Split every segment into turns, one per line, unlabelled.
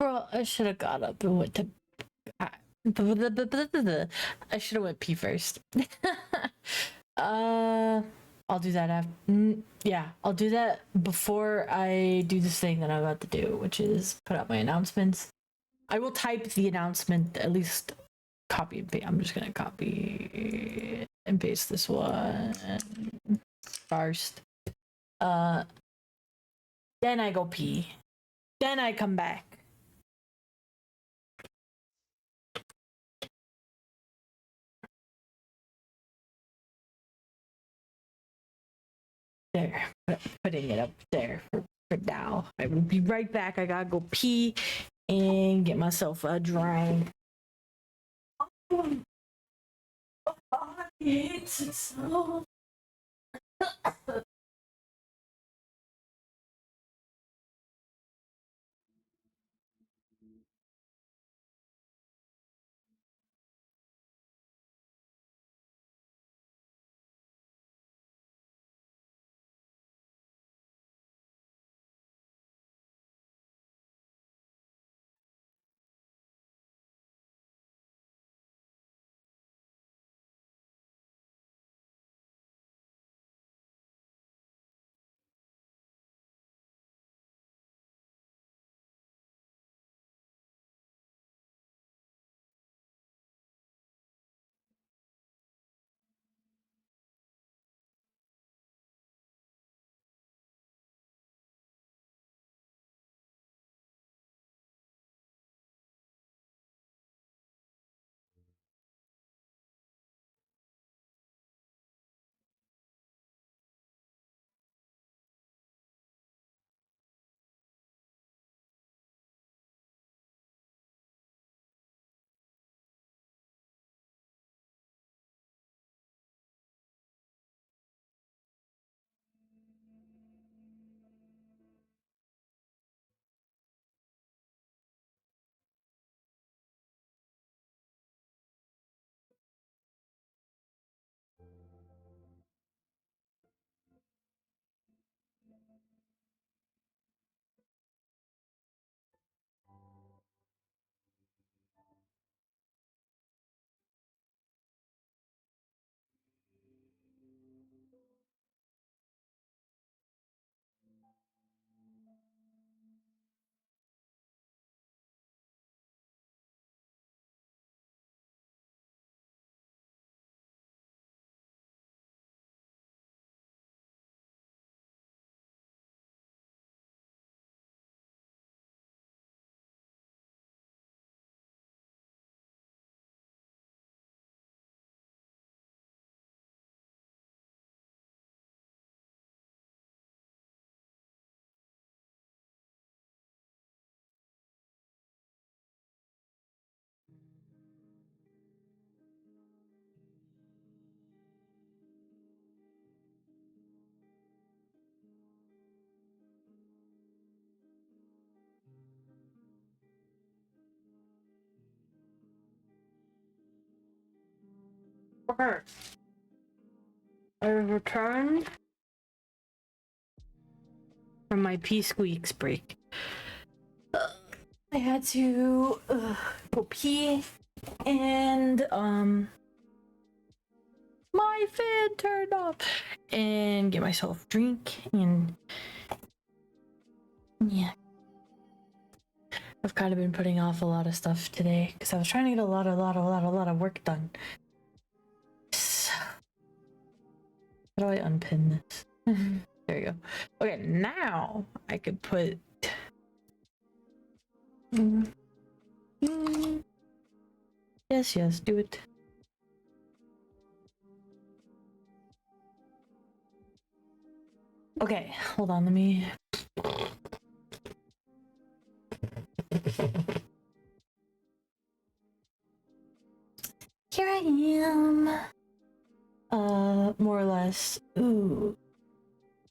Bro, I should have got up and went to. I should have went pee first. I'll do that after. Yeah, I'll do that before I do this thing that I'm about to do, which is put out my announcements. I will type the announcement, at least copy and paste. I'm just gonna copy and paste this one first. Then I go pee. Then I come back. There, putting it up there for now. I will be right back. I gotta go pee and get myself a drink. It's so. Okay. I returned from my pee squeaks break. I had to go pee and my fan turned off and get myself a drink and yeah. I've kind of been putting off a lot of stuff today because I was trying to get a lot of work done. So, how do I unpin this? There you go. Okay, now I could put. Yes, do it. Okay, hold on, let me. Here I am. More or less. Ooh,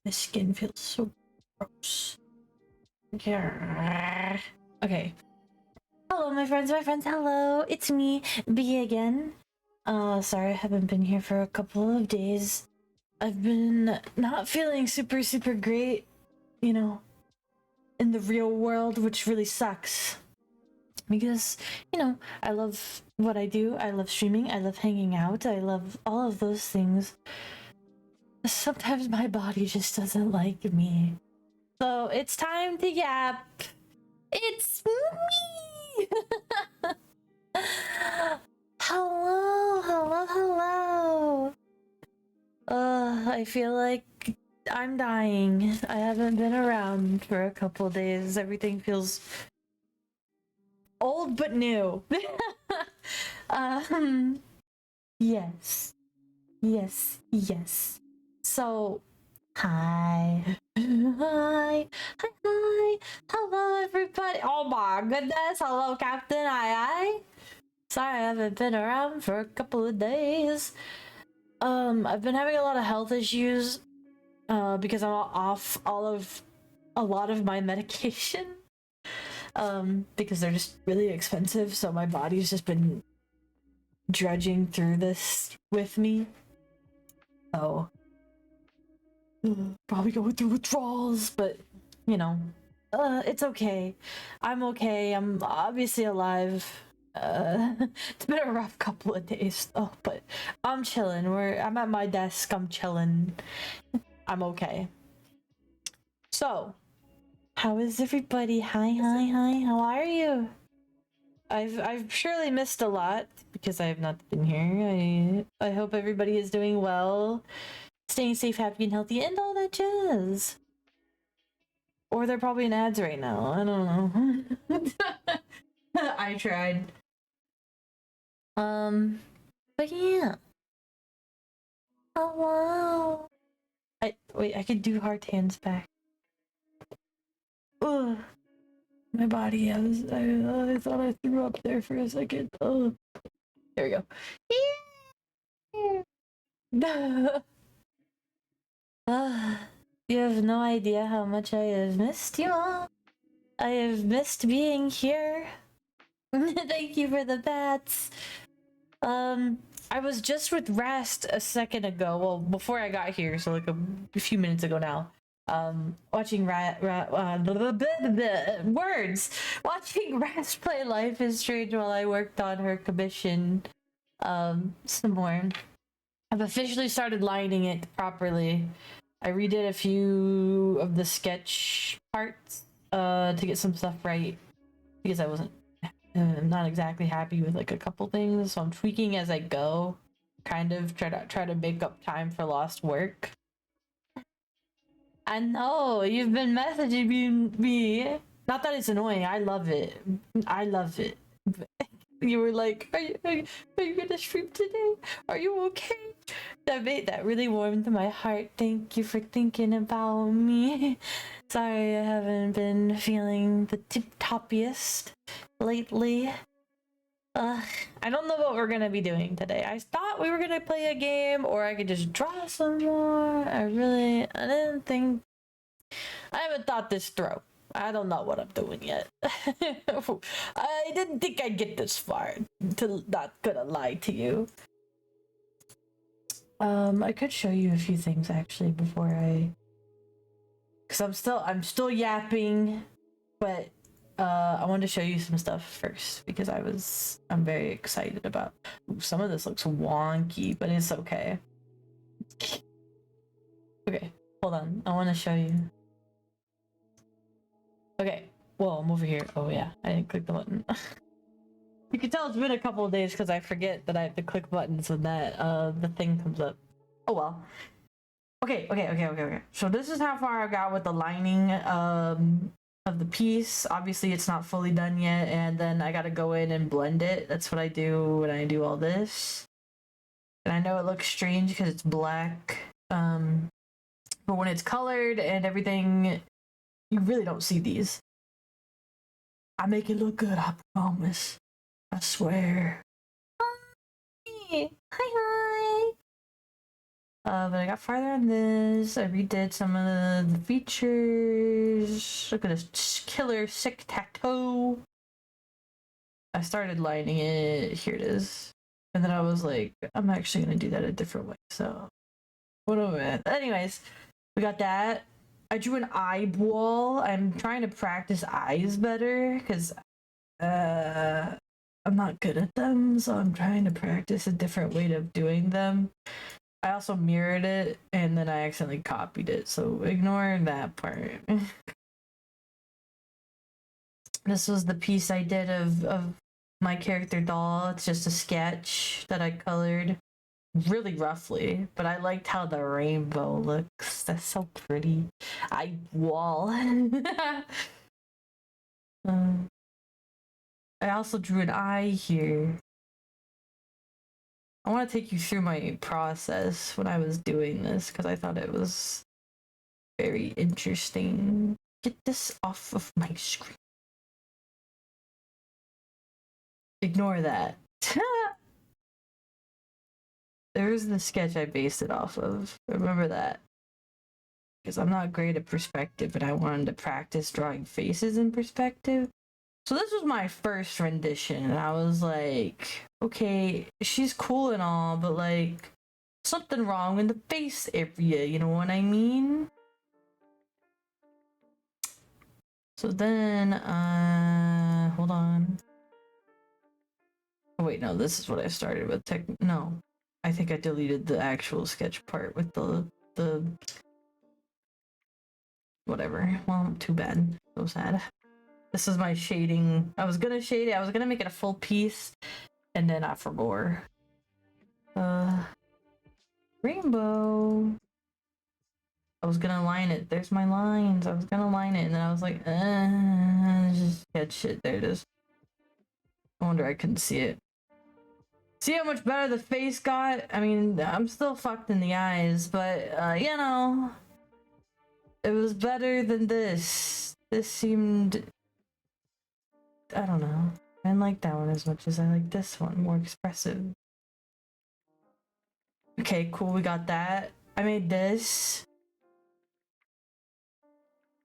my skin feels so gross. Yeah. Okay. Hello, my friends, hello. It's me, B again. Sorry I haven't been here for a couple of days. I've been not feeling super great, you know, in the real world, which really sucks. because, you know, I love what I do. I love streaming. I love hanging out. I love all of those things. Sometimes my body just doesn't like me. So it's time to yap. It's me! Hello, hello, hello. I feel like I'm dying. I haven't been around for a couple days. Everything feels old but new. um, yes. Yes, yes. So, hi. Hi. Hi, hi. Hello, everybody. Oh my goodness. Hello, Captain. Aye, aye. Sorry, I haven't been around for a couple of days. I've been having a lot of health issues, because I'm off a lot of my medication. Because they're just really expensive, so my body's just been drudging through this with me. So, probably going through withdrawals, but you know, it's okay. I'm okay. I'm obviously alive. It's been a rough couple of days though, but I'm chilling. I'm at my desk. I'm chilling. I'm okay. So, how is everybody? Hi, hi, hi. How are you? I've surely missed a lot because I have not been here. I hope everybody is doing well, staying safe, happy, and healthy, and all that jazz. Or they're probably in ads right now. I don't know. I tried. But yeah. Oh wow. I could do heart hands back. Ugh. My body. I thought I threw up there for a second. Oh. There we go. You have no idea how much I have missed you all. I have missed being here. Thank you for the bats. I was just with Rast a second ago. Well, before I got here, so like a few minutes ago now. Watching words. Watching Rast play Life is Strange while I worked on her commission. Some more. I've officially started lining it properly. I redid a few of the sketch parts to get some stuff right because I wasn't not exactly happy with like a couple things, so I'm tweaking as I go. Kind of try to make up time for lost work. I know you've been messaging me. Not that it's annoying. I love it. I love it. You were like, are you gonna stream today? Are you okay? That really warmed my heart. Thank you for thinking about me. Sorry I haven't been feeling the tip-toppiest lately. I don't know what we're gonna be doing today. I thought we were gonna play a game, or I could just draw some more. I didn't think. I haven't thought this through. I don't know what I'm doing yet. I didn't think I'd get this far. Not gonna lie to you. I could show you a few things actually before because I'm still yapping, but I wanted to show you some stuff first because I'm very excited about. Ooh, some of this looks wonky, but it's okay. Okay, hold on. I want to show you. Okay, well, I'm over here. Oh yeah, I didn't click the button. You can tell it's been a couple of days because I forget that I have to click buttons when that the thing comes up. Oh well. Okay. So this is how far I got with the lining of the piece. Obviously it's not fully done yet, and then I gotta go in and blend it. That's what I do when I do all this. And I know it looks strange because it's black. But when it's colored and everything, you really don't see these. I make it look good, I promise. I swear. Hi! Hi! But I got farther on this. I redid some of the features. Look at this killer sick tattoo. I started lining it. Here it is. And then I was like, I'm actually gonna do that a different way. So, what am I? Anyways, we got that. I drew an eyeball. I'm trying to practice eyes better because I'm not good at them, so I'm trying to practice a different way of doing them. I also mirrored it and then I accidentally copied it, so ignore that part. This was the piece I did of my character doll. It's just a sketch that I colored really roughly, but I liked how the rainbow looks. That's so pretty. I wall. I also drew an eye here. I want to take you through my process when I was doing this because I thought it was very interesting. Get this off of my screen. Ignore that. There's the sketch I based it off of. Remember that. Because I'm not great at perspective, and I wanted to practice drawing faces in perspective. So this was my first rendition, and I was like, okay, she's cool and all, but like, something wrong in the face area, you know what I mean? So then, hold on. Oh wait, no, this is what I started with. No, I think I deleted the actual sketch part with the whatever. Well, too bad. So sad. This is my shading. I was gonna shade it. I was gonna make it a full piece, and then I forgot. Rainbow. I was gonna line it. There's my lines. I was gonna line it, and then I was like, just sketch it. There it is. No wonder I couldn't see it. See how much better the face got? I mean, I'm still fucked in the eyes, but, you know, it was better than this. This seemed... I don't know. I didn't like that one as much as I like this one. More expressive. Okay, cool. We got that. I made this.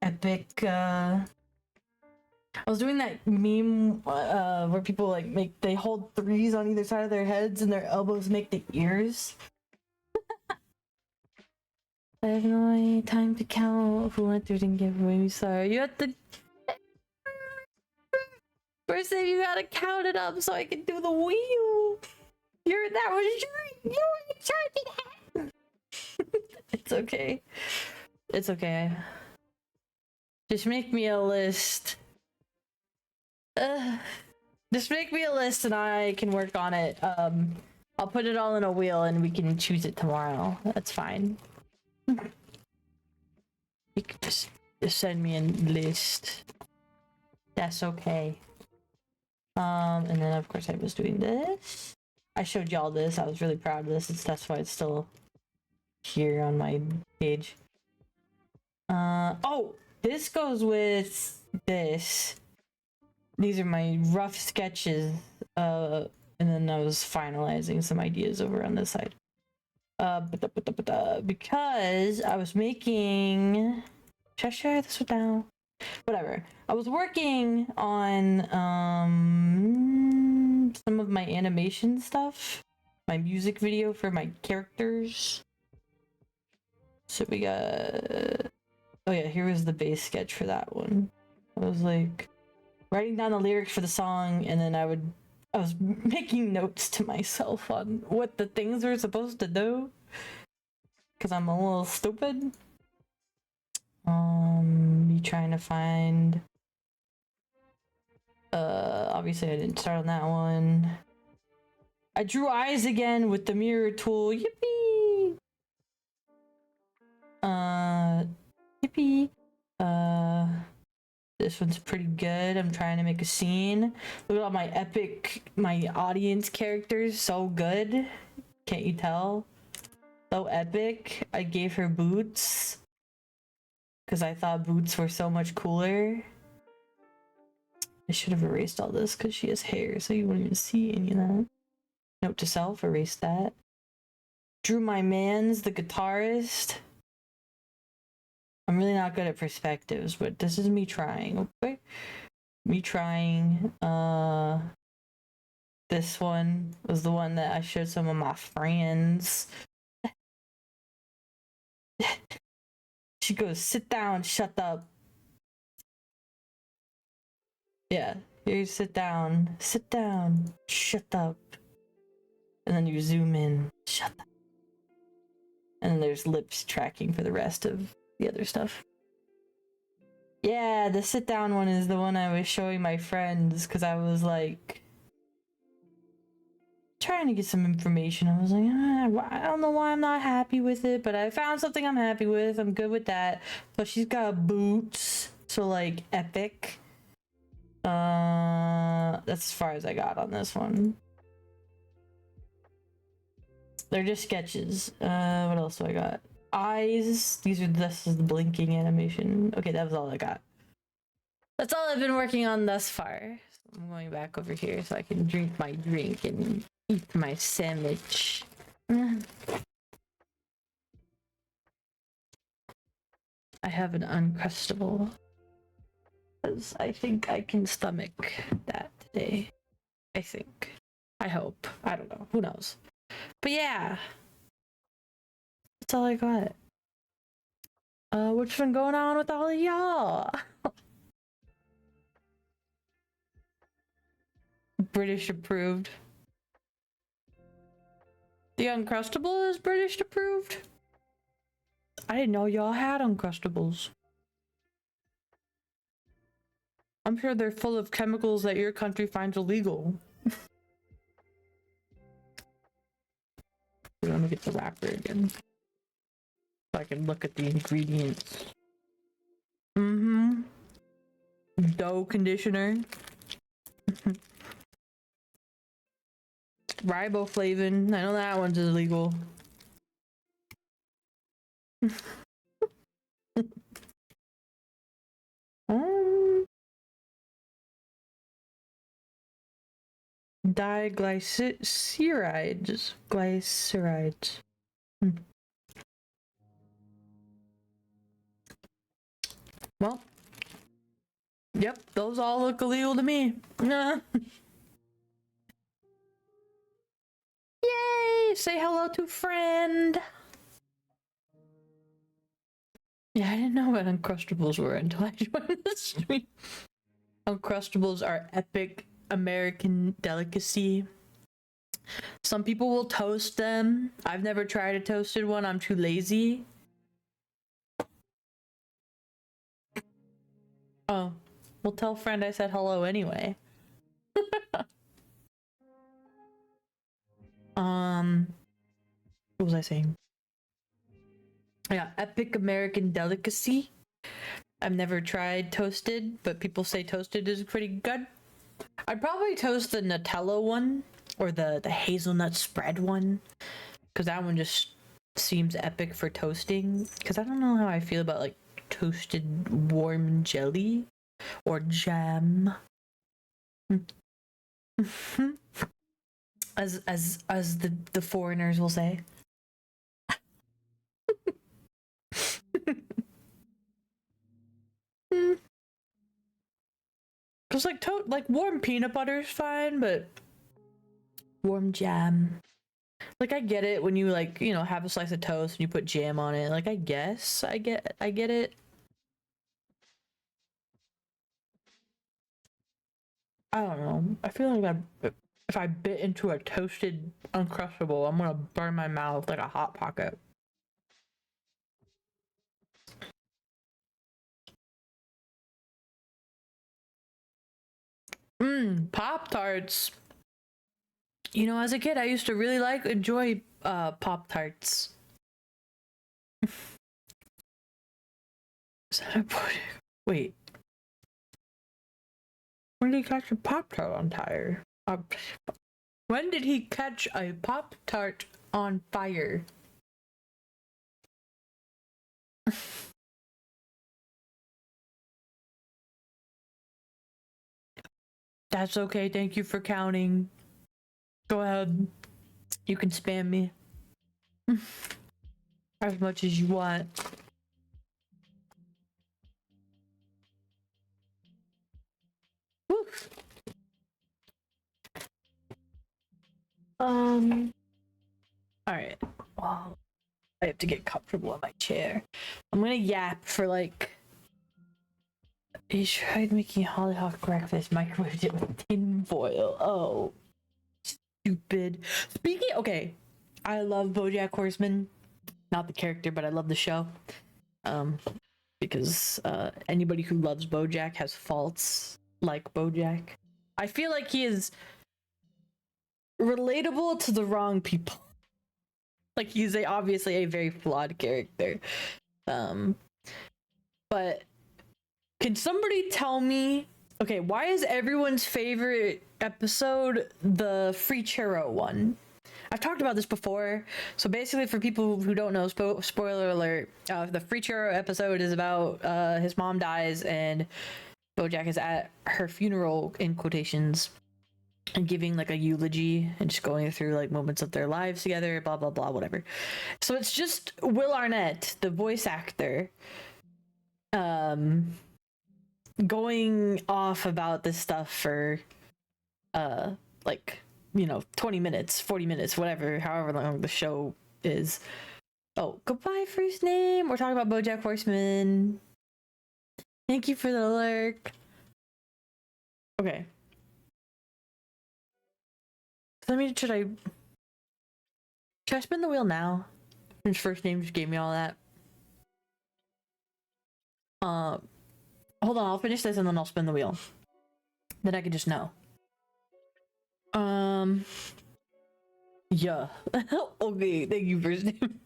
Epic, I was doing that meme where people like they hold threes on either side of their heads and their elbows make the ears. I have no time to count who went through and give away. Sorry, you have to. First thing you gotta count it up so I can do the wheel. That was you were in charge of that. It's okay. It's okay. Just make me a list. Just make me a list and I can work on it. I'll put it all in a wheel and we can choose it tomorrow. That's fine. You can just send me a list. That's okay. And then of course I was doing this. I showed y'all this. I was really proud of this. That's why it's still here on my page. Oh, this goes with this. These are my rough sketches, and then I was finalizing some ideas over on this side. Because I was making... Should I share this one now? Whatever. I was working on some of my animation stuff. My music video for my characters. So we got... Oh yeah, here was the base sketch for that one. I was like... writing down the lyrics for the song, and then I was making notes to myself on what the things were supposed to do, because I'm a little stupid. Be trying to find... obviously I didn't start on that one. I drew eyes again with the mirror tool. Yippee! Yippee! This one's pretty good. I'm trying to make a scene. Look at all my audience characters. So good. Can't you tell? So epic. I gave her boots. Because I thought boots were so much cooler. I should have erased all this because she has hair, so you wouldn't even see any of that. Note to self, erase that. Drew my mans, the guitarist. I'm really not good at perspectives, but this is me trying, okay? Me trying. This one was the one that I showed some of my friends. She goes, sit down, shut up. Yeah, You sit down. Sit down. Shut up. And then you zoom in. Shut up. And then there's lips tracking for the rest of the other stuff. Yeah, the sit down one is the one I was showing my friends because I was like trying to get some information. I was like, I don't know why I'm not happy with it, but I found something I'm happy with. I'm good with that. But she's got boots, so like epic. That's as far as I got on this one. They're just sketches. What else do I got? Eyes. This is the blinking animation. Okay, that was all I got. That's all I've been working on thus far. So I'm going back over here so I can drink my drink and eat my sandwich. I have an Uncrustable. Because I think I can stomach that today. I think. I hope. I don't know. Who knows? But yeah. That's all I got. What's been going on with all of y'all? British approved. The Uncrustable is British approved? I didn't know y'all had Uncrustables. I'm sure they're full of chemicals that your country finds illegal. Let me get the wrapper again. So I can look at the ingredients. Dough conditioner. Riboflavin. I know that one's illegal. Diglycerides. Glycerides. Well. Yep, those all look illegal to me. Yay! Say hello to friend. Yeah, I didn't know what Uncrustables were until I joined the stream. Uncrustables are epic American delicacy. Some people will toast them. I've never tried a toasted one. I'm too lazy. Oh, well, tell friend I said hello anyway. What was I saying? Yeah, epic American delicacy. I've never tried toasted, but people say toasted is pretty good. I'd probably toast the Nutella one or the hazelnut spread one, because that one just seems epic for toasting. Because I don't know how I feel about like toasted warm jelly or jam. as the foreigners will say. Cause like warm peanut butter is fine, but warm jam. Like I get it when you like, you know, have a slice of toast and you put jam on it. Like I guess I get it. I don't know. I feel like if I bit into a toasted Uncrustable, I'm gonna burn my mouth like a hot pocket. Pop-Tarts. You know, as a kid, I used to really enjoy Pop-Tarts. Is that a wait. When did he catch a Pop-Tart on fire? When did he catch a Pop-Tart on fire? That's okay. Thank you for counting. Go ahead. You can spam me. As much as you want. Woo. Alright. Well, I have to get comfortable in my chair. I'm gonna yap for like He tried making hollyhock breakfast, microwaved it with tin foil. Oh, stupid. Speaking, okay, I love BoJack Horseman, not the character, but I love the show. Because anybody who loves BoJack has faults like BoJack. I feel like he is relatable to the wrong people. Like he's obviously a very flawed character. But can somebody tell me, okay, why is everyone's favorite episode the free churro one? I've talked about this before. So basically, for people who don't know, spoiler alert, the free churro episode is about his mom dies and BoJack is at her funeral, in quotations, and giving like a eulogy and just going through like moments of their lives together, blah blah blah, whatever. So it's just Will Arnett, the voice actor, going off about this stuff for like, you know, 20 minutes, 40 minutes, whatever, however long the show is. Oh, goodbye, first name. We're talking about BoJack Horseman. Thank you for the lurk. Okay. I mean, should I spin the wheel now? His first name just gave me all that. Hold on, I'll finish this and then I'll spin the wheel. Then I can just know. Yeah. Okay, thank you, first name.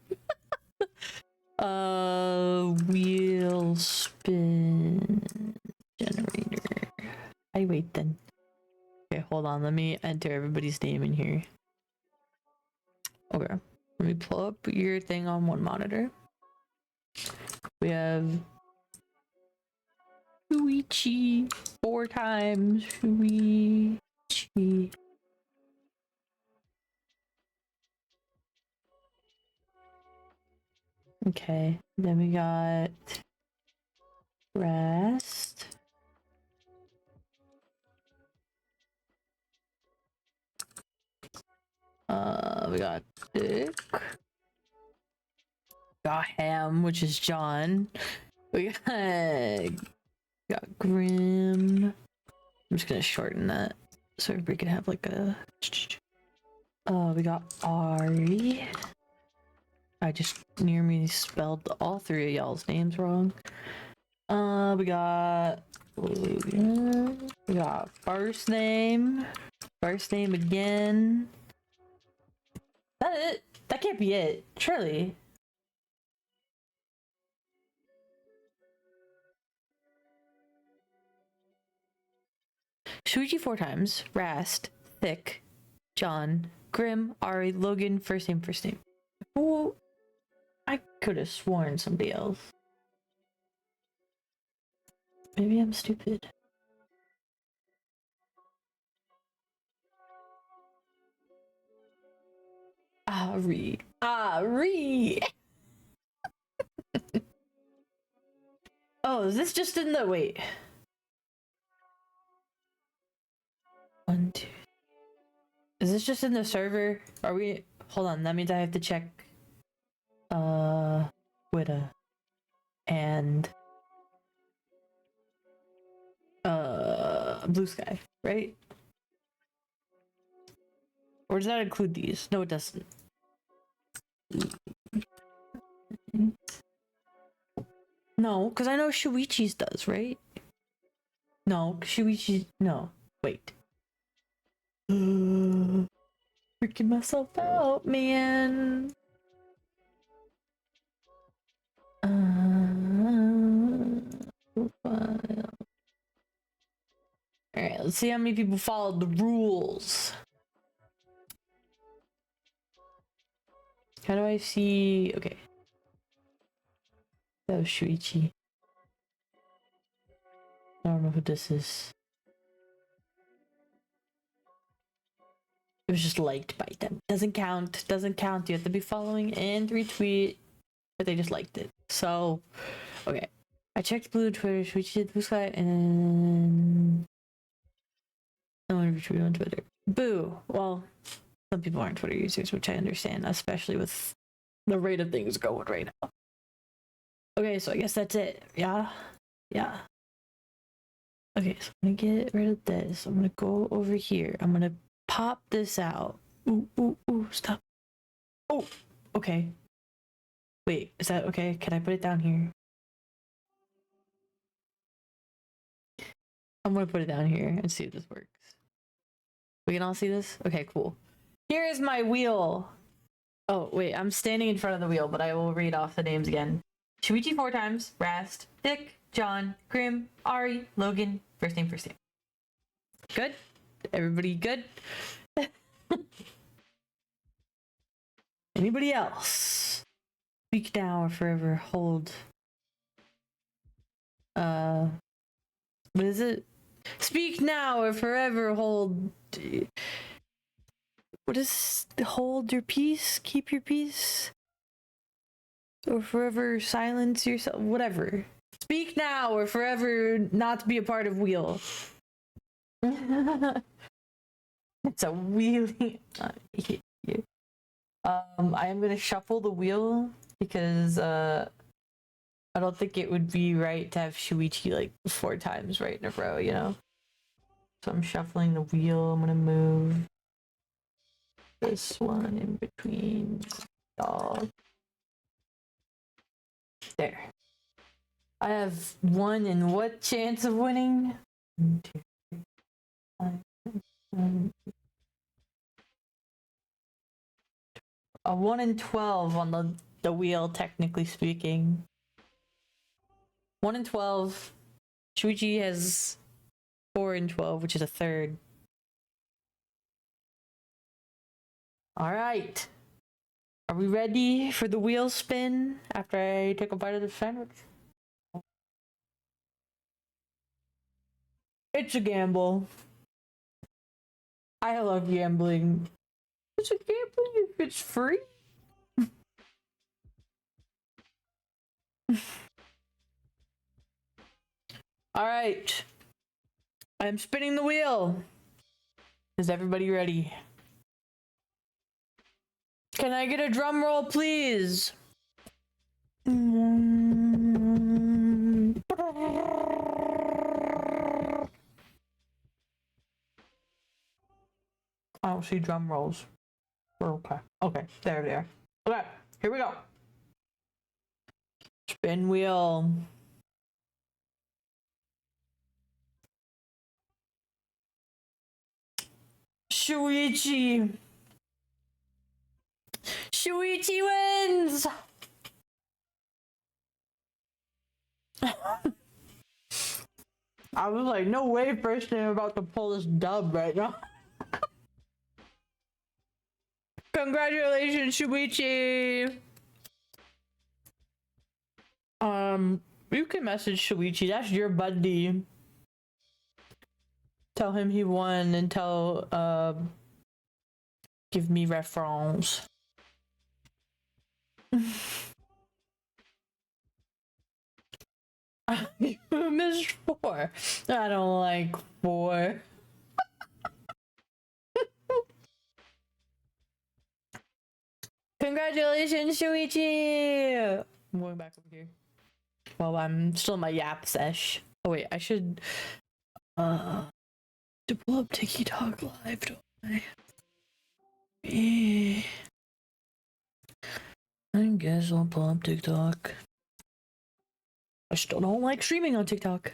Wheel spin generator. I wait then. Okay, hold on. Let me enter everybody's name in here. Okay. Let me pull up your thing on one monitor. We have Shuichi 4 times. Shuichi. Okay. Then we got Rest. We got Dick. Got Ham, which is John. We got Grim. I'm just gonna shorten that so everybody can have like a. We got Ari. I just near me spelled all 3 of y'all's names wrong. We got first name again. That it? That can't be it, surely. Shuichi 4 times, Rast, Thick, John, Grim, Ari, Logan, first name. Oh, I could have sworn somebody else. Maybe I'm stupid. Ari. Oh, is this just in the wait? 1, 2. Is this just in the server? Are we? Hold on. That means I have to check. Twitter and Blue Sky, right? Or does that include these? No, it doesn't. No, because I know Shuichi's does, right? No, Shuichi. No, wait. Freaking myself out, man. Profile. Alright, let's see how many people followed the rules. How do I see? Okay. That was Shuichi. I don't know who this is. It was just liked by them. Doesn't count. Doesn't count. You have to be following and retweet. But they just liked it. So, okay. I checked Blue Twitter, Shuichi did Blue Sky, and no one retweeted on Twitter. Boo. Well, some people aren't Twitter users, which I understand, especially with the rate of things going right now. Okay, so I guess that's it. Yeah? Yeah. Okay, so I'm gonna get rid of this. I'm gonna go over here. I'm gonna pop this out. Ooh, ooh, ooh, stop. Oh, okay. Wait, is that okay? Can I put it down here? I'm gonna put it down here and see if this works. We can all see this? Okay, cool. Here is my wheel. Oh, wait, I'm standing in front of the wheel, but I will read off the names again. Shuichi 4 times, Rast, Dick, John, Grim, Ari, Logan, first name, first name. Good? Everybody good? Anybody else? Speak now or forever hold. What is it? Speak now or forever hold. What is hold your peace? Keep your peace? Or forever silence yourself? Whatever. Speak now or forever not be a part of wheel. It's a wheelie. I am gonna shuffle the wheel because I don't think it would be right to have Shuichi like 4 times right in a row, you know? So I'm shuffling the wheel. I'm gonna move this one in between y'all. There. I have 1 in what chance of winning? 1, 2, 3, 5, 6, 7, 8. A 1 in 12 on the wheel, technically speaking. 1 in 12. Shuichi has 4 in 12, which is a third. All right. Are we ready for the wheel spin after I take a bite of the sandwich? It's a gamble. I love gambling. It's a gambling if it's free. All right. I'm spinning the wheel. Is everybody ready? Can I get a drum roll, please? I don't see drum rolls. We're okay. Okay, there they are. Okay, here we go. Spin wheel. Shuichi. Shuichi wins! I was like, no way, first name about to pull this dub right now. Congratulations, Shuichi! You can message Shuichi, that's your buddy. Tell him he won and give me reference. You missed 4. I don't like 4. Congratulations, Shuichi! I'm going back over here. Well, I'm still in my yap sesh. Oh wait, I should to pull up TikTok live, don't I? I guess I'll pull up TikTok. I still don't like streaming on TikTok.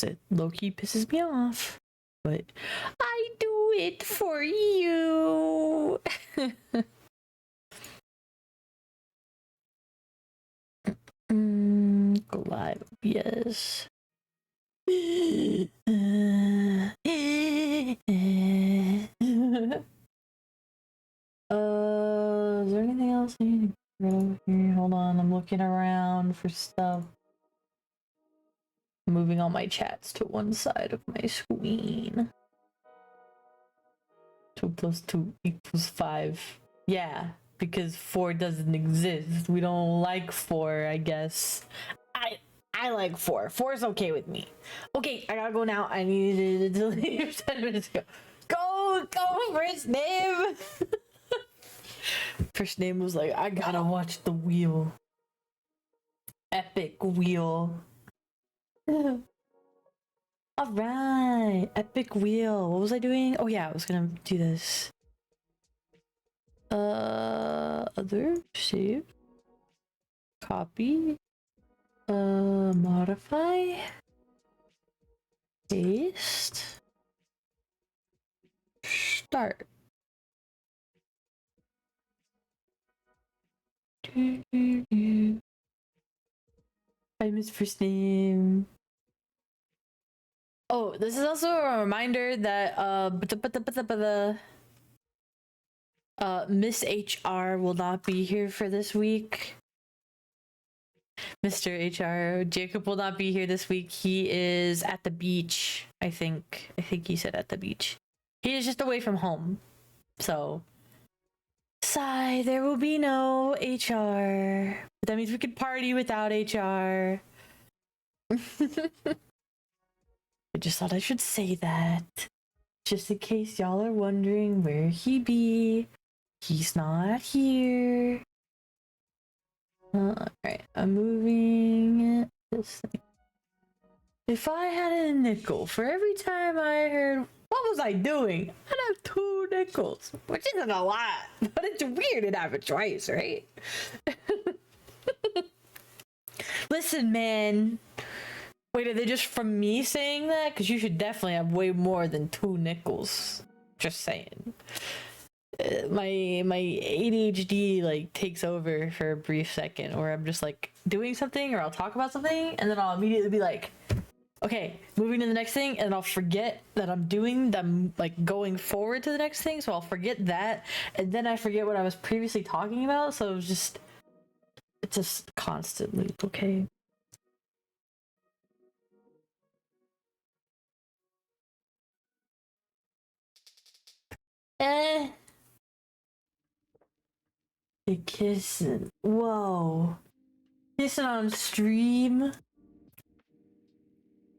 It low-key pisses me off. But I do it for you. Go live, yes. Is there anything else I need to get over here? Hold on, I'm looking around for stuff. Moving all my chats to one side of my screen. 2 plus 2 equals 5. Yeah, because 4 doesn't exist. We don't like 4, I guess. I like 4. 4 is okay with me. Okay, I gotta go now. I needed to leave 10 minutes ago. Go, first name! First name was like, I gotta watch the wheel. Epic wheel. All right, epic wheel. What was I doing? Oh yeah, I was gonna do this. Other save, copy, modify, paste, start. Famous first name. Oh, this is also a reminder that Miss HR will not be here for this week. Mr. HR Jacob will not be here this week. He is at the beach. I think he said at the beach. He is just away from home. So sigh, there will be no HR. But that means we could party without HR. I just thought I should say that. Just in case y'all are wondering where he be. He's not here. Alright, I'm moving this thing. If I had a nickel for every time I heard, what was I doing? I'd have 2 nickels, which isn't a lot, but it's weird to have a choice, right? Listen, man. Wait, are they just from me saying that? Because you should definitely have way more than 2 nickels. Just saying. My ADHD like takes over for a brief second, where I'm just like doing something or I'll talk about something and then I'll immediately be like, okay, moving to the next thing, and I'll forget that I'm doing them, like going forward to the next thing, so I'll forget that, and then I forget what I was previously talking about, so it's just constant loop, okay? The kissing. Whoa. Kissing on stream.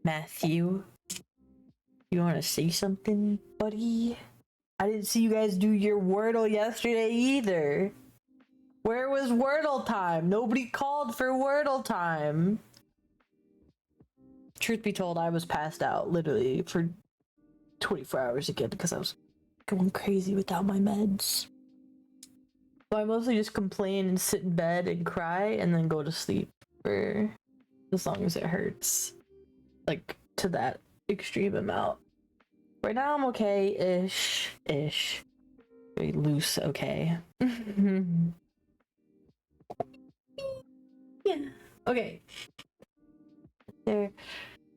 Matthew, you want to say something, buddy? I didn't see you guys do your Wordle yesterday either. Where was Wordle time? Nobody called for Wordle time. Truth be told, I was passed out literally for 24 hours again because I was going crazy without my meds. So I mostly just complain and sit in bed and cry and then go to sleep for as long as it hurts. Like, to that extreme amount. Right now I'm okay-ish. Very loose, okay. Yeah. Okay. There.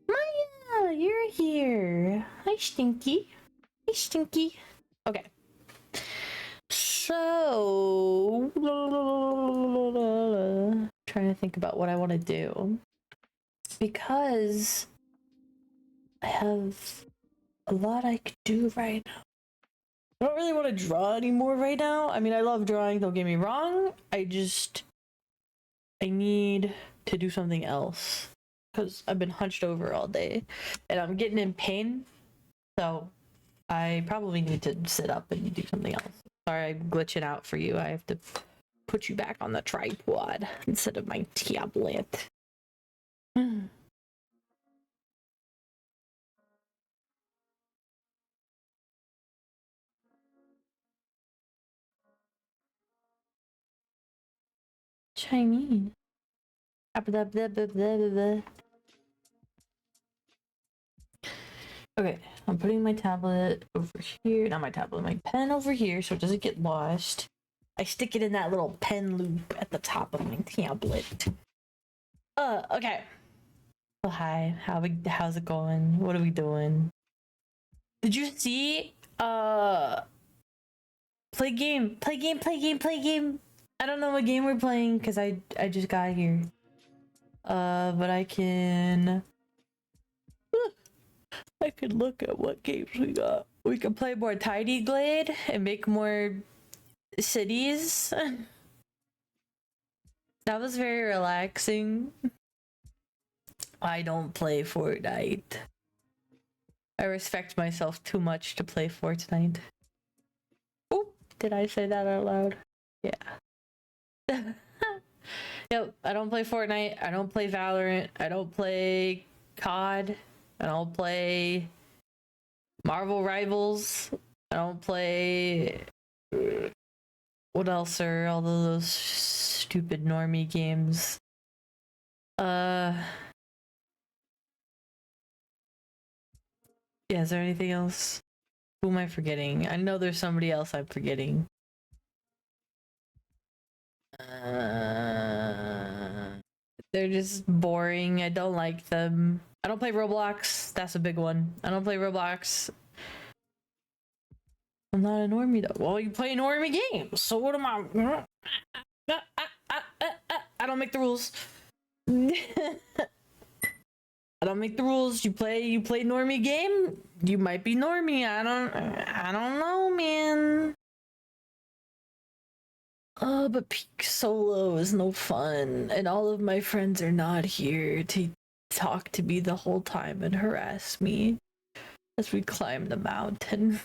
Maya, you're here. Hi, Stinky. Hey, Stinky. Okay. So, trying to think about what I want to do. Because I have a lot I could do right now. I don't really want to draw anymore right now. I mean, I love drawing, don't get me wrong. I need to do something else. Because I've been hunched over all day. And I'm getting in pain. So, I probably need to sit up and do something else. Sorry, I'm glitching out for you. I have to put you back on the tripod instead of my tablet. Chinese. Okay, I'm putting my tablet over here. Not my tablet, my pen over here so it doesn't get lost. I stick it in that little pen loop at the top of my tablet. Okay. Oh, hi. How's it going? What are we doing? Did you see? Play game. I don't know what game we're playing because I just got here. But I can look at what games we got. We can play more Tidy Glade and make more cities. That was very relaxing. I don't play Fortnite. I respect myself too much to play Fortnite. Oop, did I say that out loud? Yeah. Yep, I don't play Fortnite. I don't play Valorant. I don't play COD. I don't play Marvel Rivals. I don't play. What else are all of those stupid normie games? Yeah, is there anything else? Who am I forgetting? I know there's somebody else I'm forgetting. They're just boring. I don't like them. I don't play Roblox. That's a big one. I don't play Roblox. I'm not a normie though. Well, you play normie games. So what am I? I don't make the rules. I don't make the rules. You play normie game. You might be normie. I don't know, man. But peak solo is no fun, and all of my friends are not here to talk to me the whole time and harass me as we climb the mountain.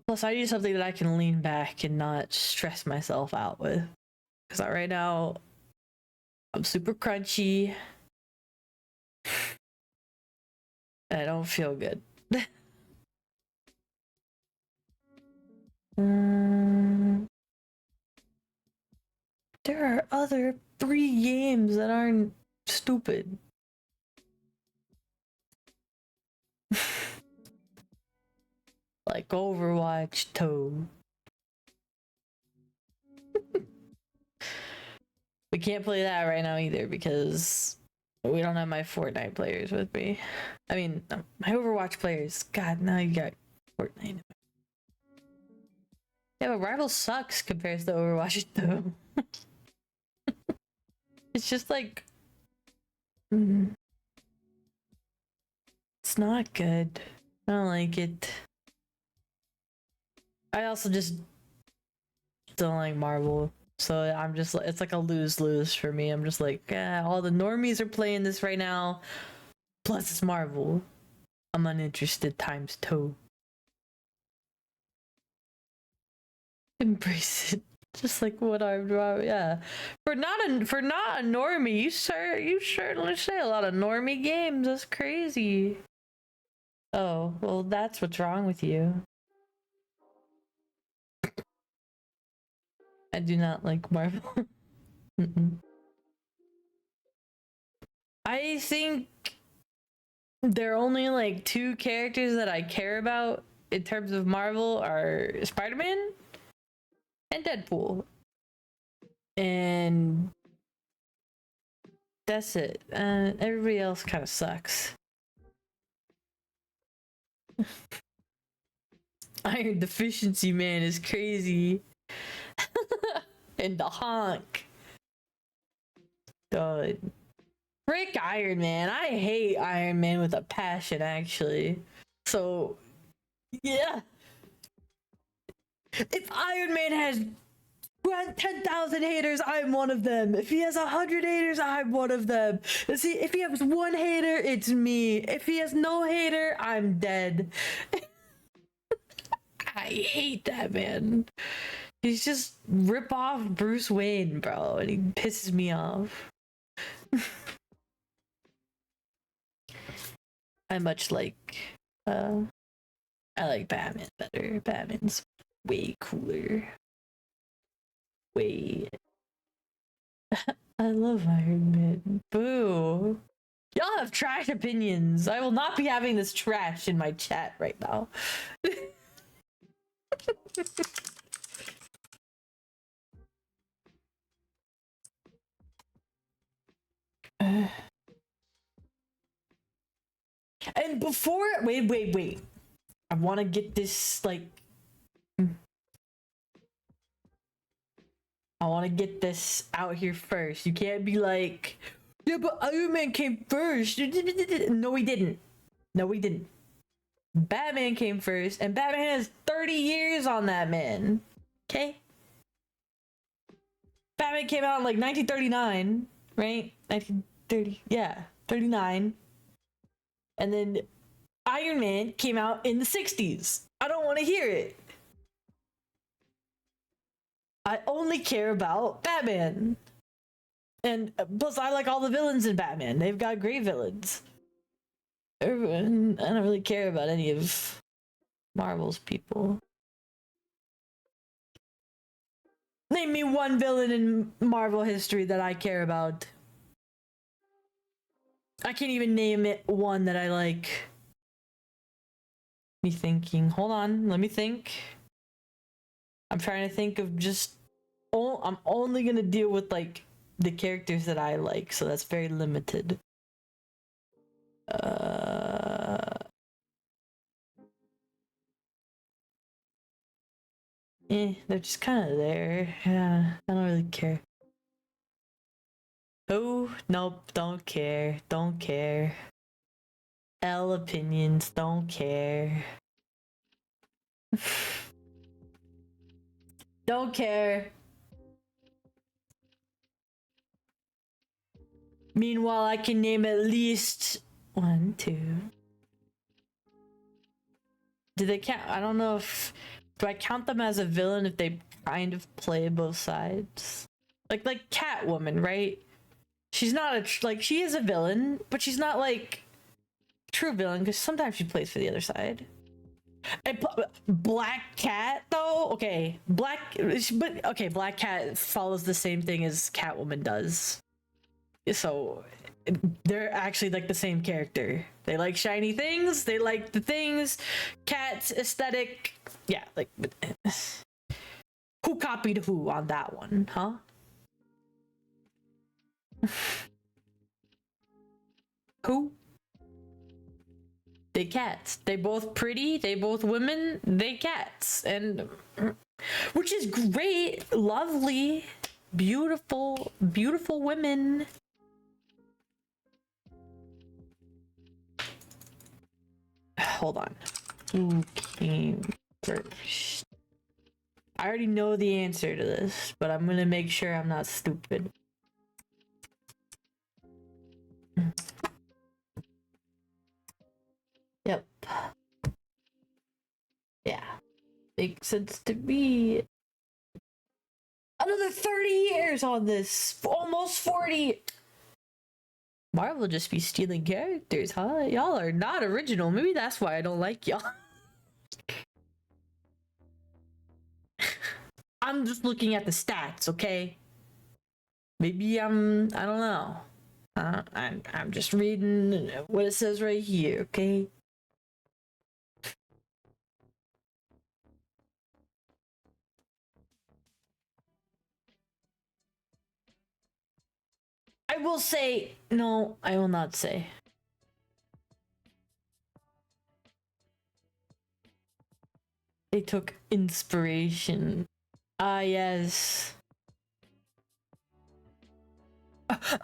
Plus, I need something that I can lean back and not stress myself out with. Because right now, I'm super crunchy. I don't feel good. There are other 3 games that aren't stupid. Like Overwatch 2. We can't play that right now either because we don't have my Fortnite players with me. I mean, my Overwatch players. God, now you got Fortnite. Yeah, but Rival sucks compared to Overwatch 2. It's just like... It's not good. I don't like it. I also just don't like Marvel. So I'm just like, it's like a lose-lose for me. I'm just like, all the normies are playing this right now. Plus it's Marvel. I'm uninterested times 2. Embrace it. Just like what I'm, yeah. For not a normie, you certainly say a lot of normie games. That's crazy. Oh, well, that's what's wrong with you. I do not like Marvel. I think there are only like 2 characters that I care about in terms of Marvel are Spider-Man and Deadpool. And that's it. Everybody else kind of sucks. Iron Deficiency Man is crazy. And the honk. God. Frick Iron Man. I hate Iron Man with a passion, actually. So, yeah. If Iron Man has 10,000 haters, I'm one of them. If he has 100 haters, I'm one of them. See, if he has 1 hater, it's me. If he has no hater, I'm dead. I hate that man. He's just rip off Bruce Wayne, bro, and he pisses me off. I much like, I like Batman better. Batman's way cooler. Way. I love Iron Man. Boo. Y'all have trash opinions. I will not be having this trash in my chat right now. And before, wait. I want to get this, like, I want to get this out here first. You can't be like, yeah, but Iron Man came first. No, he didn't. No, he didn't. Batman came first, and Batman has 30 years on that man. Okay? Batman came out in like 1939, right? 1930, yeah, 39. And then Iron Man came out in the 60s. I don't want to hear it. I only care about Batman. And plus, I like all the villains in Batman. They've got great villains. I don't really care about any of Marvel's people. Name me one villain in Marvel history that I care about. I can't even name it one that I like. Me thinking. Hold on, let me think. I'm trying to think of just. Oh, I'm only gonna deal with like the characters that I like, so that's very limited. They're just kind of there. Yeah, I don't really care. Oh, nope, don't care. Don't care. L opinions, don't care. Don't care. Meanwhile, I can name at least 1, 2. Do they count? I don't know if. Do I count them as a villain if they kind of play both sides? Like Catwoman, right? She's not a like she is a villain, but she's not like true villain because sometimes she plays for the other side. And Black Cat though, okay, Black Cat follows the same thing as Catwoman does. So they're actually like the same character. They like shiny things. They like the things. Cat's aesthetic. Yeah, like who copied who on that one, huh? Who? They cats. They both pretty. They both women. They cats, and which is great, lovely, beautiful, beautiful women. Hold on. Who came first? I already know the answer to this, but I'm gonna make sure I'm not stupid. Yep. Yeah. Makes sense to me. Another 30 years on this. Almost 40. Marvel just be stealing characters, huh? Y'all are not original. Maybe that's why I don't like y'all. I'm just looking at the stats, okay? Maybe I don't know. I'm just reading what it says right here, okay? I will say, no, I will not say. They took inspiration. Ah, yes.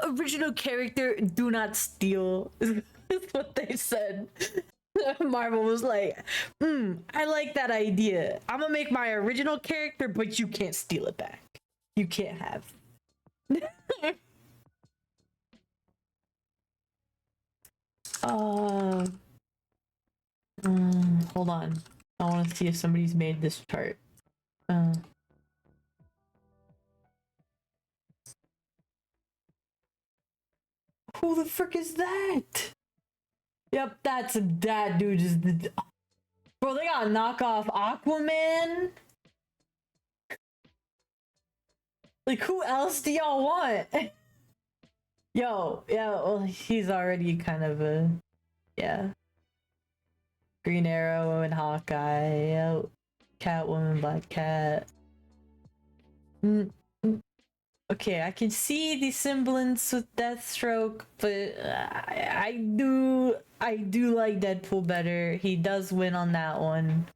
Original character, do not steal. Is what they said. Marvel was like, I like that idea. I'm gonna make my original character, but you can't steal it back. You can't have. Hold on. I want to see if somebody's made this chart. Who the frick is that? Yep, that dude is the. Bro, they got knockoff Aquaman. Like, who else do y'all want? Yo, yeah, well, he's already kind of a, yeah. Green Arrow and Hawkeye, yeah. Catwoman, Black Cat. Okay, I can see the semblance with Deathstroke, but I do like Deadpool better. He does win on that one.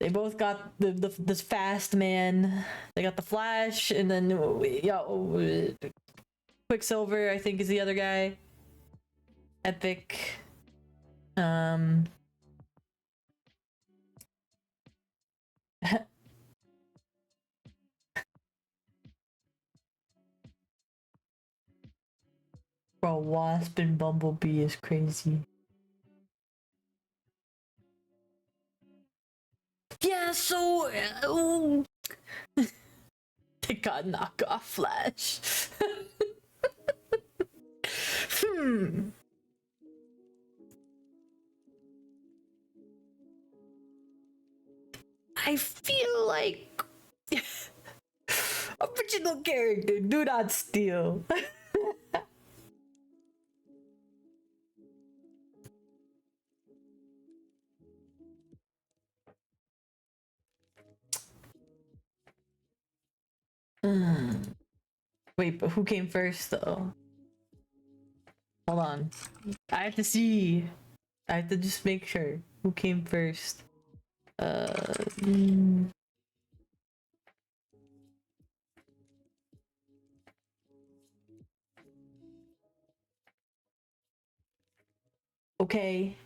They both got this fast man. They got the Flash, and then Quicksilver, I think, is the other guy. Epic. Bro, Wasp and Bumblebee is crazy. Yeah, so They got knockoff Flash. I feel like original character, do not steal. Wait, but who came first though? Hold on. I have to see. I have to just make sure who came first. Okay.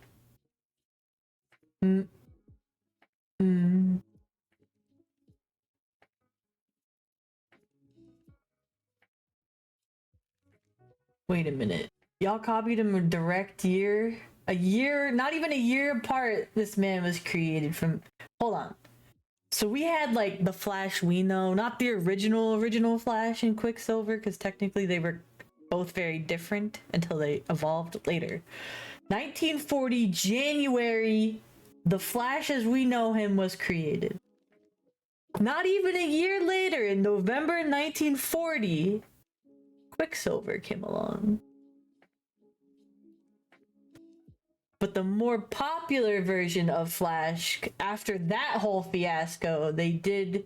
Wait a minute. Y'all copied him a direct year? A year, not even a year apart, this man was created from. Hold on. So we had like the Flash we know, not the original Flash and Quicksilver, because technically they were both very different until they evolved later. 1940 January, the Flash as we know him was created. Not even a year later, in November 1940, Quicksilver came along. But the more popular version of Flash, after that whole fiasco, they did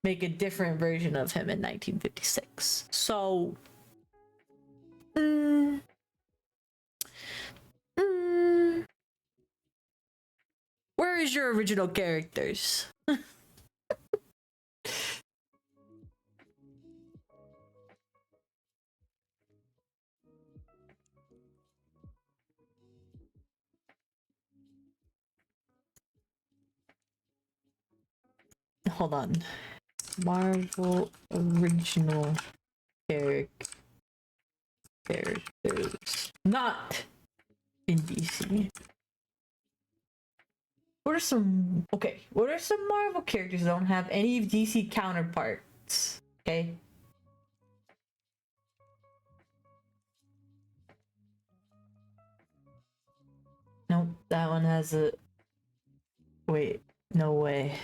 make a different version of him in 1956. So, where is your original characters? Hold on. Marvel original characters. Not in DC. What are some Marvel characters that don't have any DC counterparts? Okay. Nope, that one has a. Wait, no way.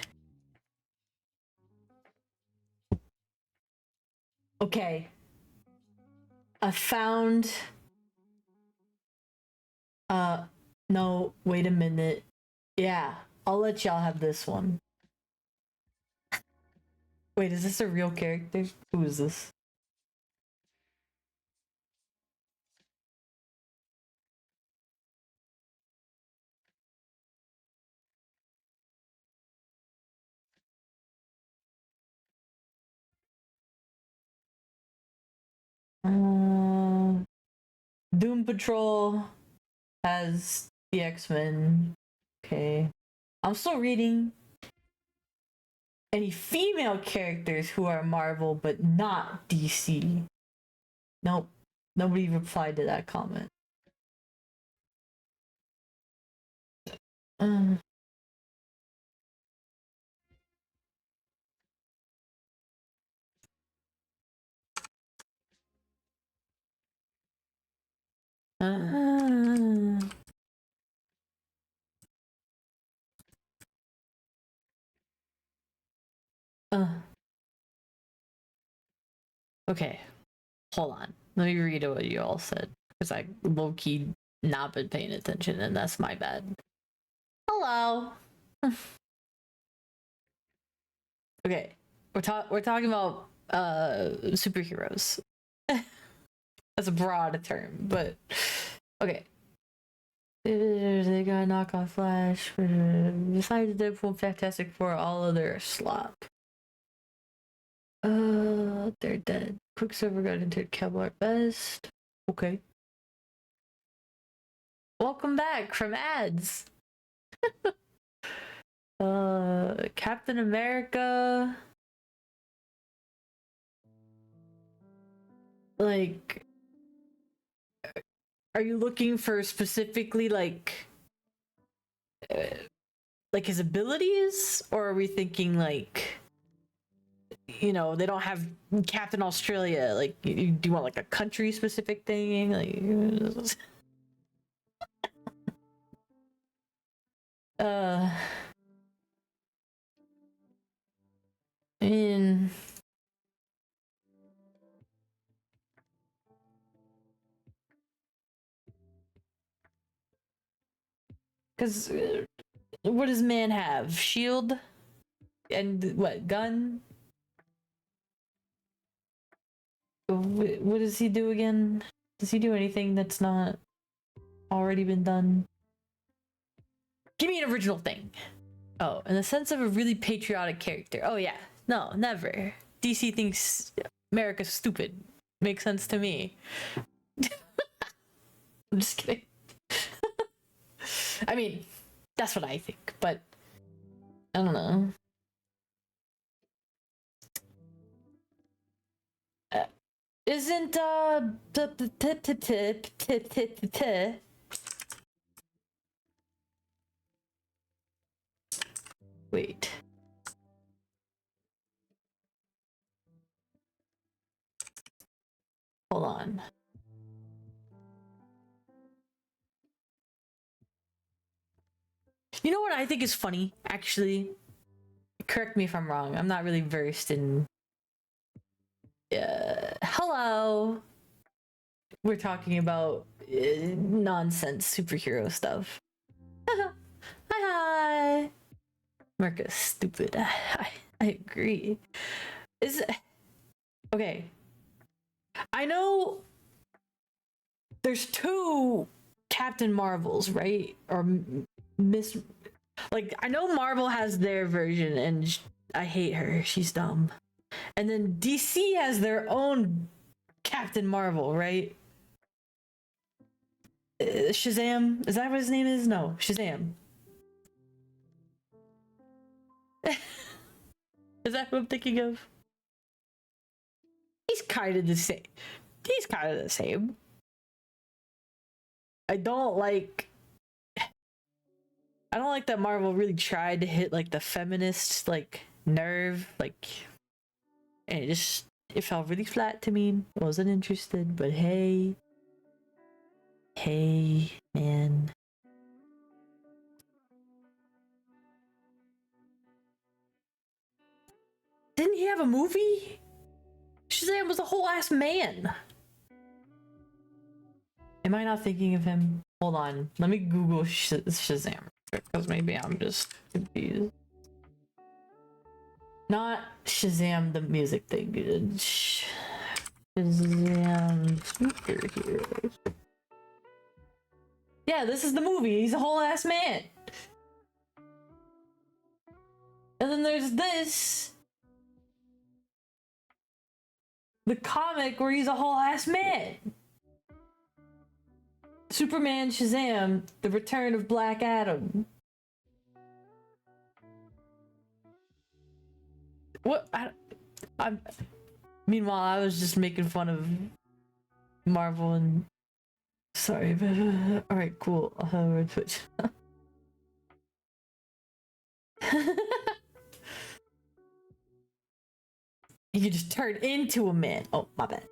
Okay. I found. No, wait a minute. Yeah, I'll let y'all have this one. Wait, is this a real character? Who is this? Doom Patrol has the X-Men. Okay. I'm still reading. Any female characters who are Marvel but not DC? Nope. Nobody replied to that comment. Okay. Hold on. Let me read what you all said. Because I low-key not been paying attention, and that's my bad. Hello. Okay. We're talking about superheroes. That's a broad term, but okay. They got knock on Flash. Besides Deadpool, Fantastic Four, all other slop. They're dead. Quicksilver got into Kevlar Best. Okay. Welcome back from ads. Captain America. Like, are you looking for specifically like his abilities, or are we thinking like you know, they don't have Captain Australia. Like, do you want like a country specific thing? Like, I mean, because what does man have? Shield and what? Gun? What does he do again? Does he do anything that's not already been done? Give me an original thing. Oh, in the sense of a really patriotic character. Oh yeah. No, never. DC thinks America's stupid. Makes sense to me. I'm just kidding. I mean, that's what I think, but I don't know. Isn't wait. Hold on. You know what I think is funny, actually? Correct me if I'm wrong. I'm not really versed in hello. We're talking about nonsense superhero stuff. Hi. America's stupid. I agree. Is okay. I know there's two Captain Marvels, right? Or Miss, like, I know Marvel has their version, and I hate her. She's dumb. And then DC has their own Captain Marvel, right? Shazam? Is that what his name is? No, Shazam. Is that who I'm thinking of? He's kind of the same. He's kind of the same. I don't like that Marvel really tried to hit like the feminist like nerve, like, and it fell really flat to me. I wasn't interested, but hey, man. Didn't he have a movie? Shazam was a whole ass man. Am I not thinking of him? Hold on. Let me Google Shazam. Because maybe I'm just confused. Not Shazam the music thing. Shazam superheroes. Yeah, this is the movie. He's a whole ass man. And then there's this. The comic where he's a whole ass man. Superman Shazam, The Return of Black Adam. What? Meanwhile, I was just making fun of Marvel and. Sorry, but alright, cool. We're Twitch. You just turn into a man. Oh, my bad.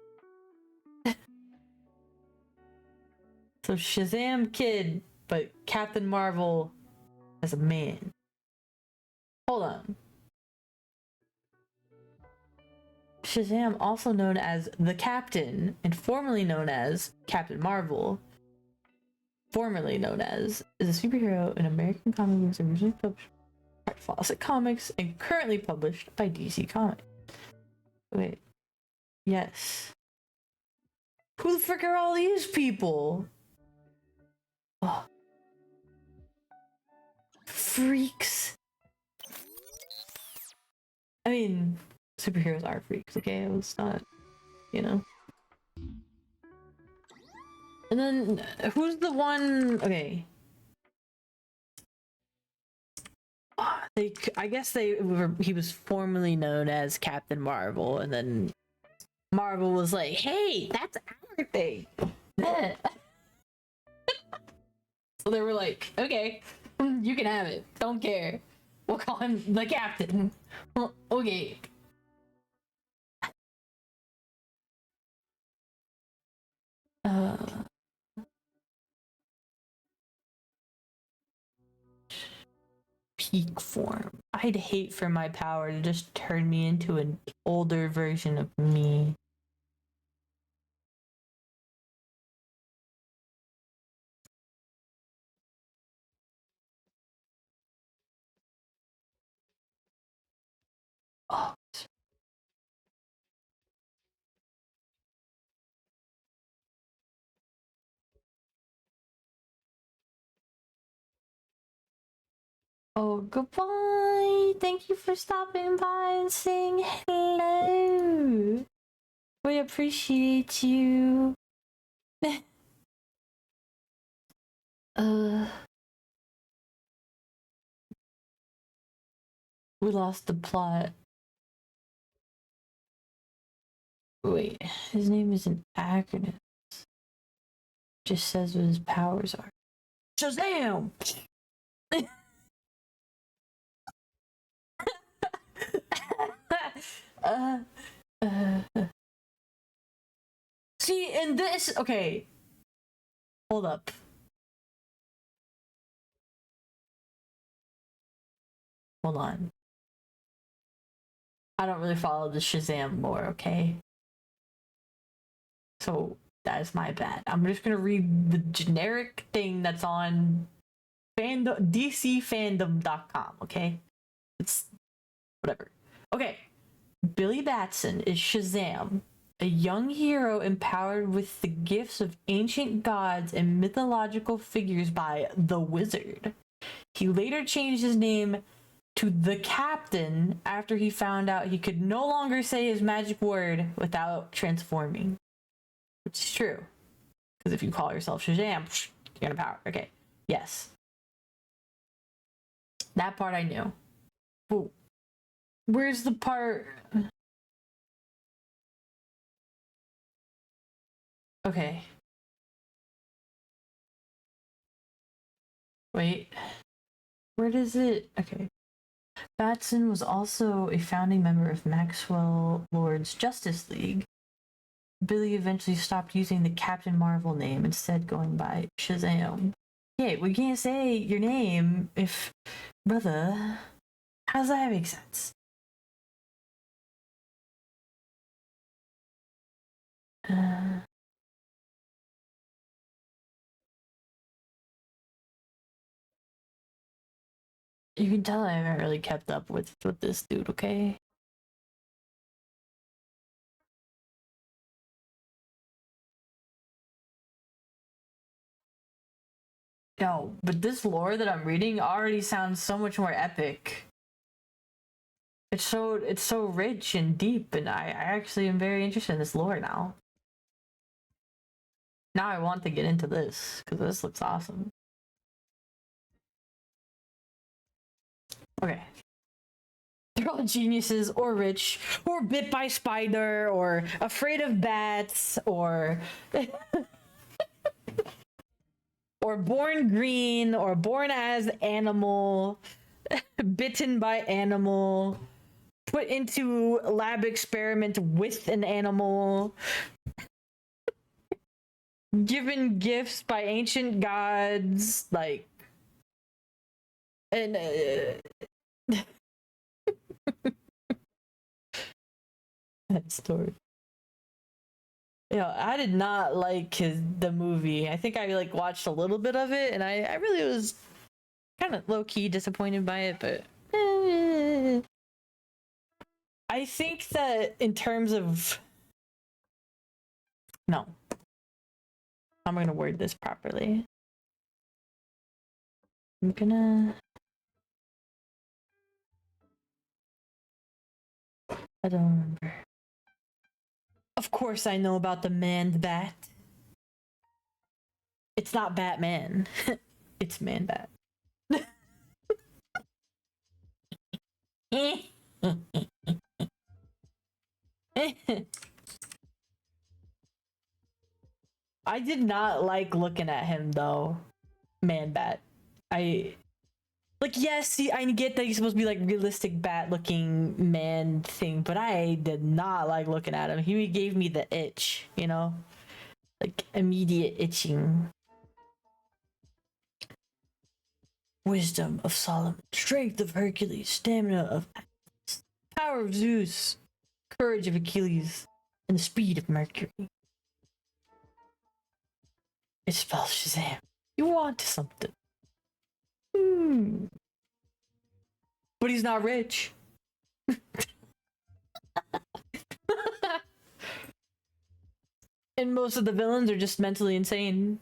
So Shazam kid, but Captain Marvel as a man. Hold on. Shazam, also known as the Captain and formerly known as Captain Marvel, formerly known as, is a superhero in American comic books originally published by Fawcett Comics and currently published by DC Comics. Wait. Yes. Who the frick are all these people? Oh. Freaks. I mean, superheroes are freaks, okay? It was not, you know. And then, who's the one? Okay. I guess he was formerly known as Captain Marvel, and then Marvel was like, hey, that's our thing. So they were like, okay, you can have it. Don't care. We'll call him the Captain. Well, okay. peak form. I'd hate for my power to just turn me into an older version of me. Oh. Oh, goodbye. Thank you for stopping by and saying hello. We appreciate you. We lost the plot. Wait, his name is an acronym. Just says what his powers are. Shazam! uh, See, in this, okay. Hold up. Hold on. I don't really follow the Shazam lore, okay? So that is my bad. I'm just gonna read the generic thing that's on DCFandom.com, okay? It's whatever. Okay. Billy Batson is Shazam, a young hero empowered with the gifts of ancient gods and mythological figures by the Wizard. He later changed his name to the Captain after he found out he could no longer say his magic word without transforming. Which is true. Because if you call yourself Shazam, you're gonna power. Okay. Yes. That part I knew. Ooh. Where's the part? Okay. Wait. Where does it? Okay. Batson was also a founding member of Maxwell Lord's Justice League. Billy eventually stopped using the Captain Marvel name, instead going by Shazam. Yeah, we can't say your name if... Brother, how does that make sense? You can tell I haven't really kept up with this dude, okay? No, but this lore that I'm reading already sounds so much more epic. It's so rich and deep, and I actually am very interested in this lore now. Now I want to get into this, because this looks awesome. Okay. They're all geniuses, or rich, or bit by spider, or afraid of bats, or... or born green, or born as animal, bitten by animal, put into lab experiment with an animal, given gifts by ancient gods, like, and that story. I did not like the movie. I think I like watched a little bit of it, and I really was kind of low key disappointed by it. But I think that in terms of no, I'm gonna word this properly. I'm gonna. I don't remember. Of course, I know about the Man Bat. It's not Batman. It's Man Bat. I did not like looking at him though. Man Bat. I like, yes, see, I get that he's supposed to be like realistic bat looking man thing, but I did not like looking at him. He gave me the itch, like immediate itching. wisdom of Solomon, strength of Hercules, stamina of Atlas, power of Zeus, courage of Achilles, and the speed of Mercury. It spells Shazam. You want something. But he's not rich. And most of the villains are just mentally insane.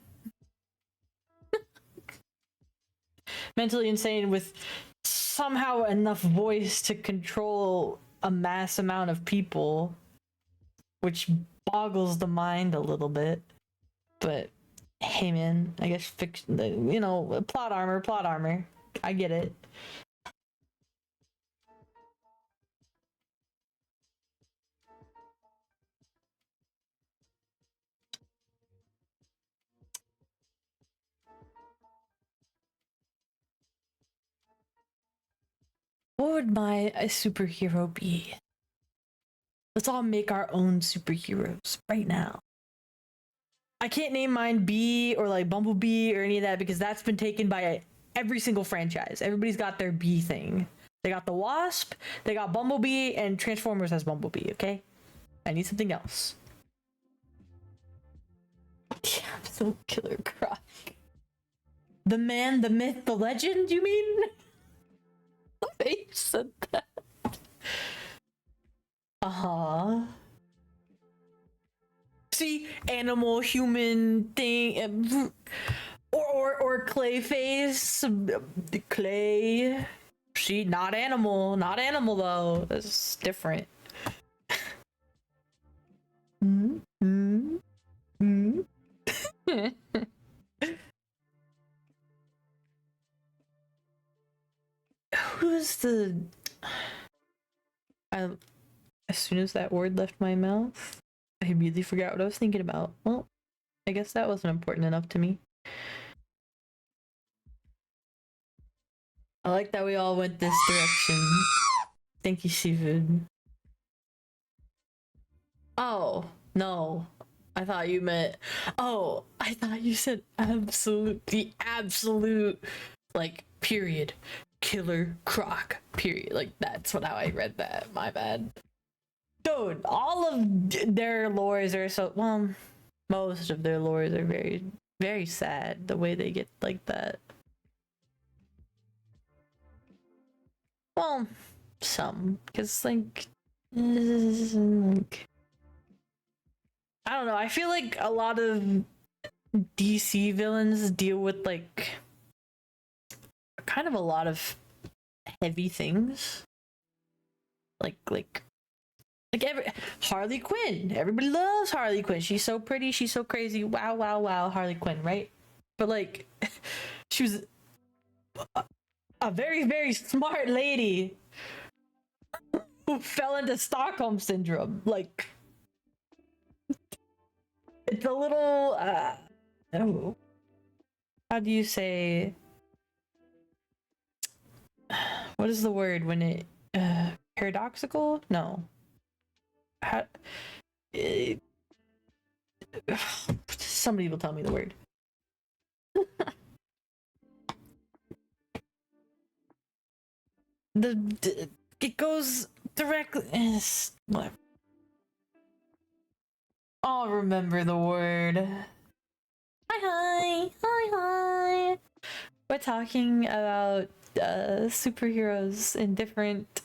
Mentally insane with somehow enough voice to control a mass amount of people, which boggles the mind a little bit. But hey man, I guess fiction, you know, plot armor. I get it. What would my superhero be? Let's all make our own superheroes right now. I can't name mine Bee or like Bumblebee or any of that because that's been taken by every single franchise. Everybody's got their Bee thing. They got the Wasp, they got Bumblebee, and Transformers has Bumblebee, okay? I need something else. Yeah, so Killer Croc. The man, the myth, the legend, you mean? They said that. See, animal, human thing, or Clayface, Clay. See, not animal though. That's different. Who's the? As soon as that word left my mouth, I immediately forgot what I was thinking about. Well, I guess that wasn't important enough to me. I like that we all went this direction. Thank you, Seafood. Oh, no. I thought you meant... Oh, I thought you said absolute. The absolute, like, period. Killer Croc, period. Like, that's how I read that. My bad. Dude, all of their lores are so... Well, most of their lores are very, very sad. The way they get like that. Well, some. Because, like... I don't know. I feel like a lot of DC villains deal with, like... kind of a lot of heavy things. Like Harley Quinn. Everybody loves Harley Quinn. She's so pretty, she's so crazy. Wow, wow, wow, Harley Quinn, right? But like she was a very, very smart lady who fell into Stockholm syndrome. Like it's a little oh, how do you say, what is the word when it paradoxical? No. Somebody will tell me the word. It goes directly. What? I'll remember the word. Hi. We're talking about superheroes in different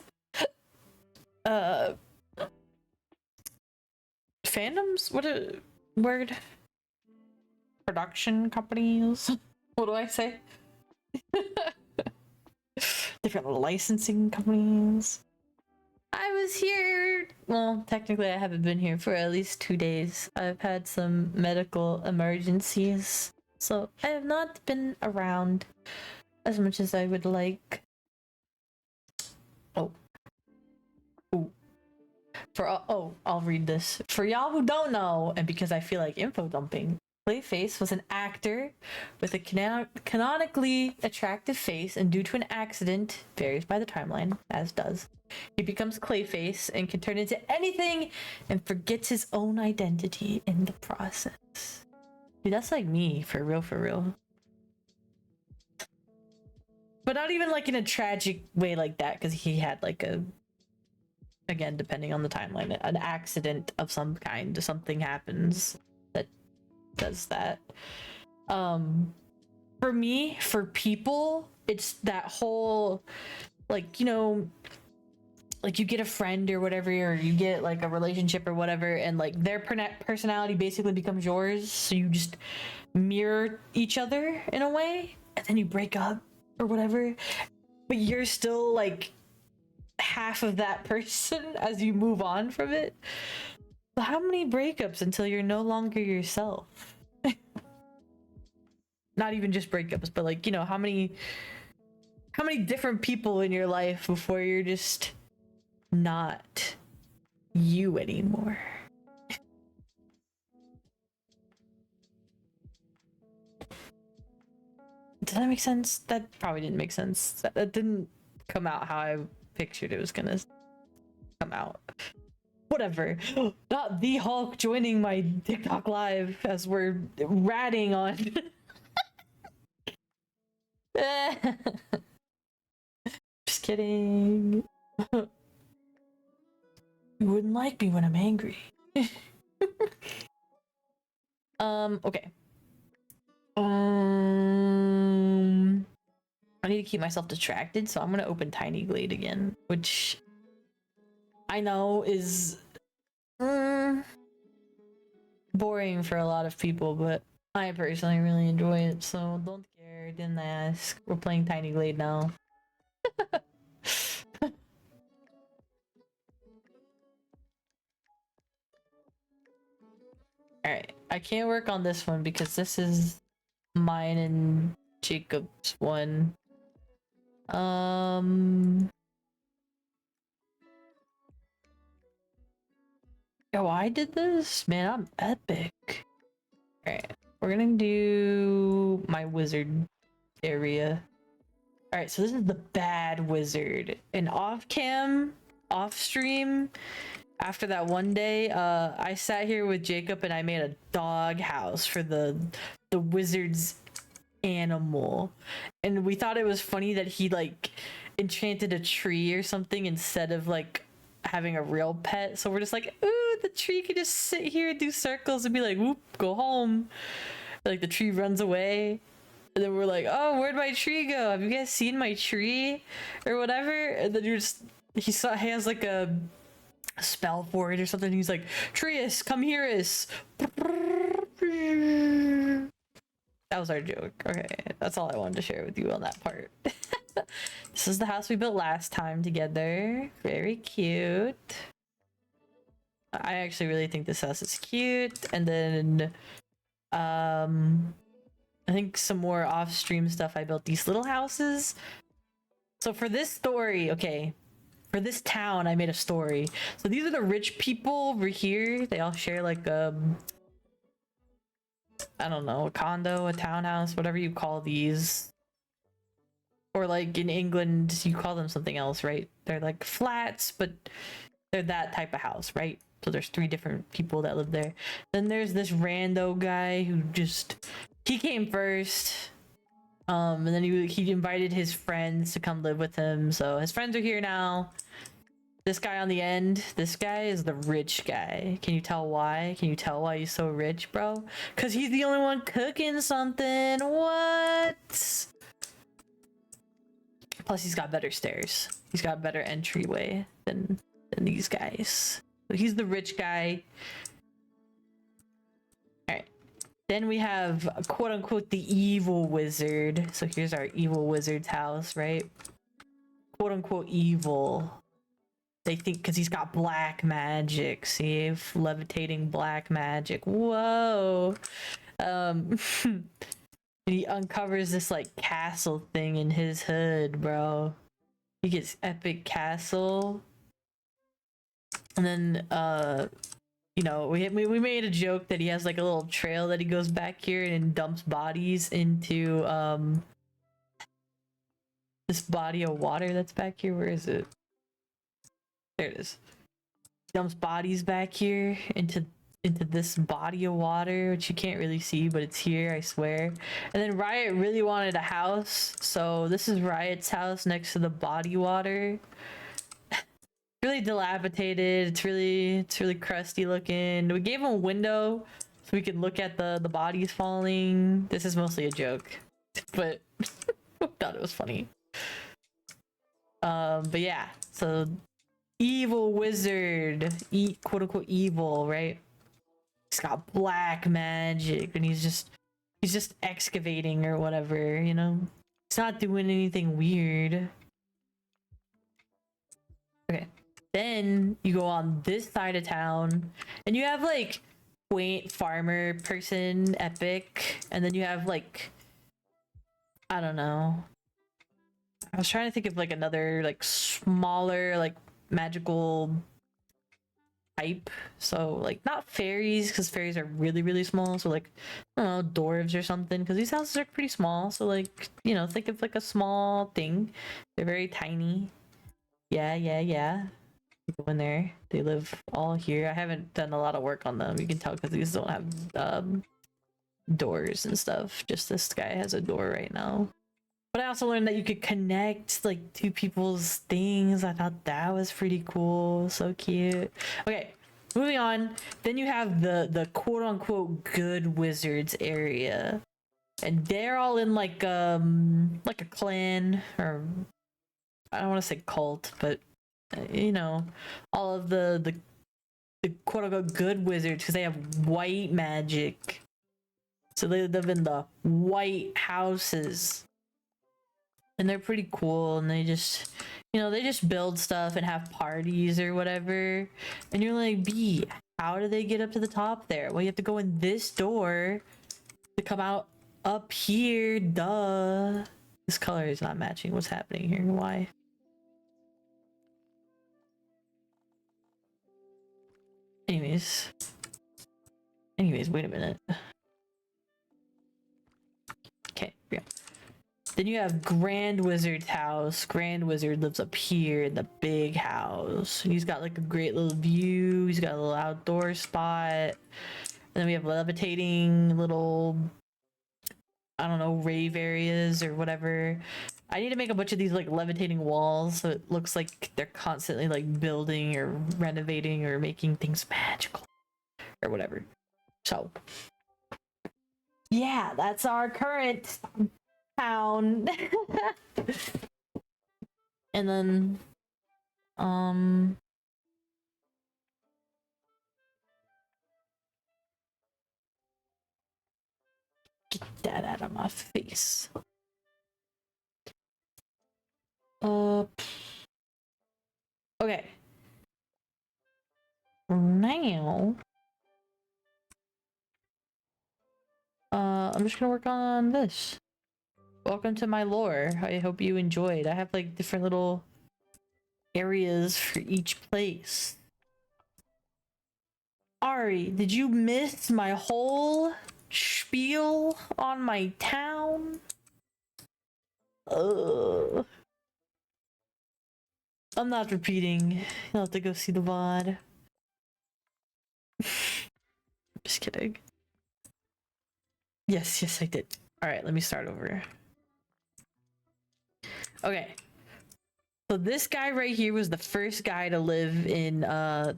fandoms? What a word. Production companies? What do I say? Different licensing companies. I was here. Well, technically I haven't been here for at least 2 days. I've had some medical emergencies, so I have not been around as much as I would like. I'll read this. For y'all who don't know, and because I feel like info dumping, Clayface was an actor with a canonically attractive face, and due to an accident, varies by the timeline, as does, he becomes Clayface and can turn into anything and forgets his own identity in the process. Dude, that's like me, for real, for real. but not even like in a tragic way like that, because he had like a, again, depending on the timeline, an accident of some kind. Something happens that does that. For me, for people, it's that whole, like, you know, like you get a friend or whatever, or you get like a relationship or whatever, and like their personality basically becomes yours, so you just mirror each other in a way, and then you break up or whatever, but you're still like half of that person as you move on from it. But how many breakups until you're no longer yourself? Not even just breakups, but like, you know, how many different people in your life before you're just not you anymore? Does that make sense? That probably didn't make sense. That didn't come out how I pictured it was gonna come out. Whatever. Not the Hulk joining my TikTok live as we're ratting on. Just kidding. You wouldn't like me when I'm angry. Okay. I need to keep myself distracted, so I'm gonna open Tiny Glade again, which I know is boring for a lot of people, but I personally really enjoy it, so don't care, didn't ask. We're playing Tiny Glade now. Alright, I can't work on this one because this is mine and Jacob's one. Oh, I did this? Man, I'm epic. Alright, we're gonna do my wizard area. Alright, so this is the bad wizard. And off cam, off stream, after that one day, I sat here with Jacob and I made a dog house for the wizard's animal. And we thought it was funny that he like enchanted a tree or something instead of like having a real pet. So we're just like, ooh, the tree could just sit here and do circles and be like, whoop, go home. Like the tree runs away. And then we're like, oh, where'd my tree go? Have you guys seen my tree? Or whatever. And then he has like a spell for it or something. He's like, Trius, come here us. That was our joke. Okay, that's all I wanted to share with you on that part. This is the house we built last time together. Very cute. I actually really think this house is cute. And then I think some more off-stream stuff. I built these little houses. So for this story, okay, for this town, I made a story. So these are the rich people over here. They all share like I don't know, a condo, a townhouse, whatever you call these. Or like in England, you call them something else, right? They're like flats, but they're that type of house, right? So there's 3 different people that live there. Then there's this rando guy who he came first. And then he invited his friends to come live with him. So his friends are here now. This guy on the end, this guy is the rich guy. Can you tell why? Can you tell why he's so rich, bro? Because he's the only one cooking something. What? Plus, he's got better stairs. He's got better entryway than these guys. So he's the rich guy. Alright. Then we have, quote-unquote, the evil wizard. So here's our evil wizard's house, right? Quote-unquote evil. They think because he's got black magic. See? Levitating black magic. Whoa! He uncovers this like castle thing in his hood, bro. He gets epic castle. And then you know, we made a joke that he has like a little trail that he goes back here and dumps bodies into this body of water that's back here. Where is it? There it is. Dumps bodies back here into into this body of water, which you can't really see, but it's here, I swear. And then Riot really wanted a house, so this is Riot's house next to the body water. Really dilapidated. It's really crusty looking. We gave him a window so we could look at the bodies falling. This is mostly a joke, but I thought it was funny. But yeah, so evil wizard, quote unquote evil, right? He's got black magic and he's just excavating or whatever, you know? He's not doing anything weird. Okay. Then you go on this side of town and you have like quaint farmer person epic, and then you have like, I don't know. I was trying to think of like another like smaller like magical type. So like not fairies, because fairies are really small. So like, I don't know, dwarves or something, because these houses are pretty small. So like, you know, think of like a small thing. They're very tiny. Yeah. People in there, they live all here. I haven't done a lot of work on them. You can tell because these don't have doors and stuff. Just this guy has a door right now. But I also learned that you could connect like two people's things. I thought that was pretty cool. So cute. Okay, moving on. Then you have the quote unquote good wizards area. And they're all in like a clan, or I don't want to say cult, but you know, all of the quote unquote good wizards, because they have white magic. So they live in the white houses. And they're pretty cool, and they just, you know, they just build stuff and have parties or whatever. And you're like, B, how do they get up to the top there? Well, you have to go in this door to come out up here. Duh. This color is not matching. What's happening here? Why? Anyways, wait a minute. Okay, yeah. Then you have Grand Wizard's house. Grand Wizard lives up here in the big house. He's got like a great little view. He's got a little outdoor spot. And then we have levitating little, I don't know, rave areas or whatever. I need to make a bunch of these like levitating walls so it looks like they're constantly like building or renovating or making things magical or whatever. So yeah, that's our current town. And then get that out of my face. Okay. Now I'm just gonna work on this. Welcome to my lore. I hope you enjoyed. I have like different little areas for each place. Ari, did you miss my whole spiel on my town? I'm not repeating. You'll have to go see the VOD. Just kidding. Yes, I did. Alright, let me start over. Okay. So this guy right here was the first guy to live in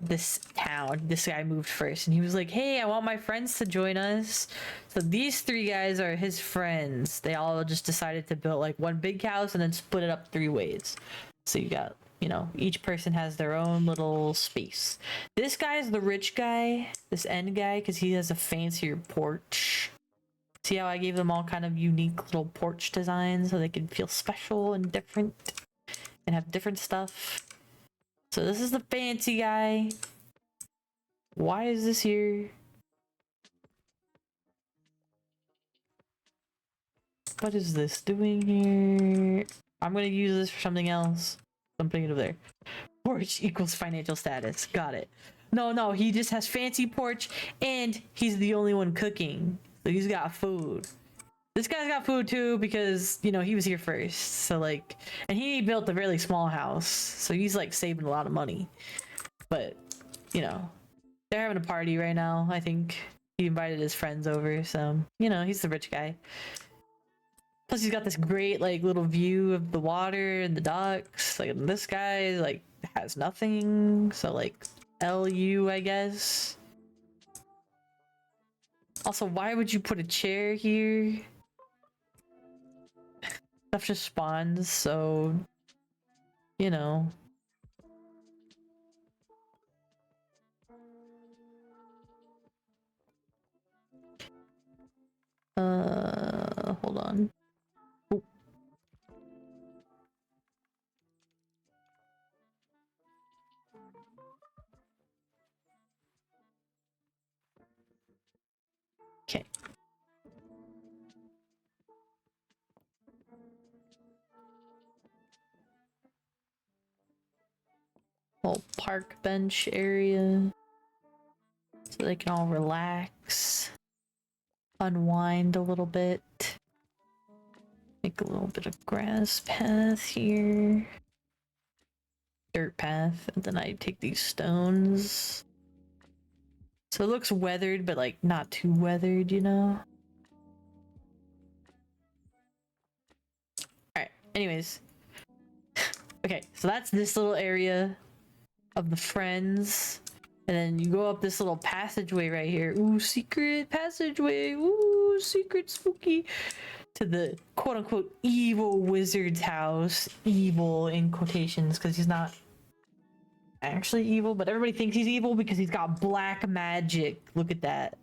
this town. This guy moved first, and he was like, hey, I want my friends to join us. So these three guys are his friends. They all just decided to build like one big house and then split it up 3 ways. So you got, you know, each person has their own little space. This guy is the rich guy, this end guy, because he has a fancier porch. See how I gave them all kind of unique little porch designs so they can feel special and different and have different stuff. So this is the fancy guy. Why is this here? What is this doing here? I'm gonna use this for something else. I'm putting it over there. Porch equals financial status. Got it. No, he just has fancy porch and he's the only one cooking. So he's got food. This guy's got food too because, you know, he was here first. So like, and he built a really small house. So he's like saving a lot of money. But, you know, They're having a party right now. I think he invited his friends over, so you know he's the rich guy. Plus, he's got this great like little view of the water and the ducks. Like this guy like has nothing, so like LU, I guess. Also, why would you put a chair here? Stuff just spawns, so you know. Hold on. Ooh. Okay. Whole park bench area. So they can all relax. Unwind a little bit. Make a little bit of grass path here. Dirt path. And then I take these stones. So it looks weathered, but like not too weathered, you know? Alright, anyways. Okay, so that's this little area of the friends. And then you go up this little passageway right here. Ooh, secret passageway. Ooh, secret spooky. To the quote-unquote evil wizard's house. Evil in quotations, because he's not actually evil, but everybody thinks he's evil because he's got black magic. Look at that.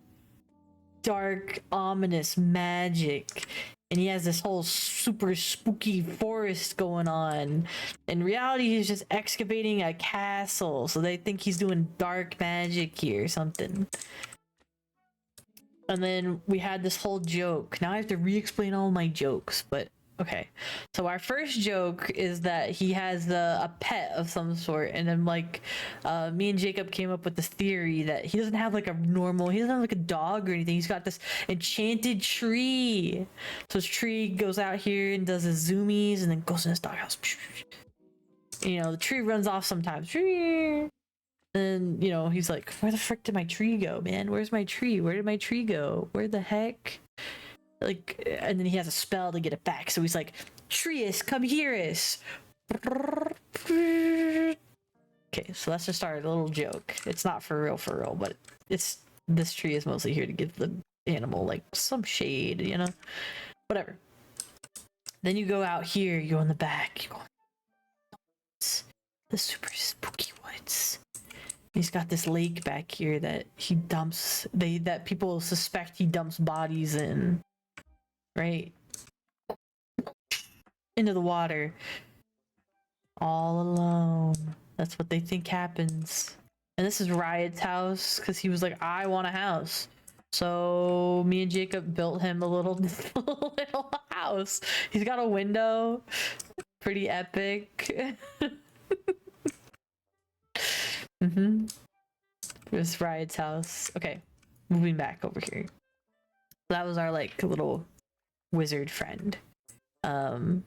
Dark, ominous magic. And he has this whole super spooky forest going on. In reality, he's just excavating a castle, so they think he's doing dark magic here or something. And then we had this whole joke. Now I have to re-explain all my jokes, but okay. So our first joke is that he has a pet of some sort, and then like me and Jacob came up with this theory that he doesn't have like a normal, he doesn't have like a dog or anything. He's got this enchanted tree. So his tree goes out here and does his zoomies and then goes in his doghouse. You know, the tree runs off sometimes. And, you know, he's like, where the frick did my tree go, man? Where's my tree? Where did my tree go? Where the heck? Like, and then he has a spell to get it back. So he's like, Treeus, come here-us. Okay, so let's just start a little joke. It's not for real, but this tree is mostly here to give the animal, like, some shade, you know? Whatever. Then you go out here, you go in the back, you go the super spooky woods. He's got this lake back here that he dumps, that people suspect he dumps bodies in, right? Into the water. All alone. That's what they think happens. And this is Riot's house, because he was like, I want a house. So me and Jacob built him a little, little house. He's got a window. Pretty epic. Mm-hmm. This Riot's house. Okay, moving back over here. That was our like little wizard friend. You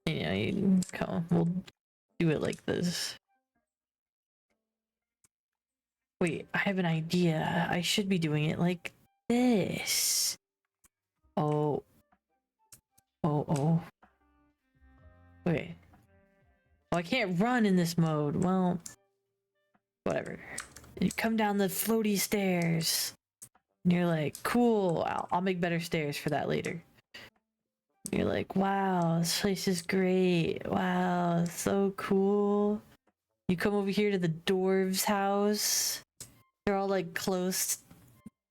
know, come on, we'll do it like this. Wait, I have an idea. I should be doing it like this. Oh. Okay. Oh, I can't run in this mode. Well, whatever. You come down the floaty stairs. And you're like, cool. I'll make better stairs for that later. You're like, wow, this place is great. Wow, so cool. You come over here to the dwarves' house. They're all like close,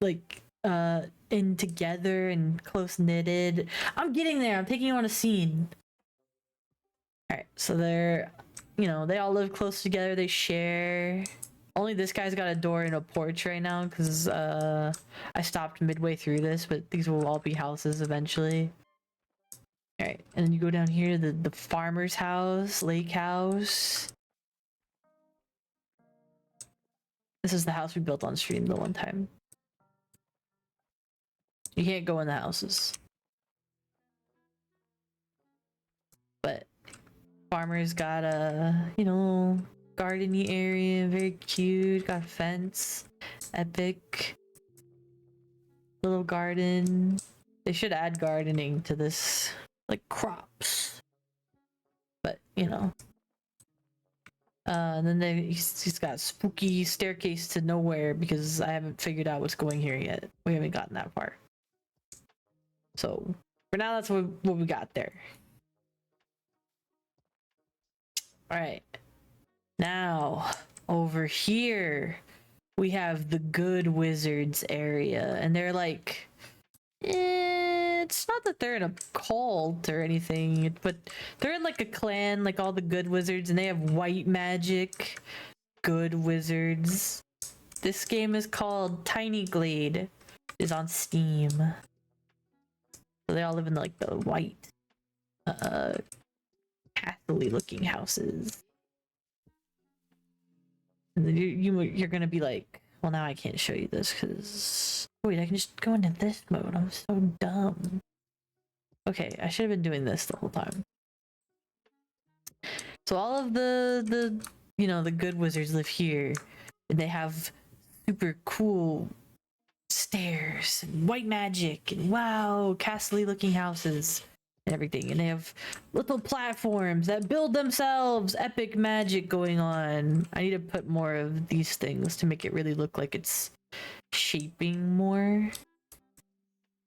like in together and close knitted. I'm getting there. I'm taking you on a scene. All right, so they're, you know, they all live close together. They share. Only this guy's got a door and a porch right now because I stopped midway through this, but these will all be houses eventually. All right, and then you go down here to the farmer's house, lake house. This is the house we built on stream the one time. You can't go in the houses. But farmer's got a, you know, gardeny area, very cute. Got a fence, epic. Little garden. They should add gardening to this, like crops. But you know. And then he's got spooky staircase to nowhere because I haven't figured out what's going here yet. We haven't gotten that far. So for now, that's what we got there. All right. Now over here we have the good wizards area, and they're like, it's not that they're in a cult or anything, but they're in like a clan, like all the good wizards, and they have white magic good wizards. This game is called Tiny Glade. Is on Steam. So they all live in like the white, castle-y looking houses. And you're gonna be like, well, now I can't show you this because wait, I can just go into this mode. I'm so dumb. Okay, I should have been doing this the whole time. So all of the you know, the good wizards live here, and they have super cool stairs and white magic and wow, castle-y looking houses and everything. And they have little platforms that build themselves. Epic magic going on. I need to put more of these things to make it really look like it's shaping more.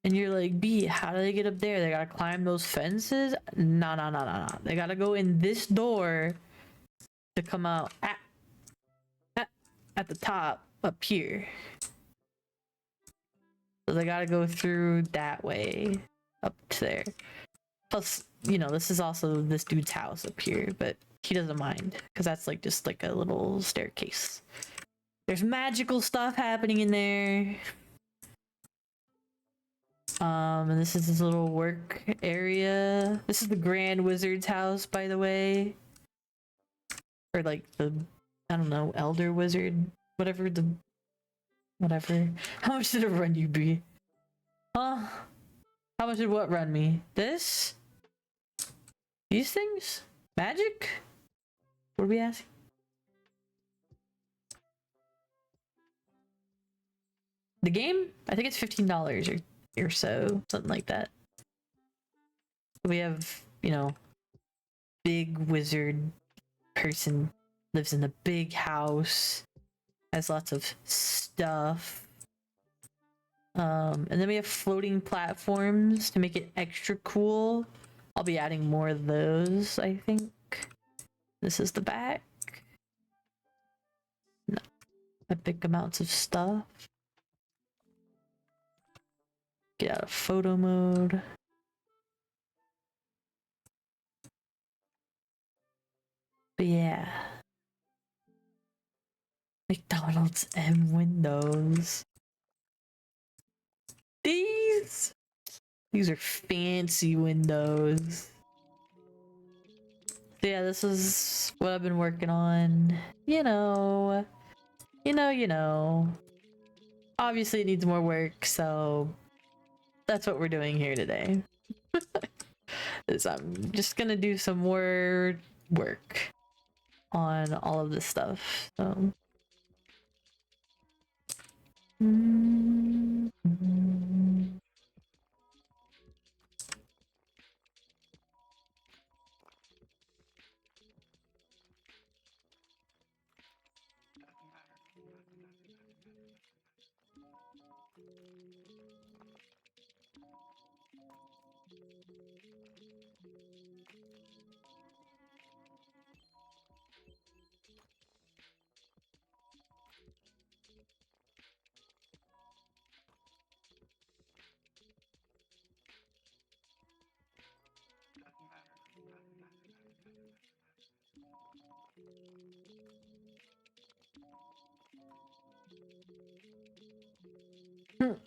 And you're like, B, how do they get up there? They gotta climb those fences? No. They gotta go in this door to come out at the top up here. So they gotta go through that way up to there. Plus, you know, this is also this dude's house up here, but he doesn't mind because that's like just like a little staircase. There's magical stuff happening in there. And this is his little work area. This is the Grand Wizard's house, by the way. Or like the, I don't know, Elder Wizard, whatever. How much did it run you, B? Huh? How much did what run me? This? These things? Magic? What are we asking? The game? I think it's $15 or so, something like that. We have, you know, big wizard person lives in a big house, has lots of stuff. And then we have floating platforms to make it extra cool. I'll be adding more of those, I think. This is the back. No. Epic amounts of stuff. Get out of photo mode. But yeah. McDonald's M windows. These are fancy windows. So yeah, this is what I've been working on. You know. Obviously it needs more work, so that's what we're doing here today. Is I'm just gonna do some more work on all of this stuff. So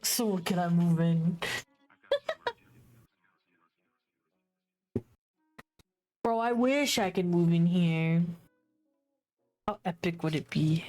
so what can I move in? Bro, I wish I could move in here. How epic would it be?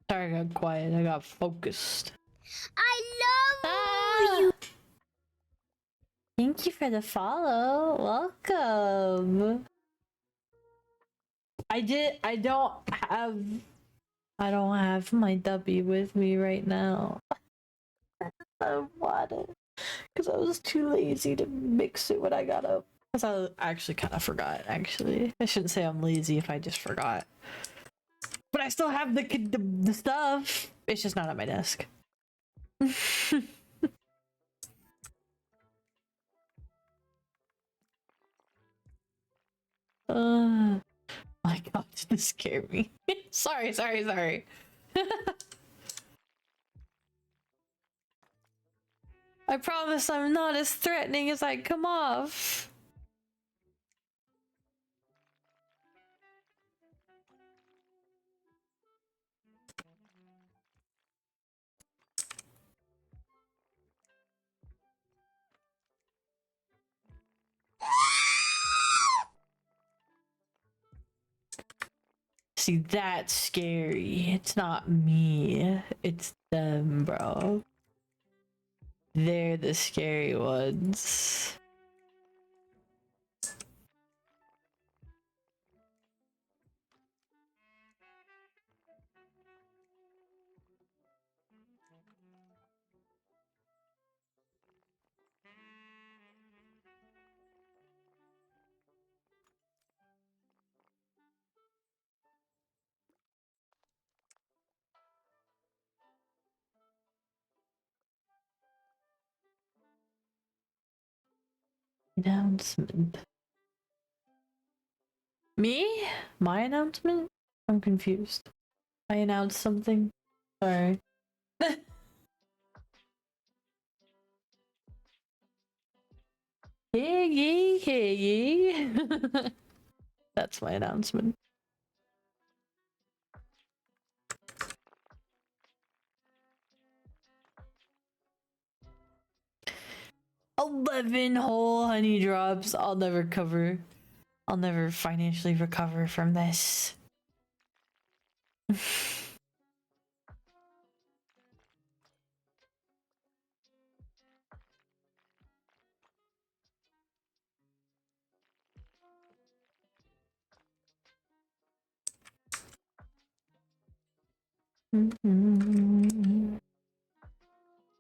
Sorry, I got quiet. I got focused.
I love you.
Thank you for the follow. Welcome. I don't have my W with me right now. I want it because I was too lazy to mix it when I got up. Because I actually kind of forgot. Actually, I shouldn't say I'm lazy if I just forgot. But I still have the stuff. It's just not at my desk. My God, this scared me. sorry. I promise I'm not as threatening as I come off. See, that's scary. It's not me. It's them, bro. They're the scary ones. Announcement. Me? My announcement? I'm confused. I announced something. Sorry. Hey. That's my announcement. $11 whole honey drops. I'll never financially recover from this.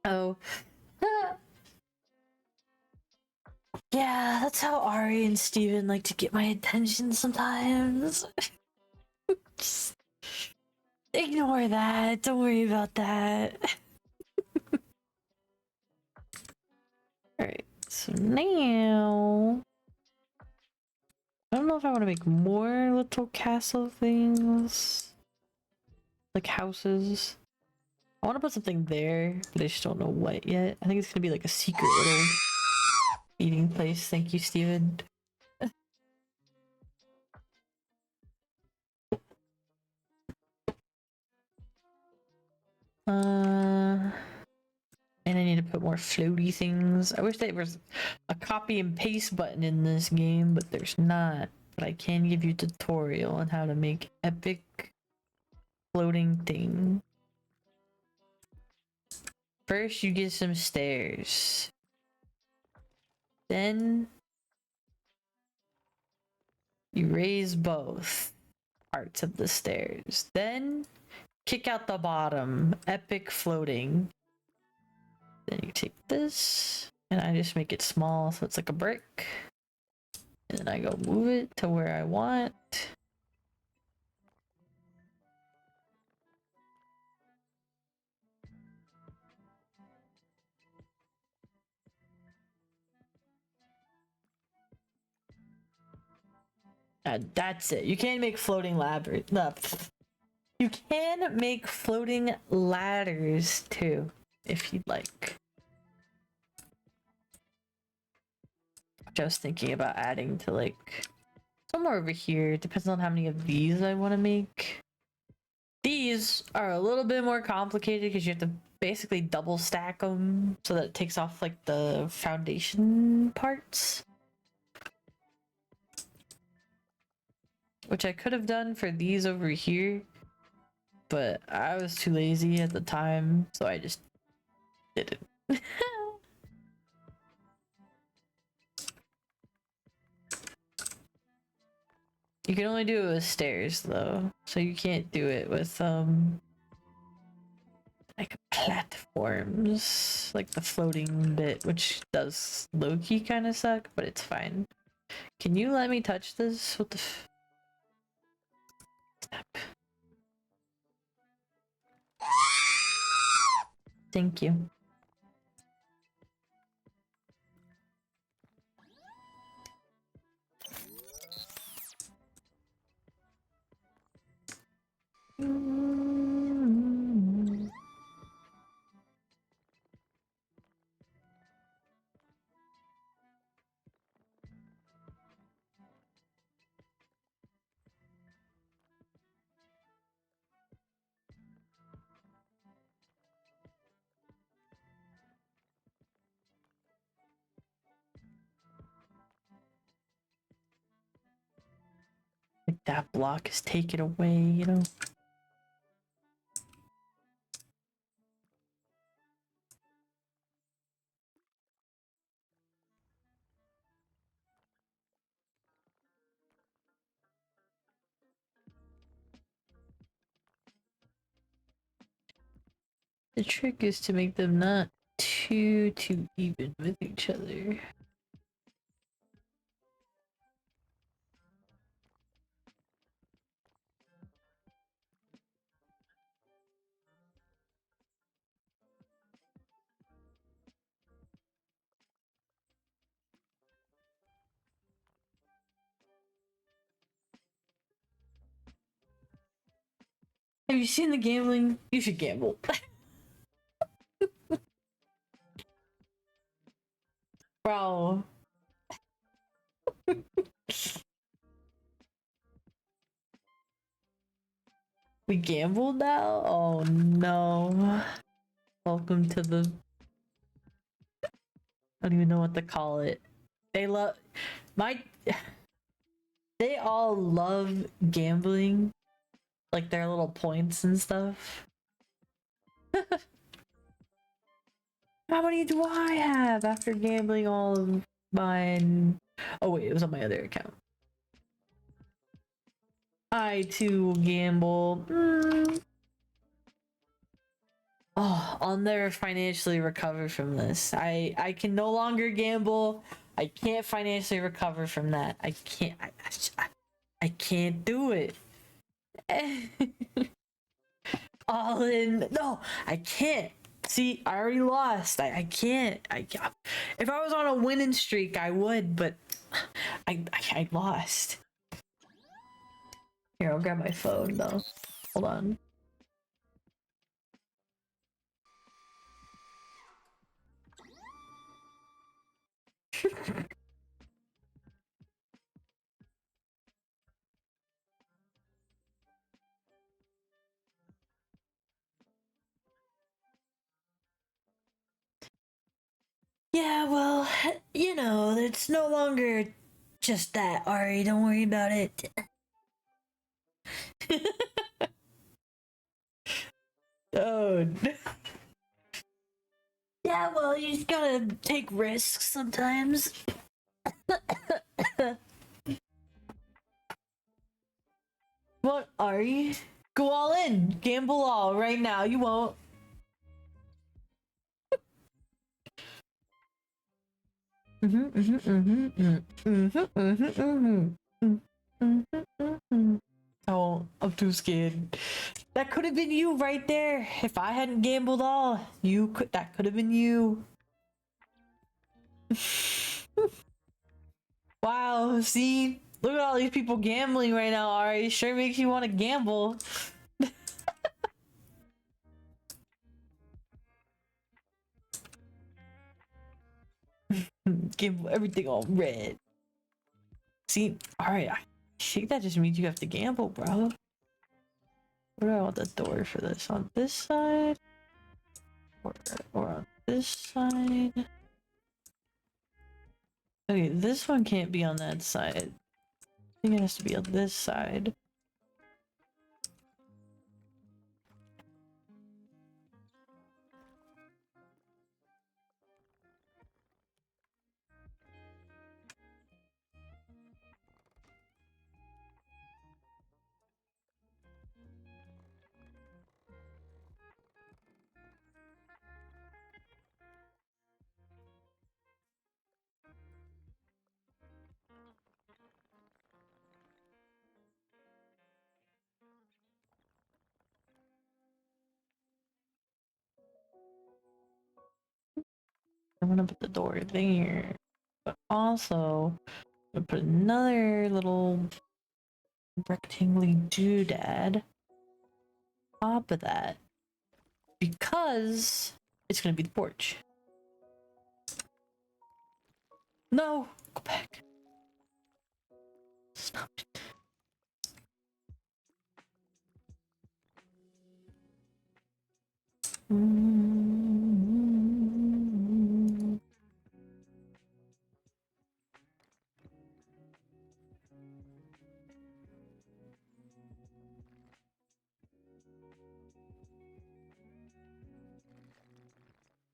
Oh. Yeah, that's how Ari and Steven like to get my attention sometimes. Just ignore that. Don't worry about that. Alright, so now... I don't know if I want to make more little castle things. Like houses. I want to put something there, but I just don't know what yet. I think it's gonna be like a secret little eating place. Thank you, Steven. And I need to put more floaty things. I wish there was a copy and paste button in this game, but there's not. But I can give you a tutorial on how to make epic floating thing. First, you get some stairs. Then you raise both parts of the stairs. Then kick out the bottom. Epic floating. Then you take this, and I just make it small so it's like a brick. And then I go move it to where I want. That's it. You can make floating ladders. No, you can make floating ladders too, if you'd like. Which I was thinking about adding to like somewhere over here. It depends on how many of these I want to make. These are a little bit more complicated because you have to basically double stack them so that it takes off like the foundation parts. Which I could have done for these over here. but I was too lazy at the time, so I just didn't. You can only do it with stairs though, so you can't do it with like platforms, like the floating bit, which does low-key kind of suck, but it's fine. Can you let me touch this? What the snap. Thank you. Like that block is taken away, you know? The trick is to make them not too even with each other. Have you seen the gambling? You should gamble. Bro. We gambled now? Oh no. Welcome to the... I don't even know what to call it. They love... My... They all love gambling. Like their little points and stuff. How many do I have after gambling all of mine? Oh wait, it was on my other account. I too gamble. Oh, I'll never financially recover from this. I can no longer gamble. I can't financially recover from that. I can't. I can't do it. All in. No, I can't. See, I already lost. I can't. If I was on a winning streak, I would, but I lost. Here, I'll grab my phone though. Hold on. Yeah, well, you know, it's no longer just that, Ari. Don't worry about it. Oh. Yeah, well, you just gotta take risks sometimes. What, Ari? Go all in. Gamble all right now. You won't. Oh, I'm too scared. That could have been you right there. If I hadn't gambled all, that could have been you. Wow, see? Look at all these people gambling right now, Ari. Sure makes you want to gamble. Gamble everything all red. See? Alright, I think that just means you have to gamble, bro. Where do I want the door for this? On this side? Or on this side? Okay, this one can't be on that side. I think it has to be on this side. I'm gonna put the door there, but also I'm gonna put another little rectangly doodad top of that because it's gonna be the porch. No, go back. Stop it.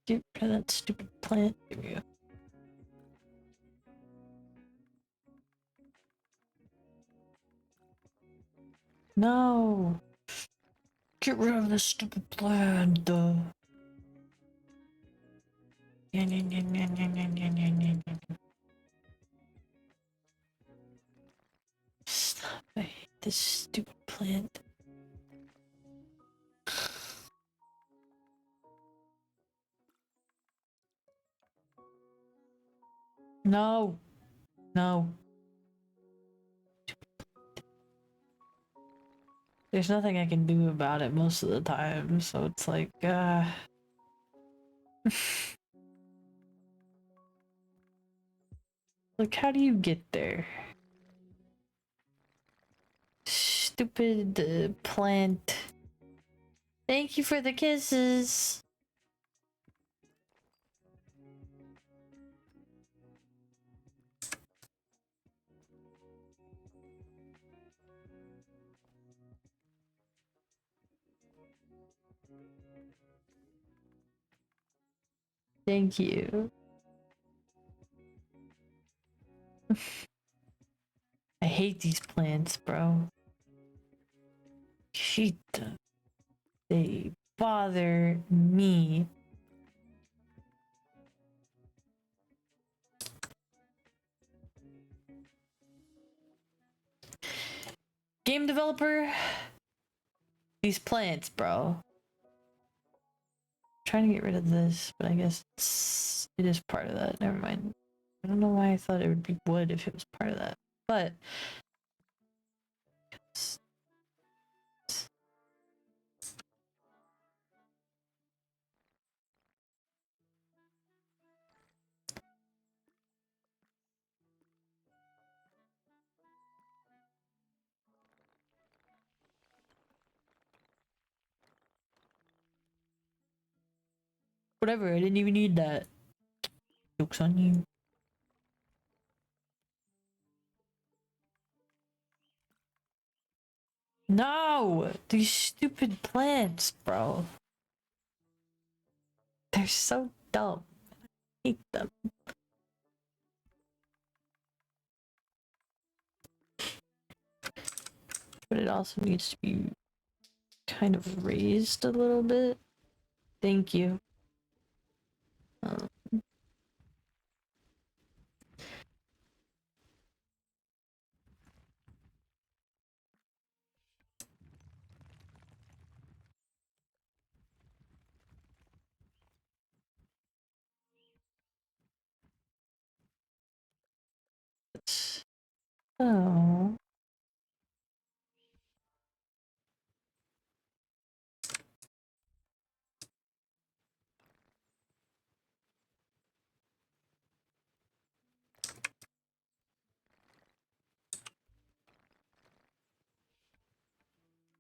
Get rid of that stupid plant. There we go. No! Get rid of this stupid plant! Stop, I hate this stupid plant. No! No. There's nothing I can do about it most of the time, so it's like, like, how do you get there? Stupid plant. Thank you for the kisses. Thank you. I hate these plants, bro. Shit. They bother me. Game developer, these plants, bro. I'm trying to get rid of this, but I guess it is part of that. Never mind. I don't know why I thought it would be wood if it was part of that, but whatever. I didn't even need that. Joke's on you. No! These stupid plants, bro. They're so dumb. I hate them. But it also needs to be kind of raised a little bit. Thank you. Oh.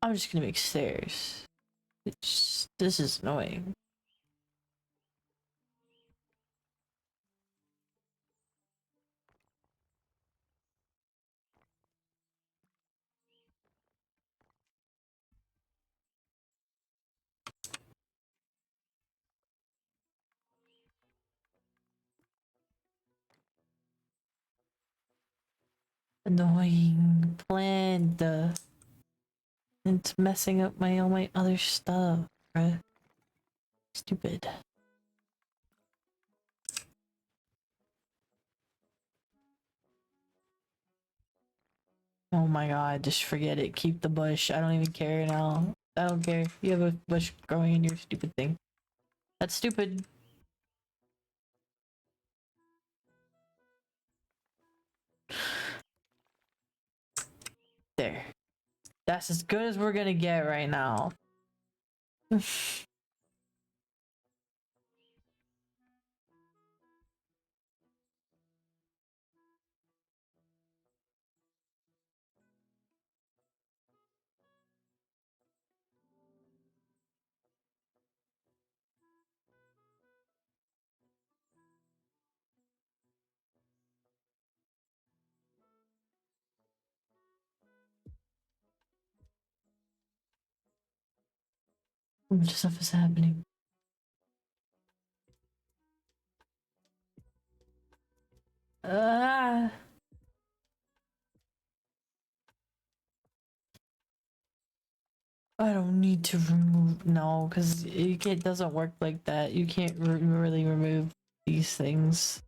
I'm just gonna make stairs. This is annoying. Annoying plant. It's messing up all my other stuff, bruh. Stupid. Oh my god, just forget it. Keep the bush. I don't even care now. I don't care. You have a bush growing in your stupid thing. That's stupid. That's as good as we're gonna get right now. How much stuff is happening? Ah. I don't need to remove no, because it doesn't work like that. You can't really remove these things.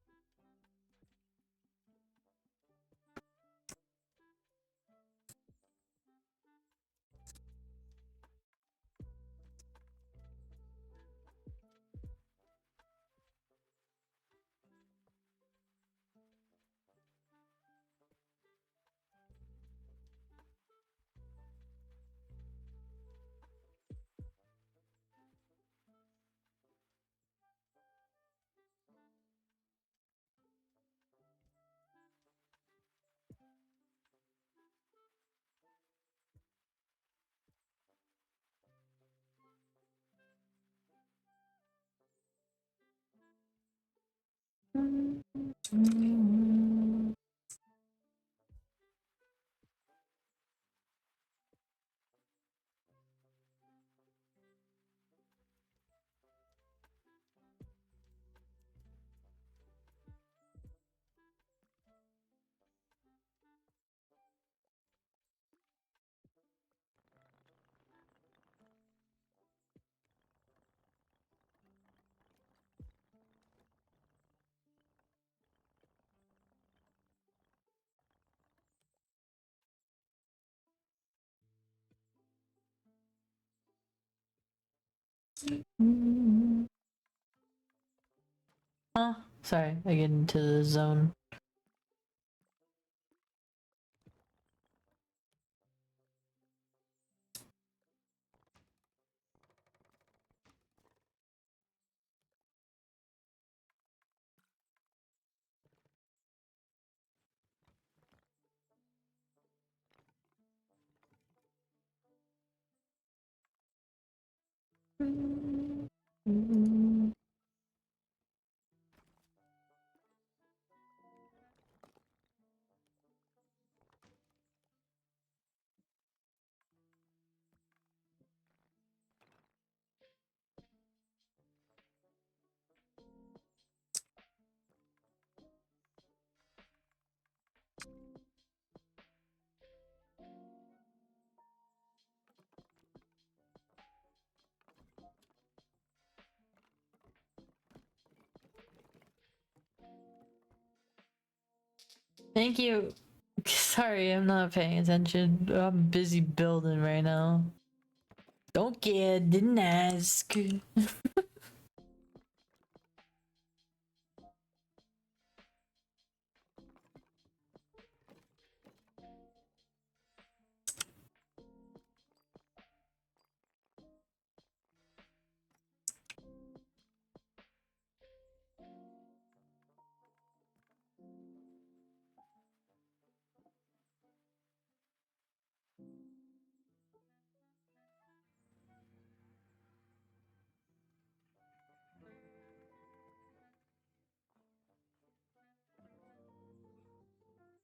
Oh, sorry, I get into the zone. Thank you. Sorry, I'm not paying attention. I'm busy building right now. Don't care, didn't ask.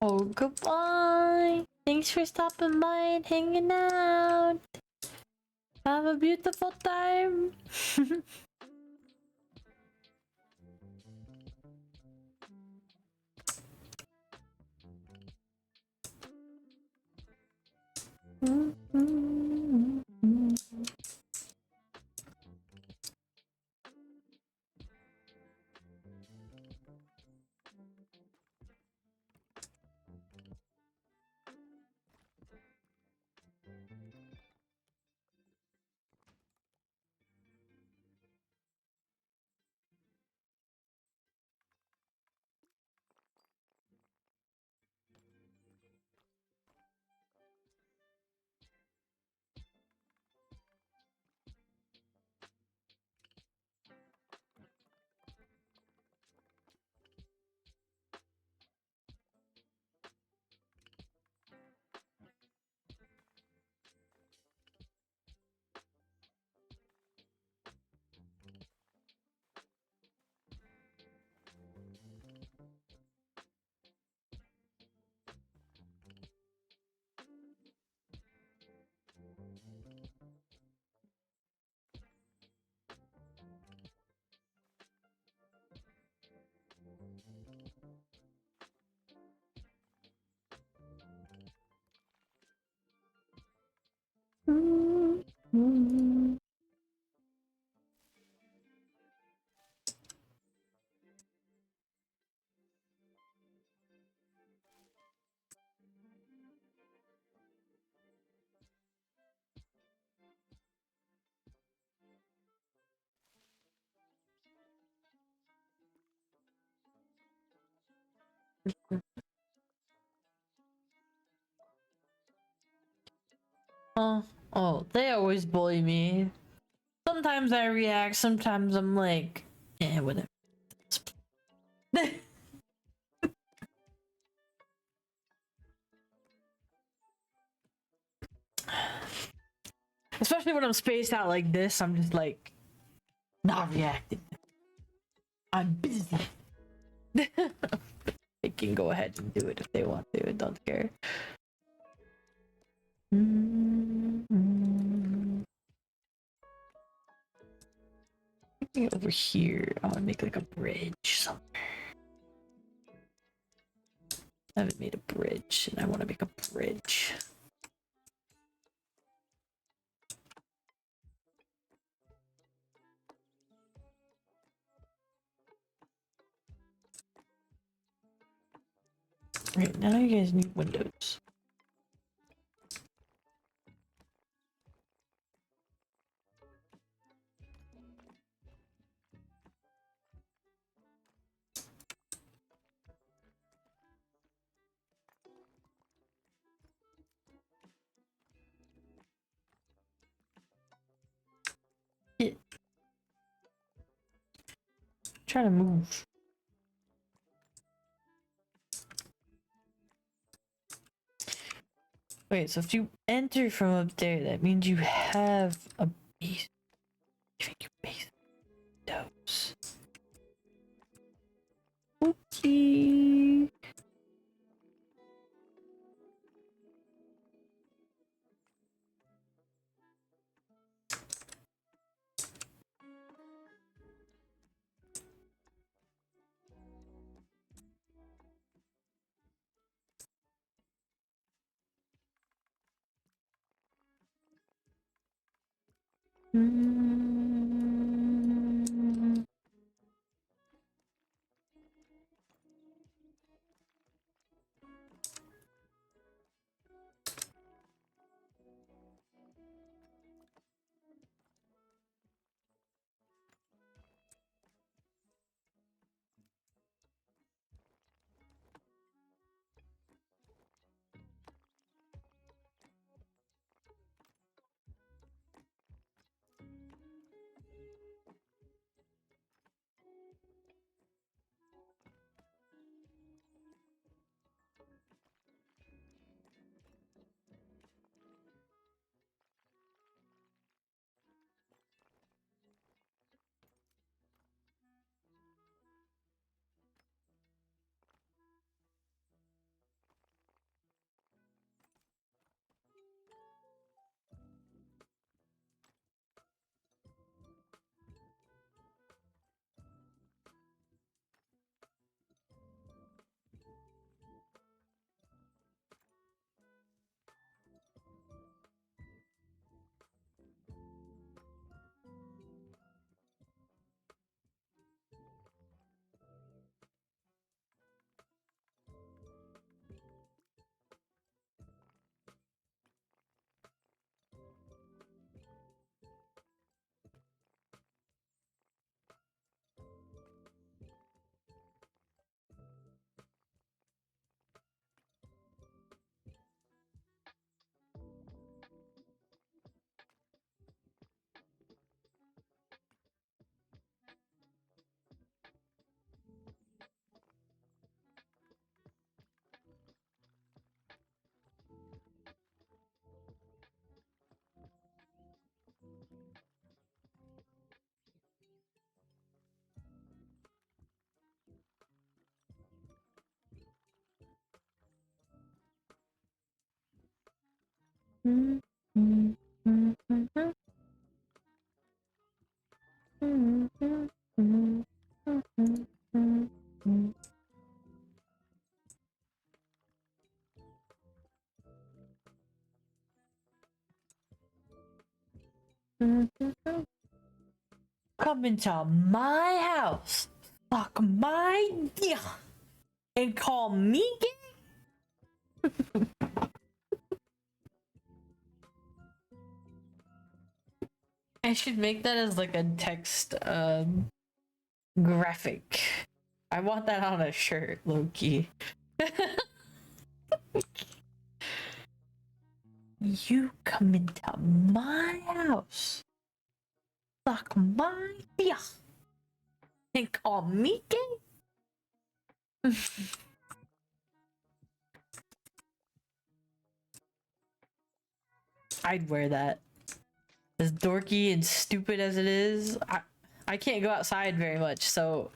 Oh, goodbye. Thanks for stopping by and hanging out. Have a beautiful time. Oh, they always bully me. Sometimes I react, sometimes I'm like, eh, whatever. Especially when I'm spaced out like this, I'm just like, not reacting. I'm busy. They can go ahead and do it if they want to. I don't care. Over here, I want to make like a bridge somewhere. I haven't made a bridge, and I want to make a bridge. Right, now you guys need windows. Yeah. Try to move. Wait, so if you enter from up there, that means you have a base. You think you base windows. Oopsie. Mm. Come into my house, fuck my dick, and call me gay? I should make that as like a text graphic. I want that on a shirt, Loki. You come into my house, fuck my yeah, and call me gay? I'd wear that. As dorky and stupid as it is, I can't go outside very much, so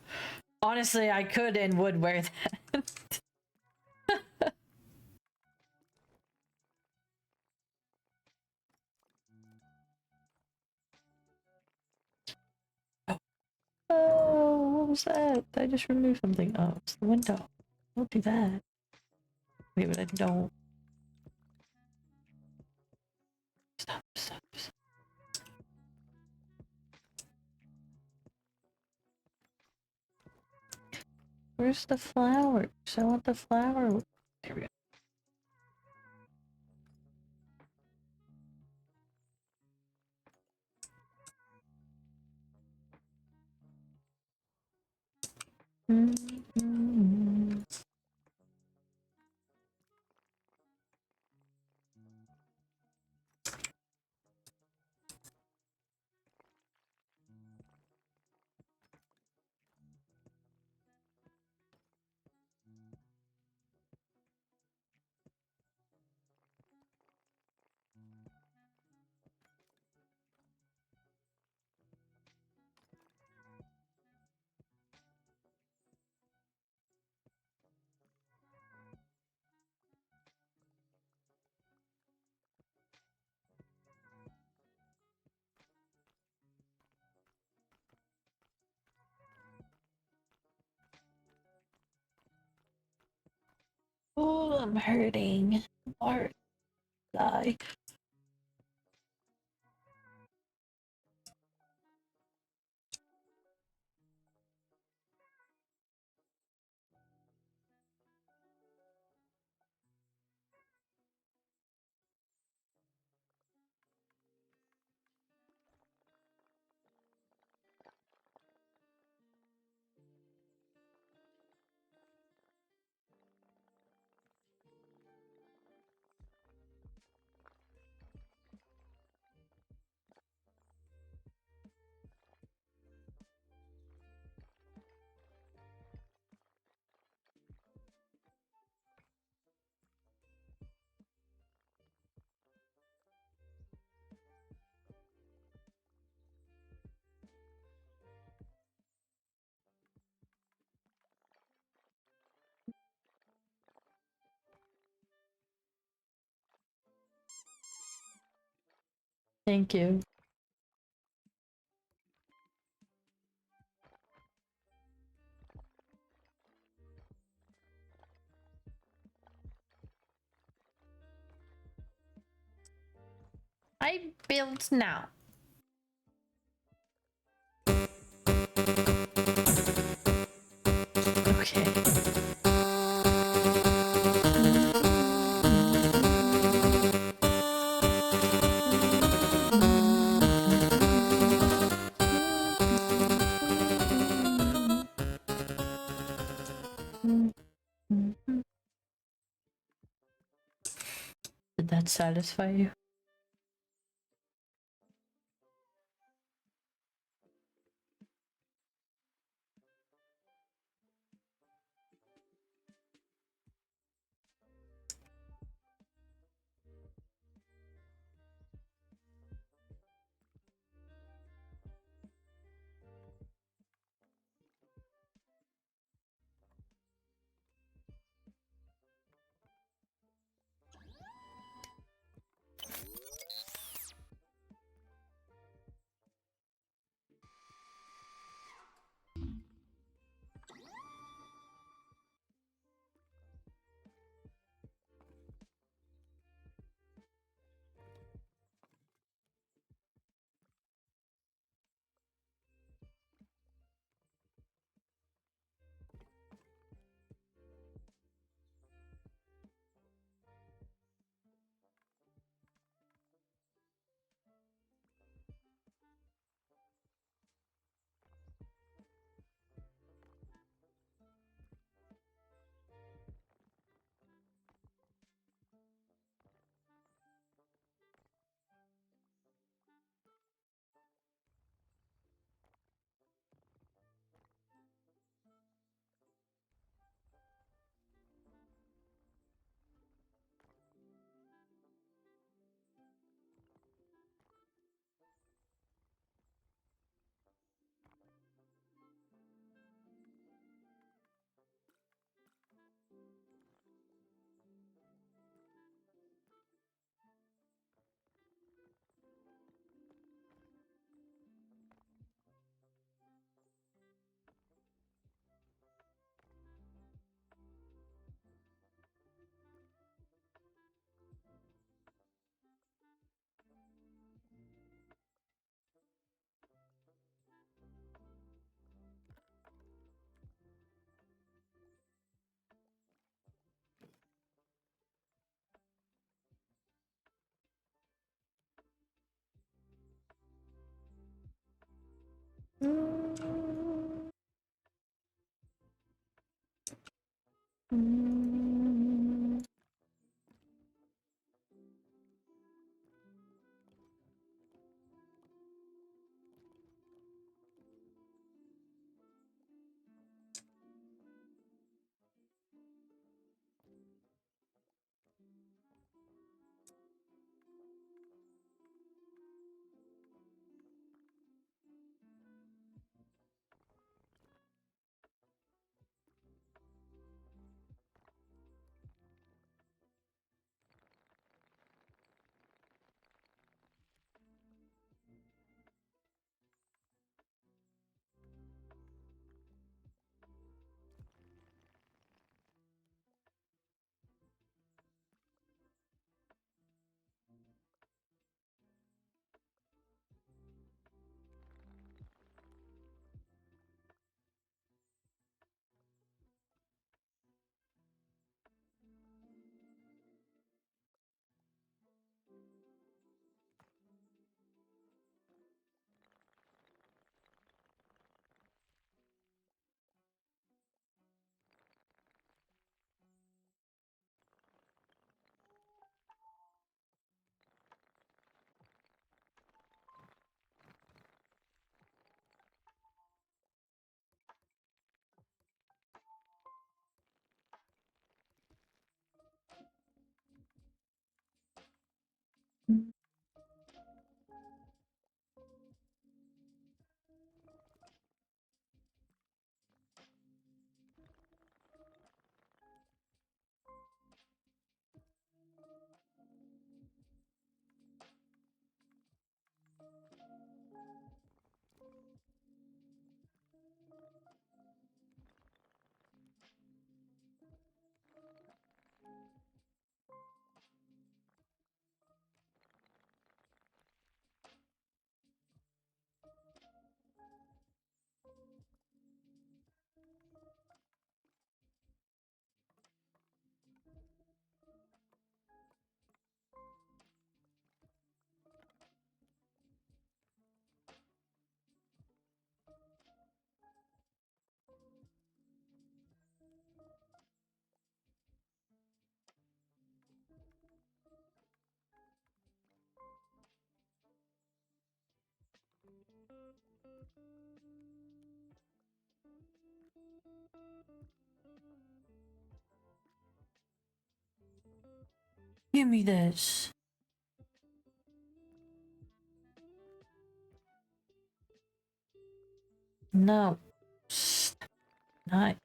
honestly, I could and would wear that. Oh, what was that? I just removed something. Oh, it's the window. Don't do that. Wait, but I don't. Stop, stop, stop. Where's the flowers? I want the flower. There we go. Mm-hmm. Oh, I'm hurting. Or die. Thank you. I built now. Okay. Did that satisfy you? Mm. Give me this. No. Not.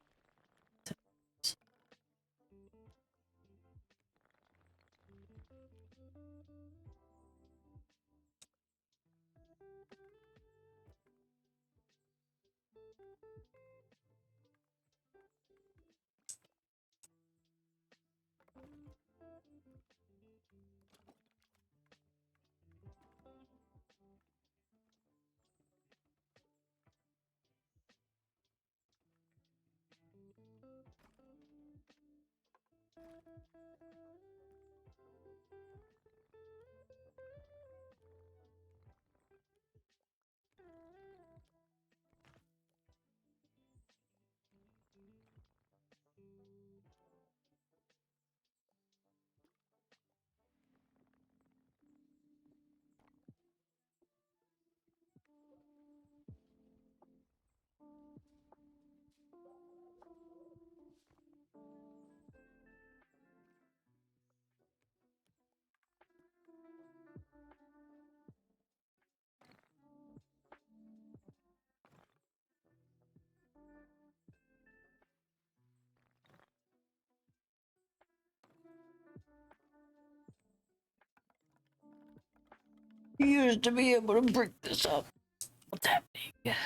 You used to be able to break this up. What's happening?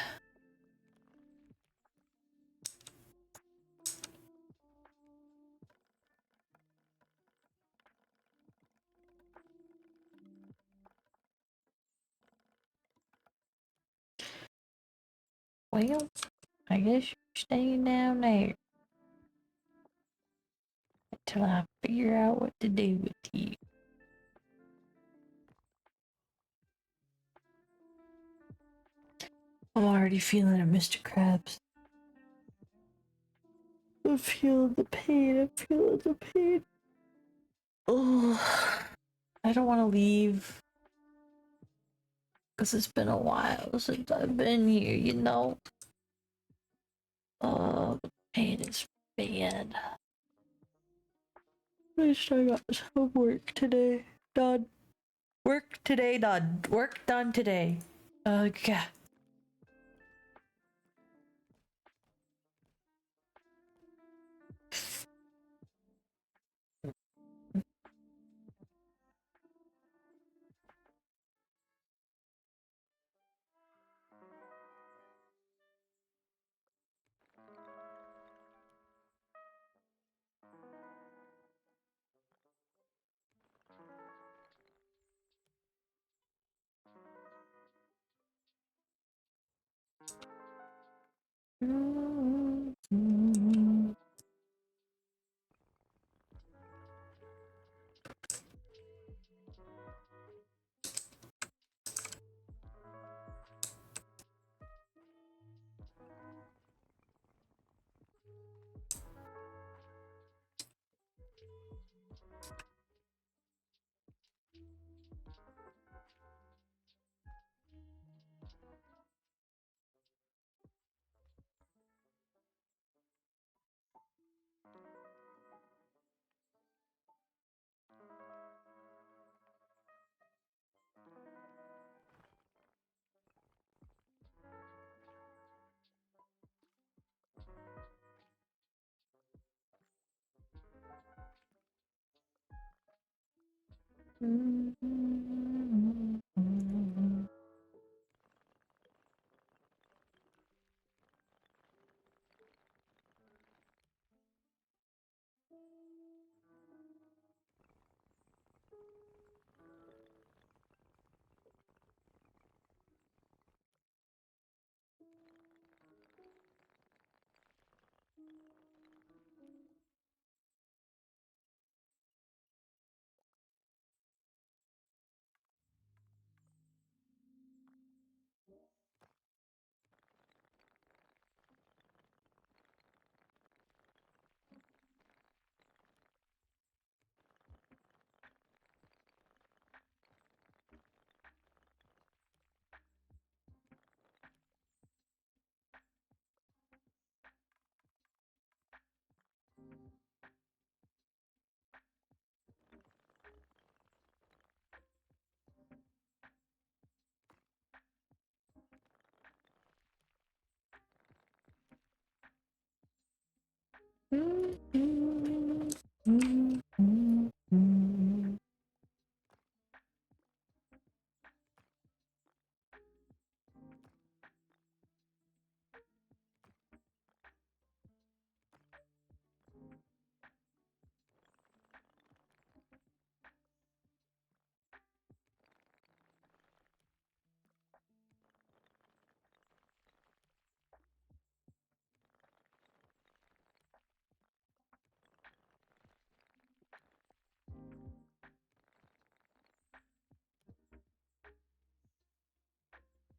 Well, I guess you're staying down there until I figure out what to do with you. I'm already feeling it, Mr. Krabs. I'm feeling the pain. I'm feeling the pain. Oh, I don't want to leave. Because it's been a while since I've been here, you know? Oh, the pain is bad. At least I got some work today done. Work today done. Work done today. Okay.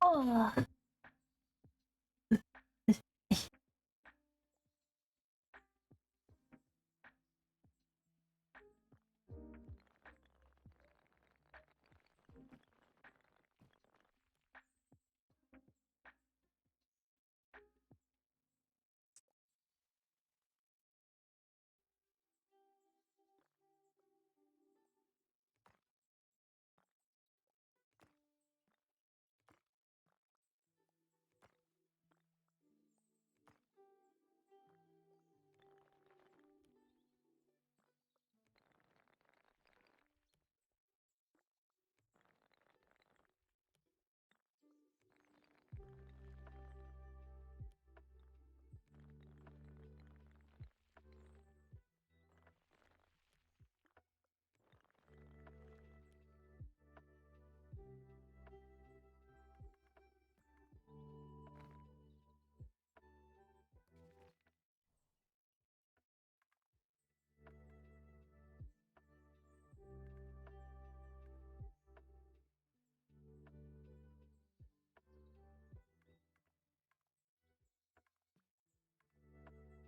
Oh.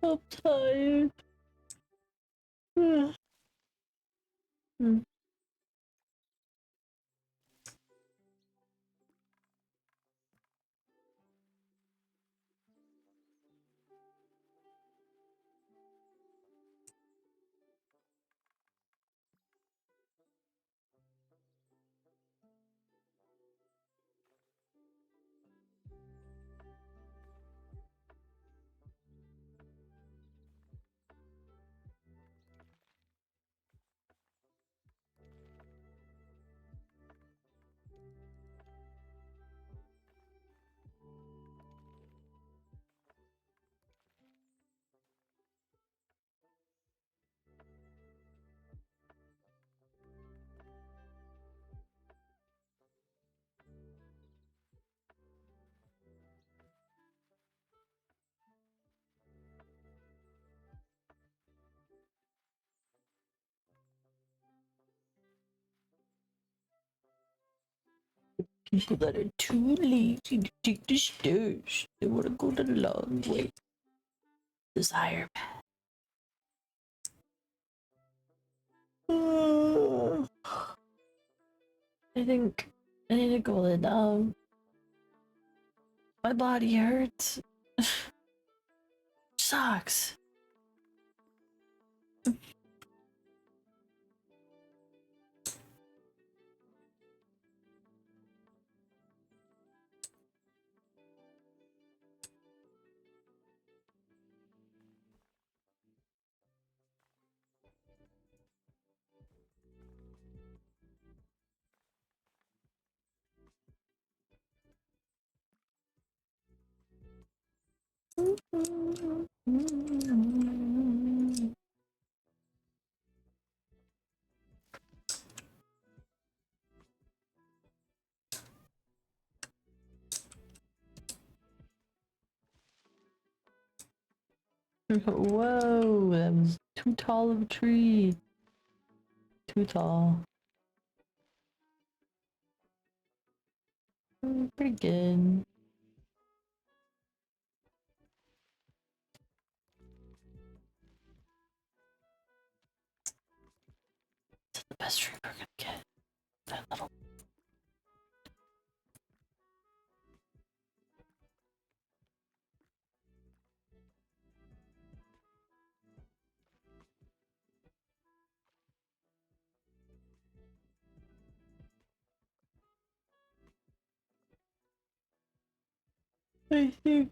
I'm tired. Mm. People that are too lazy to take the stairs. They want to go the long way. Desire. I think I need to go lay down. My body hurts. Sucks. Whoa, that was too tall of a tree. Too tall. Pretty good. It's the best tree we're gonna get. That little. I think.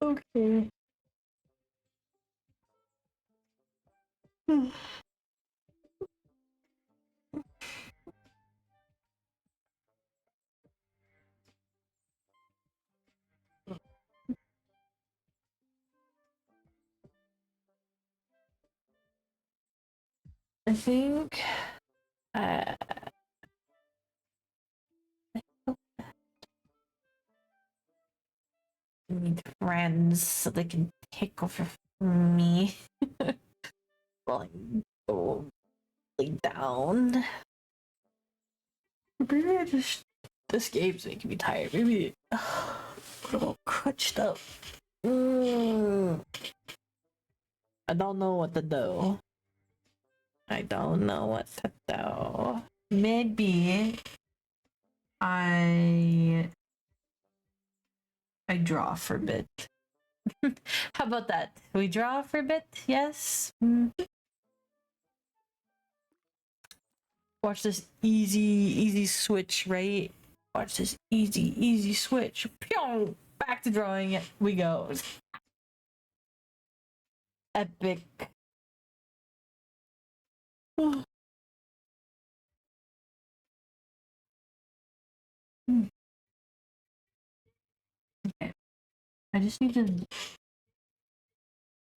Okay. I think. Uh, need friends so they can take over from me while I'm going down. Maybe I just this game's making me tired. Maybe I'm all crutched up. I don't know what to do. I don't know what to do. Maybe I draw for a bit. How about that? We draw for a bit? Yes. Watch this easy switch, right? Watch this easy switch. Pew! Back to drawing it we go. Epic. Okay. I just need to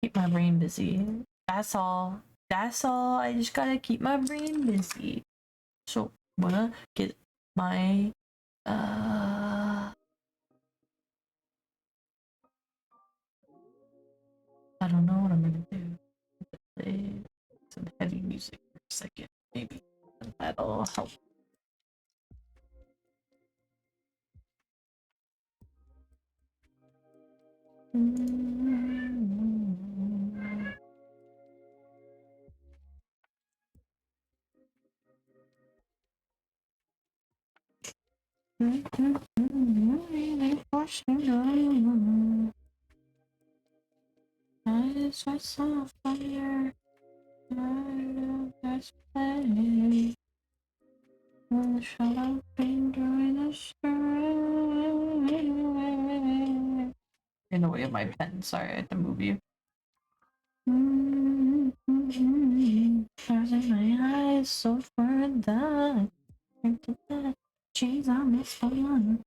keep my brain busy. That's all. That's all. I just gotta keep my brain busy. So I'm gonna get my I don't know what I'm gonna do. Play some heavy music for a second, maybe. That'll help. I saw fire. That's play. Shall I be doing a in the way of my pen. Sorry, I had to move you. Stars in my eyes, so far that she's on this phone.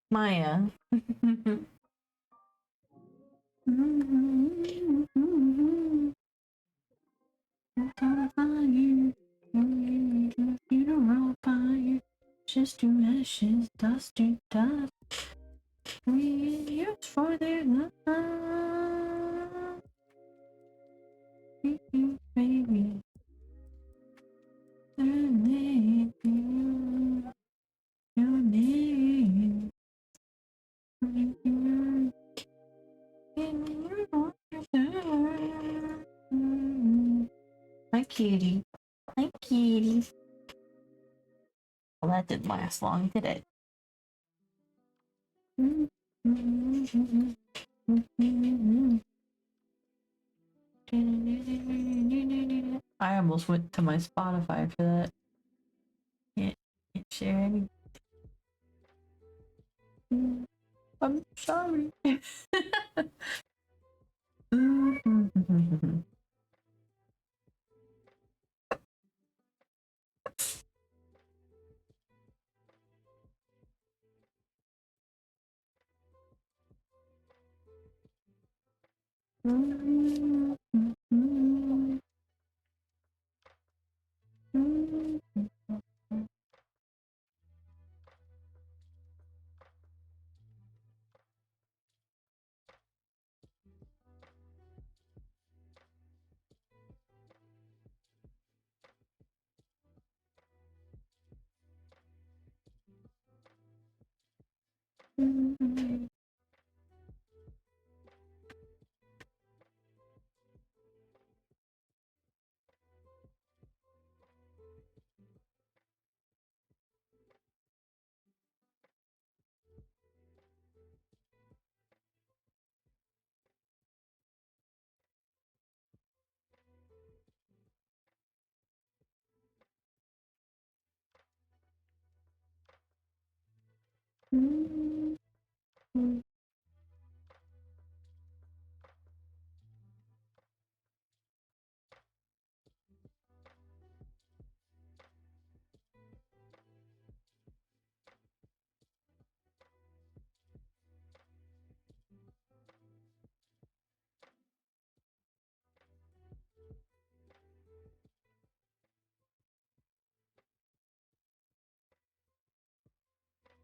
Maya. Funeral fire, just to ashes, dust to dust. We used for their love. Baby. Your name. Hi, kitty. Hi, kitty. Well, that didn't last long, did it? I almost went to my Spotify for that. Can't share any. I'm sorry.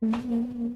Hmm?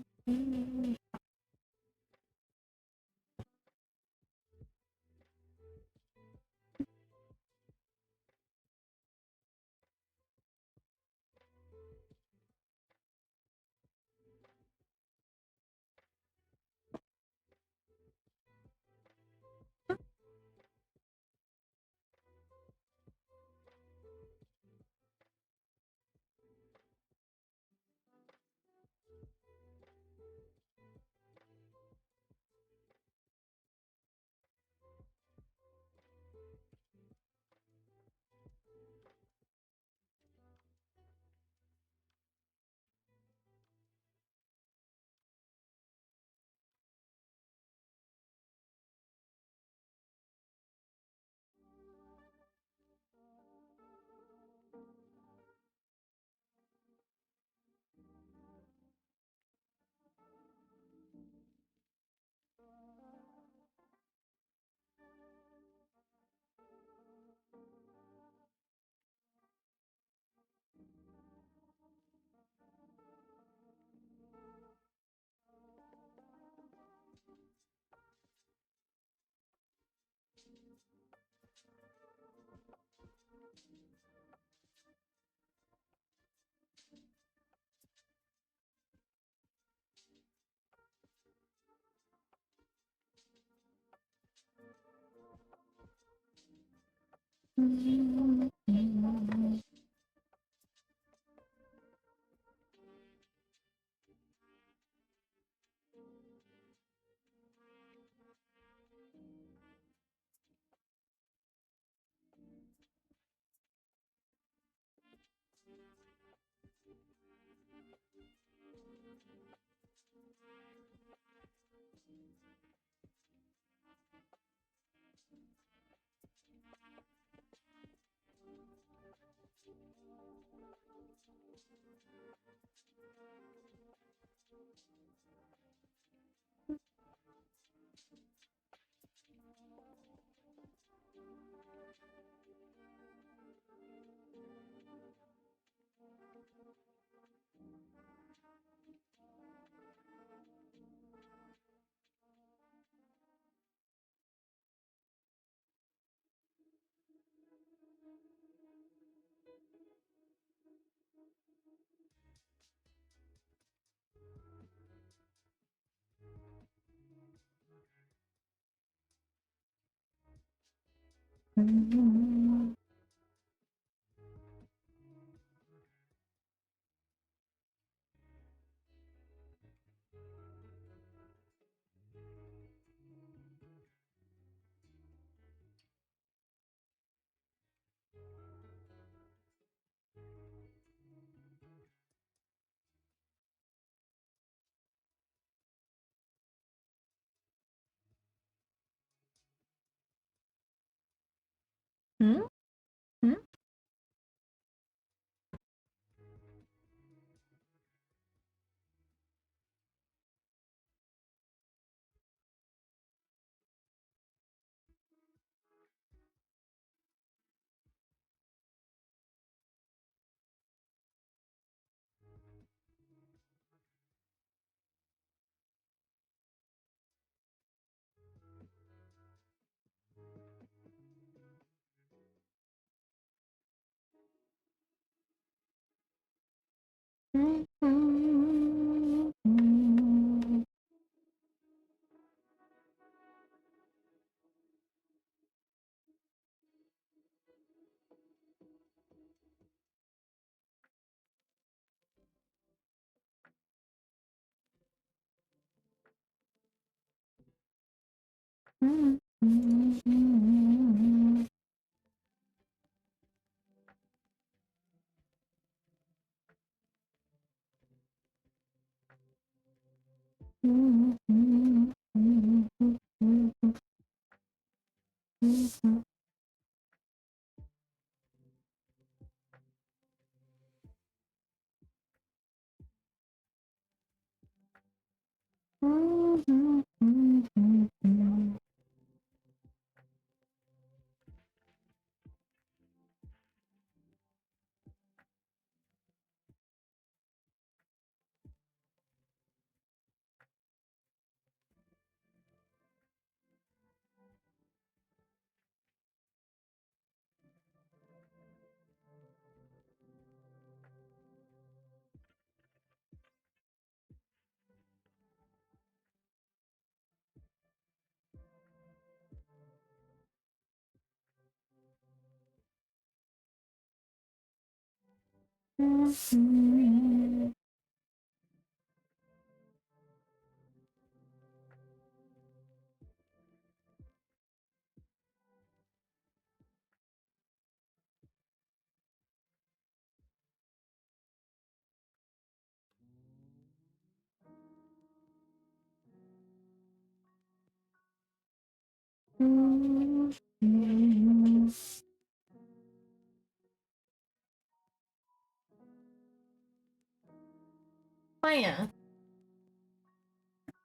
Hmm? Maya,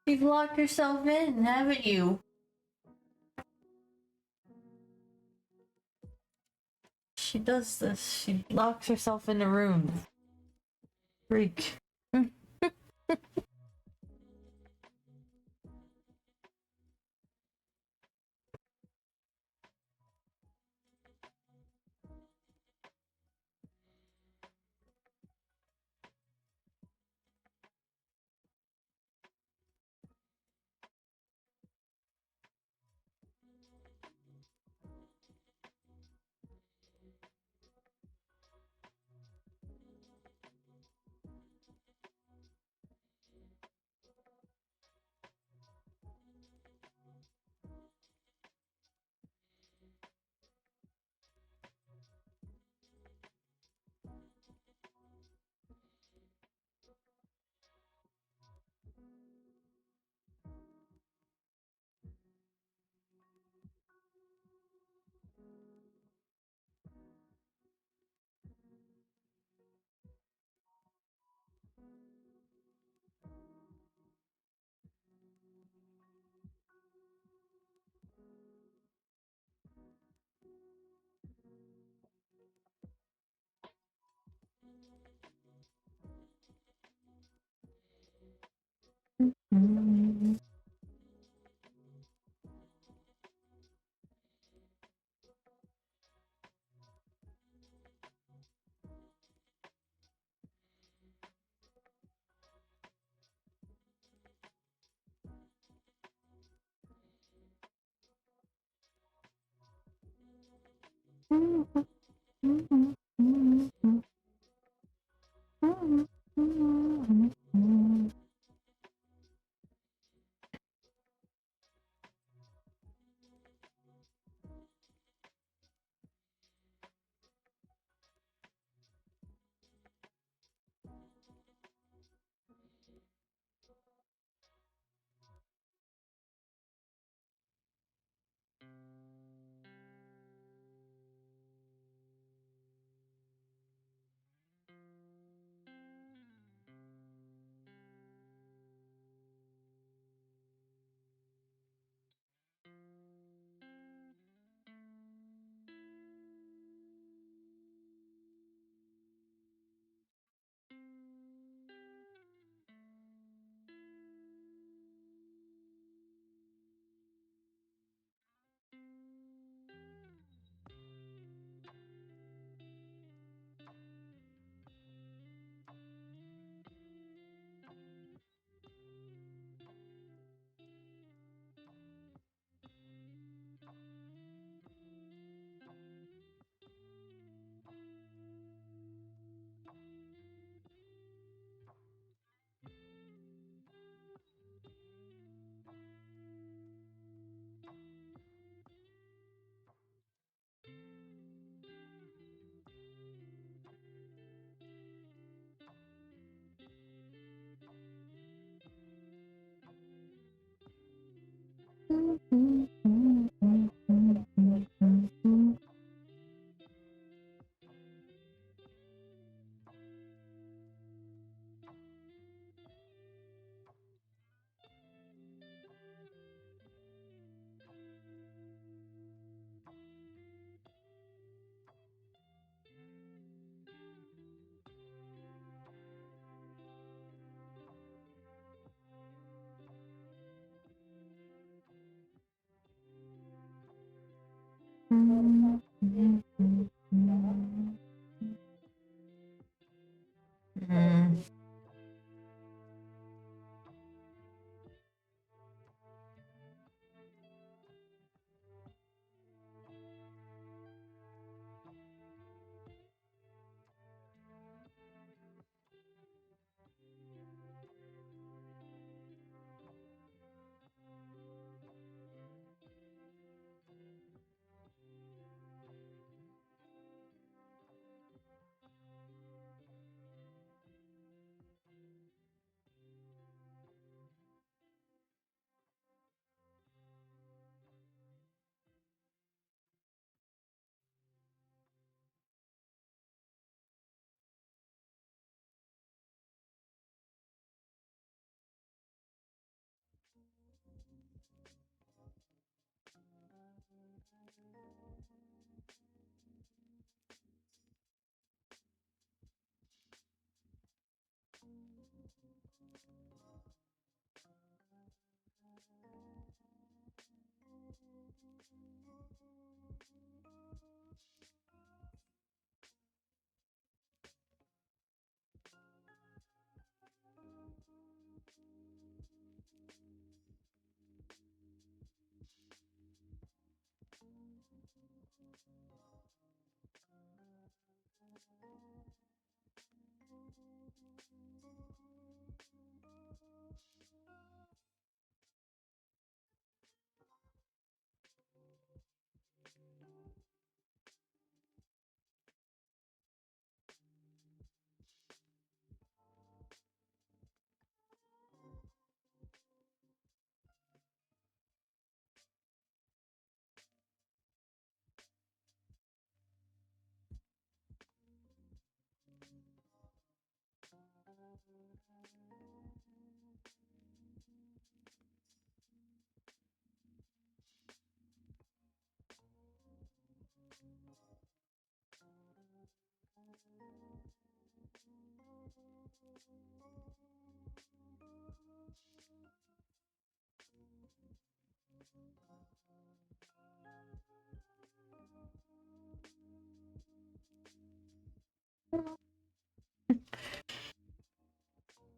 you've locked yourself in, haven't you? She does this. She locks herself in a room. Freak.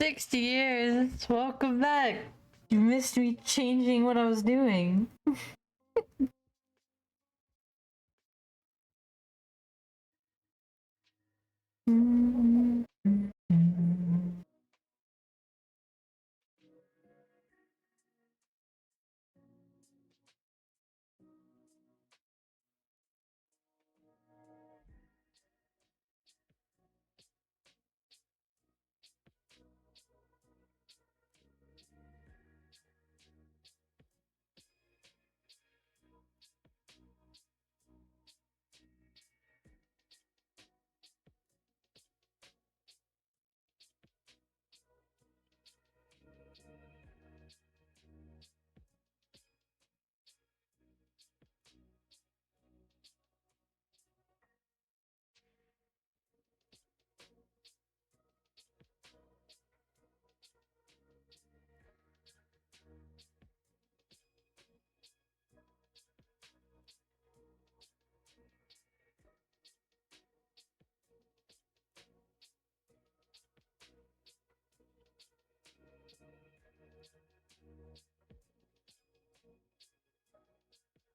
60 years. Welcome back. You missed me changing what I was doing.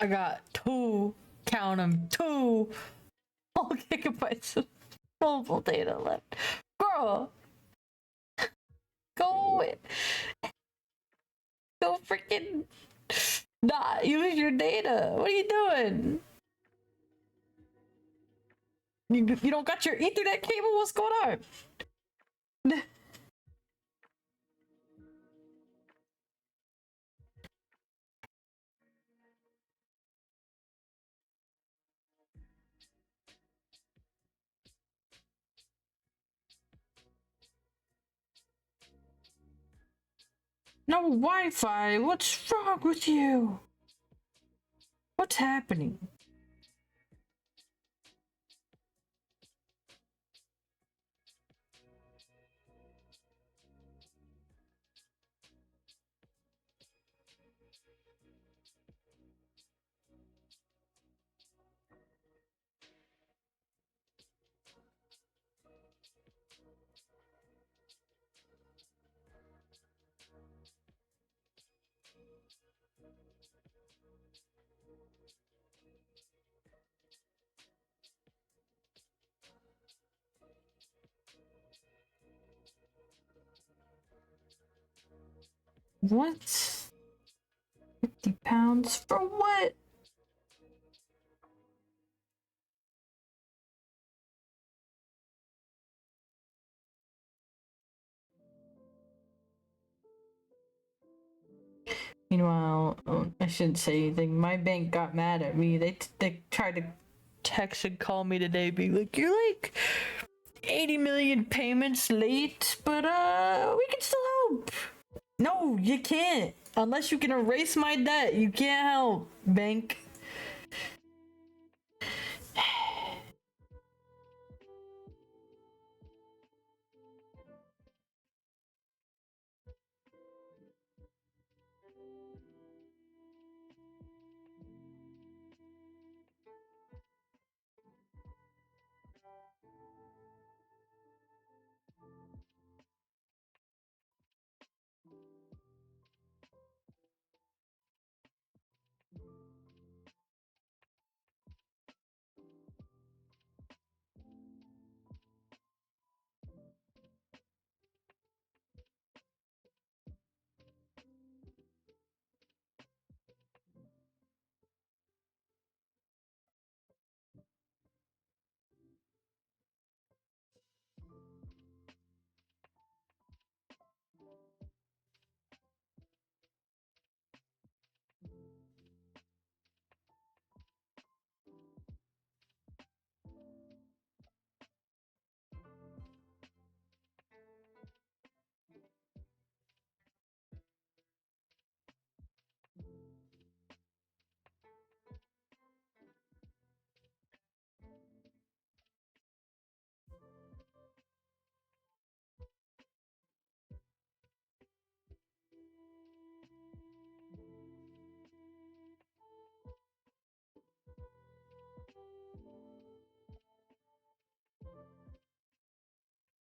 I got 2, count them, 2 whole gigabytes of mobile data left. Girl, go freaking not use your data. What are you doing? You don't got your Ethernet cable? What's going on? No Wi-Fi. What's wrong with you? What's happening? What? 50 pounds for what? Meanwhile, I shouldn't say anything. My bank got mad at me. They tried to text and call me today, being like, "You're like 80 million payments late, but we can still help." No, you can't. Unless you can erase my debt, you can't help, bank.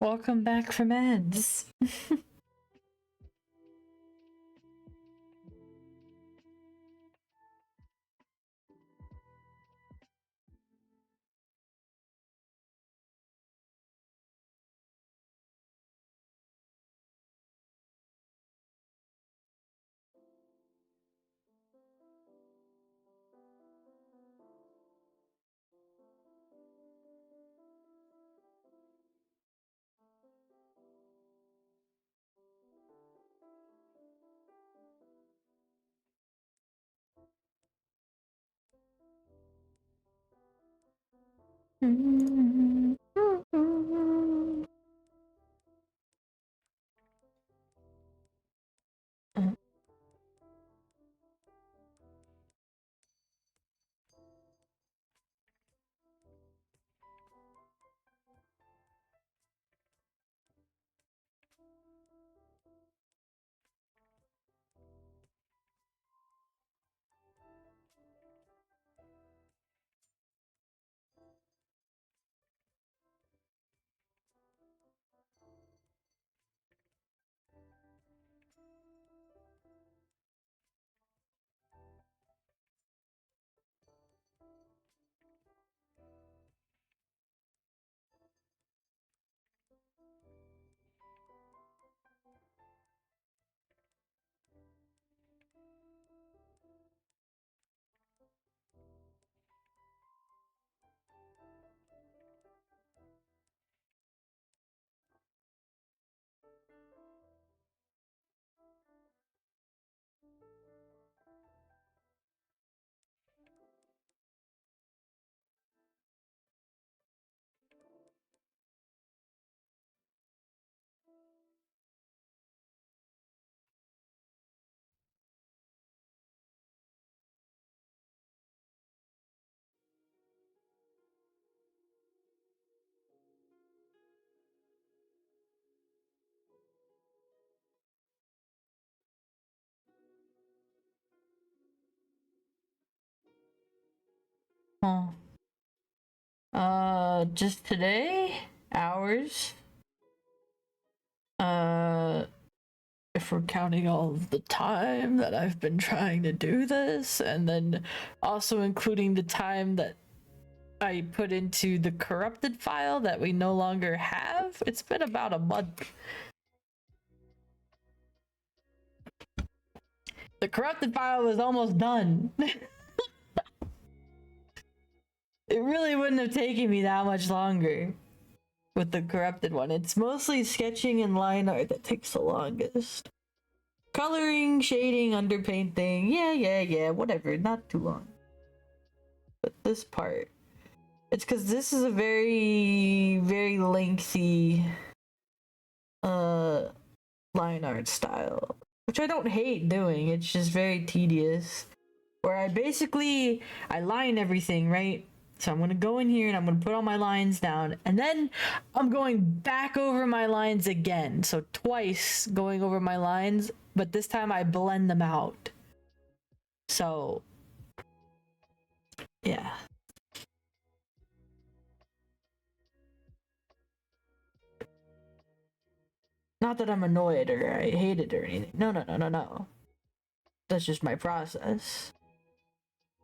Welcome back from ads. Oh. Just today? Hours? If we're counting all of the time that I've been trying to do this, and then also including the time that I put into the corrupted file that we no longer have, it's been about a month. The corrupted file was almost done. It really wouldn't have taken me that much longer with the corrupted one. It's mostly sketching and line art that takes the longest. Coloring, shading, underpainting, yeah, whatever, not too long. But this part, it's because this is a very, very lengthy line art style, which I don't hate doing. It's just very tedious. Where I line everything, right? So I'm gonna go in here and I'm gonna put all my lines down, and then I'm going back over my lines again. So twice going over my lines, but this time I blend them out. So yeah. Not that I'm annoyed or I hate it or anything. No. That's just my process.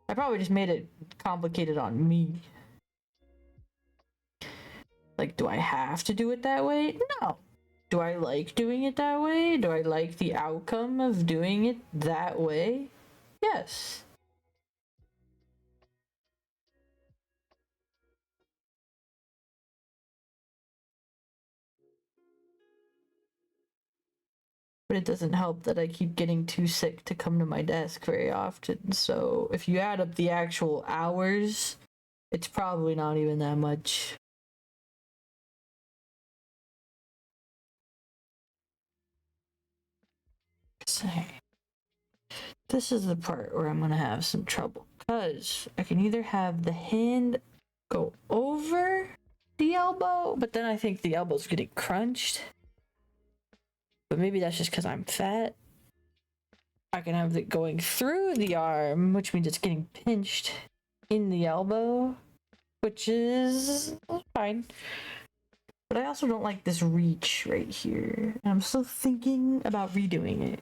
I probably just made it complicated on me. Like, do I have to do it that way? No. Do I like doing it that way? Do I like the outcome of doing it that way? Yes. But it doesn't help that I keep getting too sick to come to my desk very often. So if you add up the actual hours, it's probably not even that much. This is the part where I'm gonna have some trouble, because I can either have the hand go over the elbow, but then I think the elbow's getting crunched. But maybe that's just because I'm fat. I can have it going through the arm, which means it's getting pinched in the elbow, which is fine. But but I also don't like this reach right here. I'm still thinking about redoing it.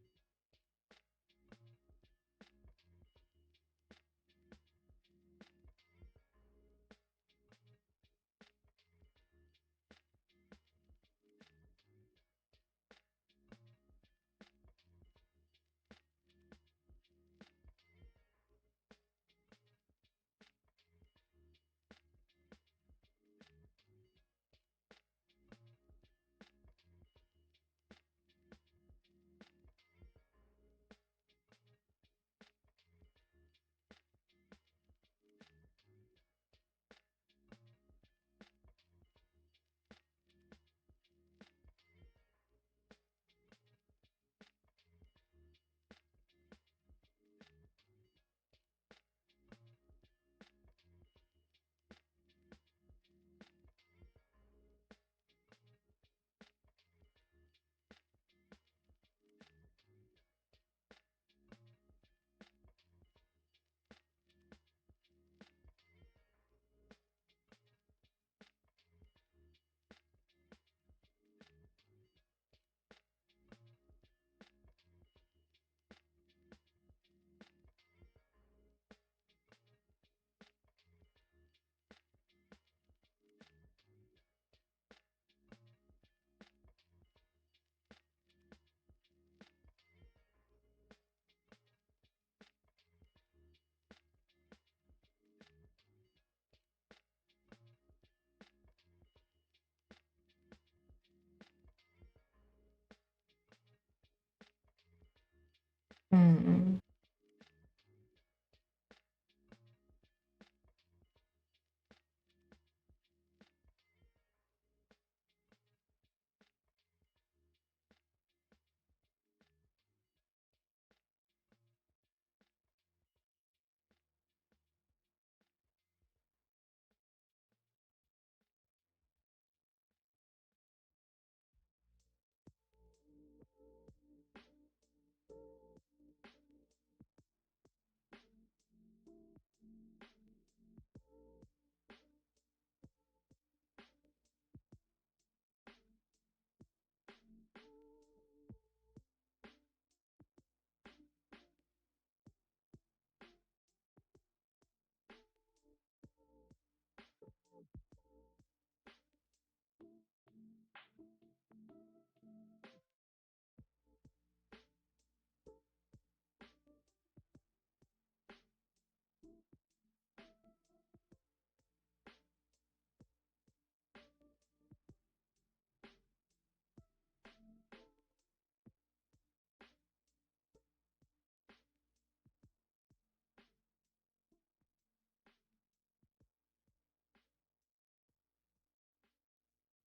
Mm-mm.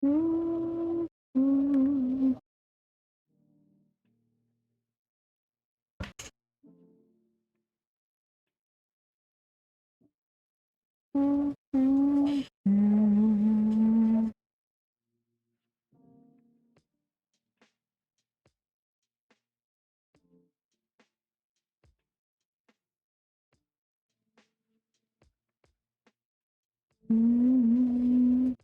Mm-mm. Mm-mm. Mm-mm.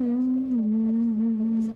Mm-mm.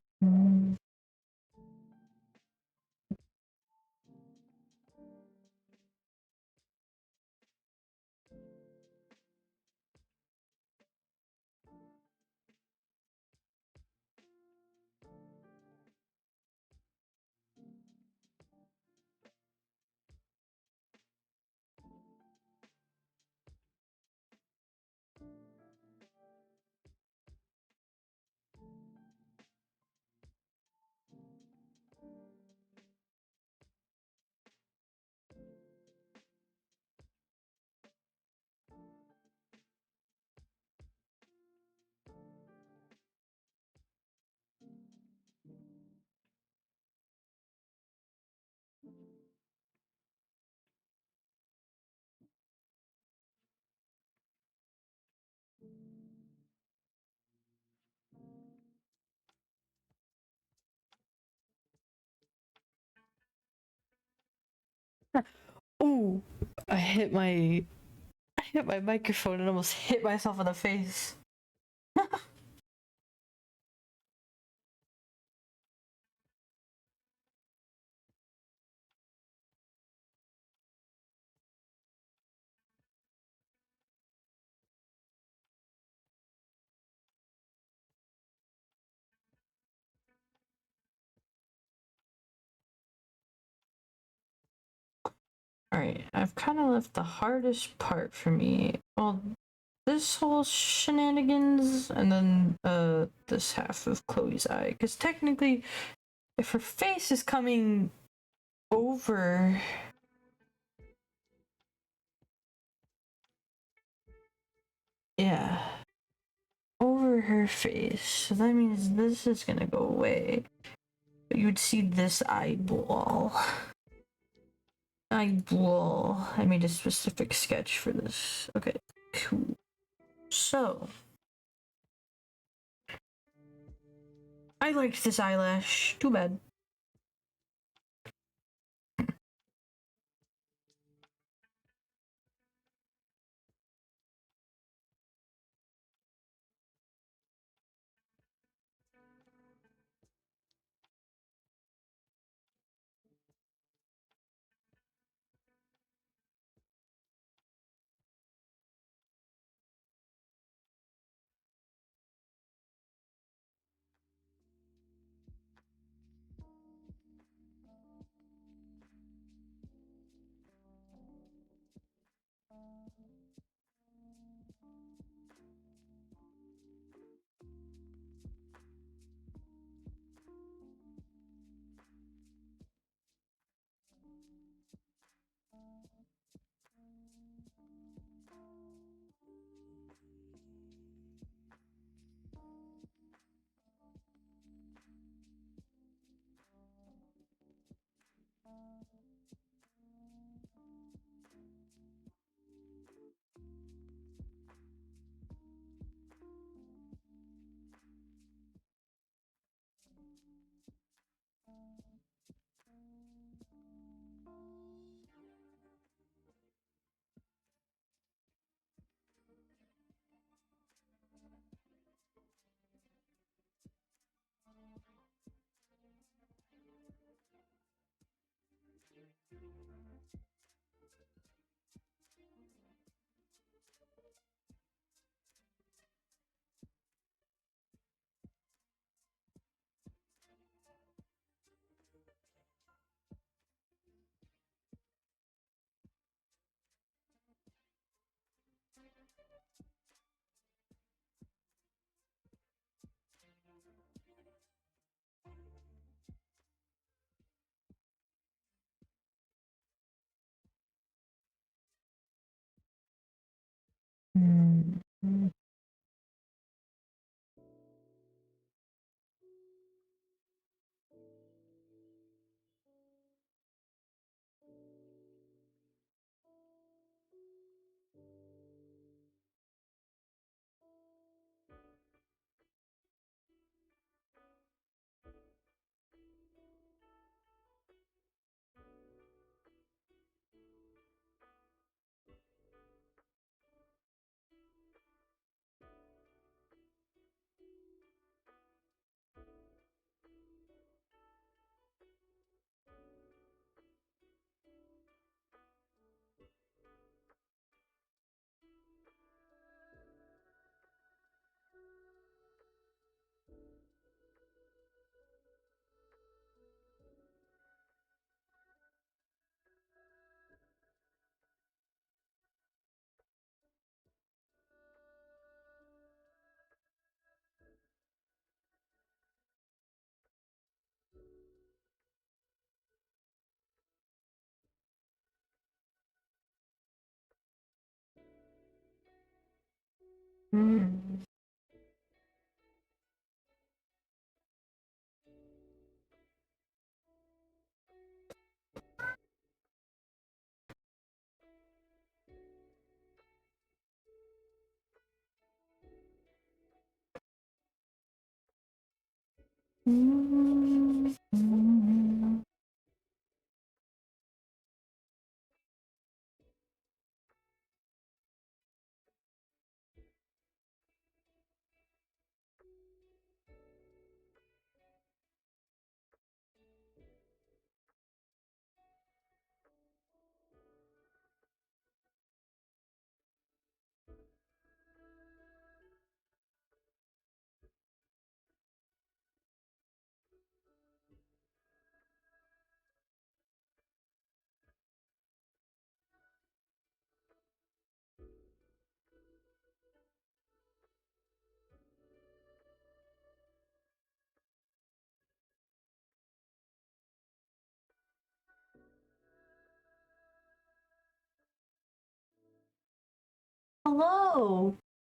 Ooh, I hit my microphone and almost hit myself in the face. Alright, I've kind of left the hardest part for me. Well, this whole shenanigans and then this half of Chloe's eye. Because technically, if her face is coming over. Yeah. Over her face. So that means this is gonna go away. But you would see this eyeball. Eyeball. I made a specific sketch for this. Okay, cool. So. I liked this eyelash. Too bad. Mm-hmm. Mm. Mm. hello!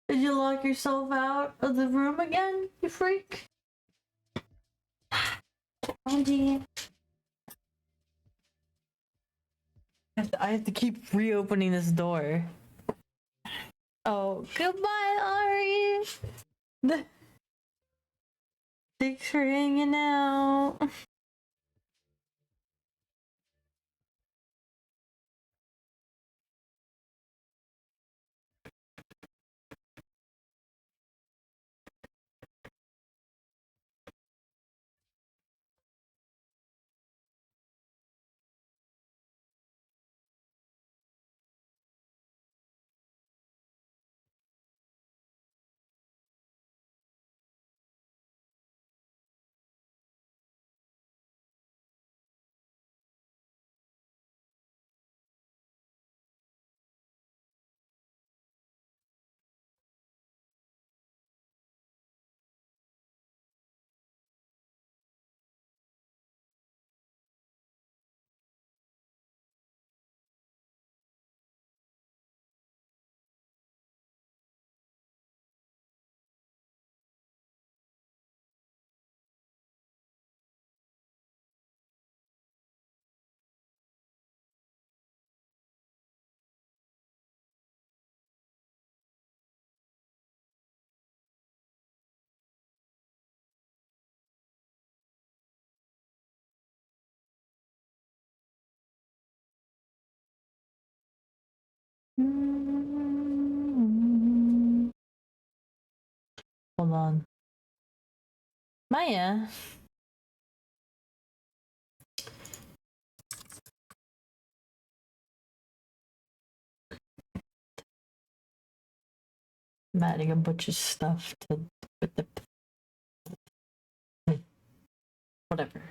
Did you lock yourself out of the room again, you freak? Andy. I have to keep reopening this door. Oh, goodbye, Ari! Thanks for hanging out. Hold on. Maya? I'm adding a bunch of stuff to with the whatever.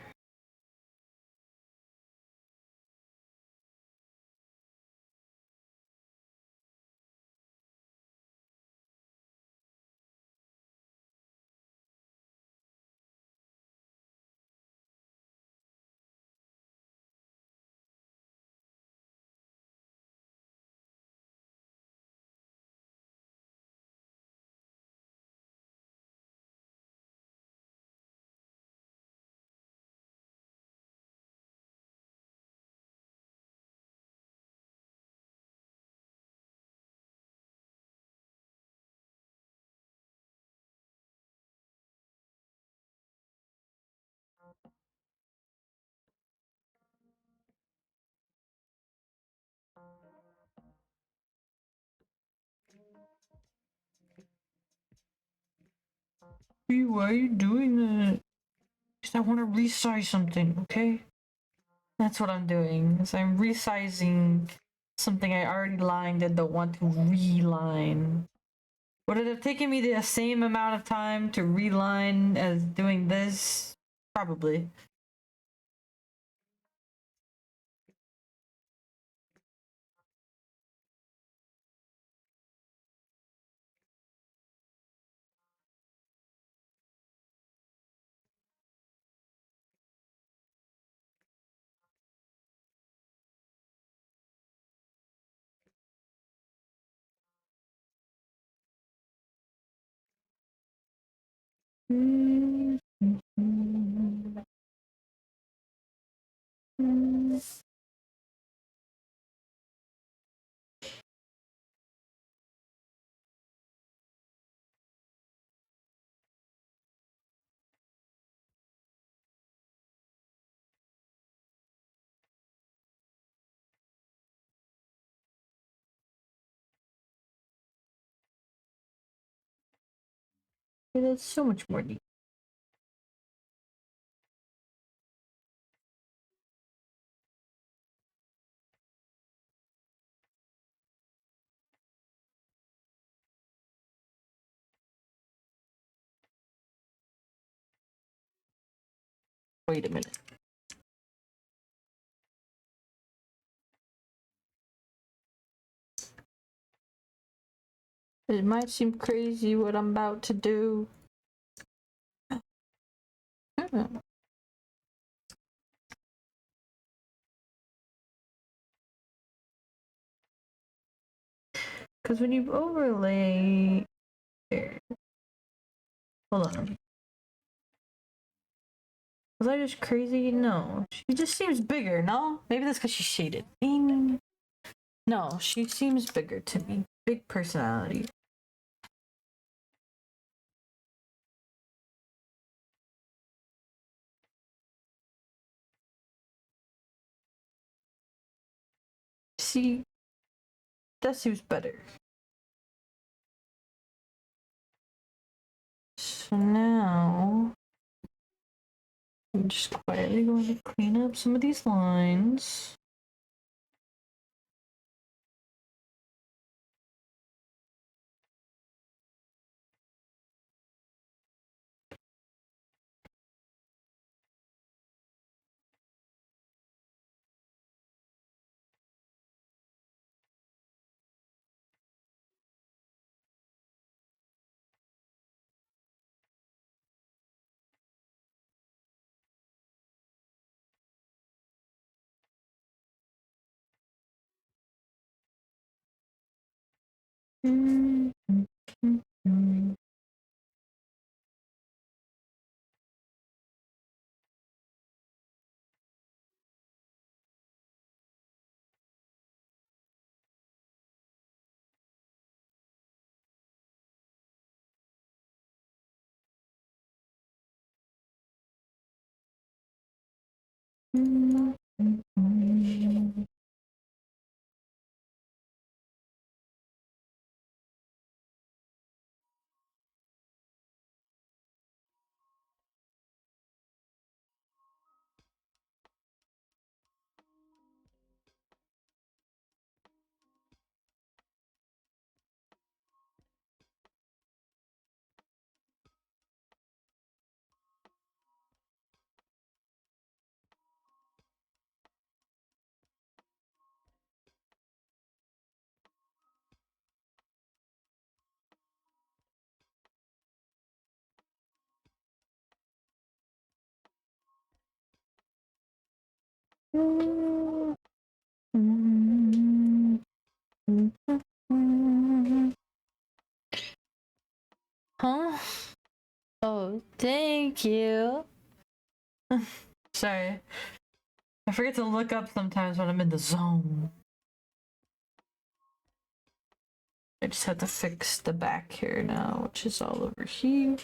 Why are you doing that? Because I want to resize something, okay? That's what I'm doing. Is I'm resizing something I already lined and don't want to reline. Would it have taken me the same amount of time to reline as doing this? Probably. That's so much more neat. Wait a minute. It might seem crazy what I'm about to do. Because when you overlay here, hold on. Was I just crazy? No, she just seems bigger. No, maybe that's because she's shaded. No, she seems bigger to me. Big personality. See, that seems better. So now, I'm just quietly going to clean up some of these lines. Huh? Oh, thank you. Sorry. I forget to look up sometimes when I'm in the zone. I just had to fix the back here now, which is all over here.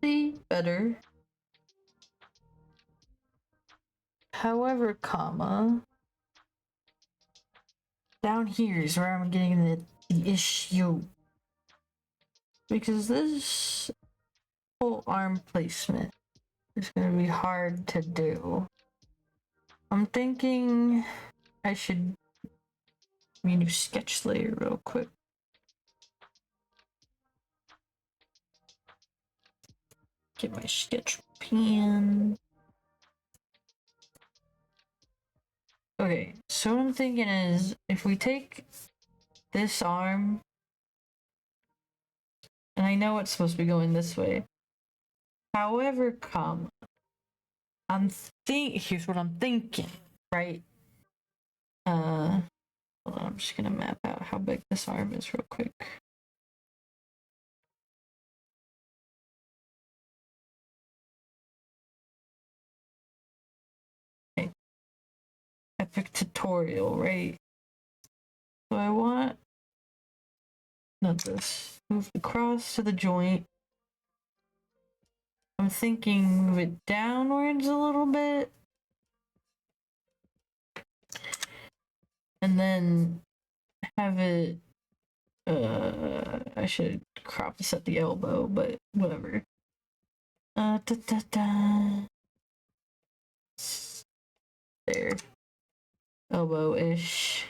See? Better. However, comma. Down here is where I'm getting the issue. Because this whole arm placement is going to be hard to do. I'm thinking I should do sketch layer real quick. Get my sketch pen. Okay, so what I'm thinking is if we take this arm, and I know it's supposed to be going this way. However, comma, here's what I'm thinking, right? Hold on, I'm just gonna map out how big this arm is real quick. Okay. Epic tutorial, right? So I want, not this, move across to the joint. I'm thinking move it downwards a little bit. And then have it, I should crop this at the elbow, but whatever. Da, da, da. There. Elbow-ish.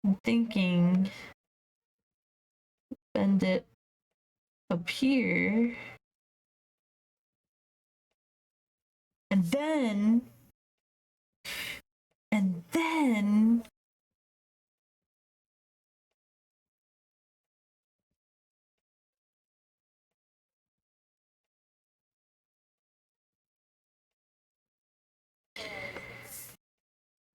I'm thinking bend it up here. And then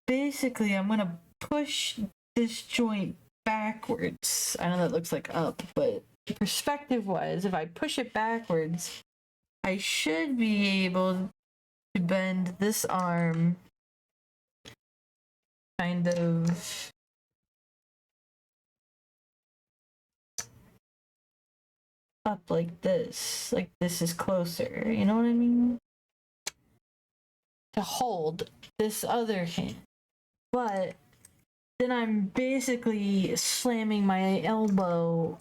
basically I'm gonna push this joint backwards. I know that looks like up, but perspective wise, if I push it backwards, I should be able to bend this arm kind of up like this. Like this is closer, you know what I mean? To hold this other hand. But then I'm basically slamming my elbow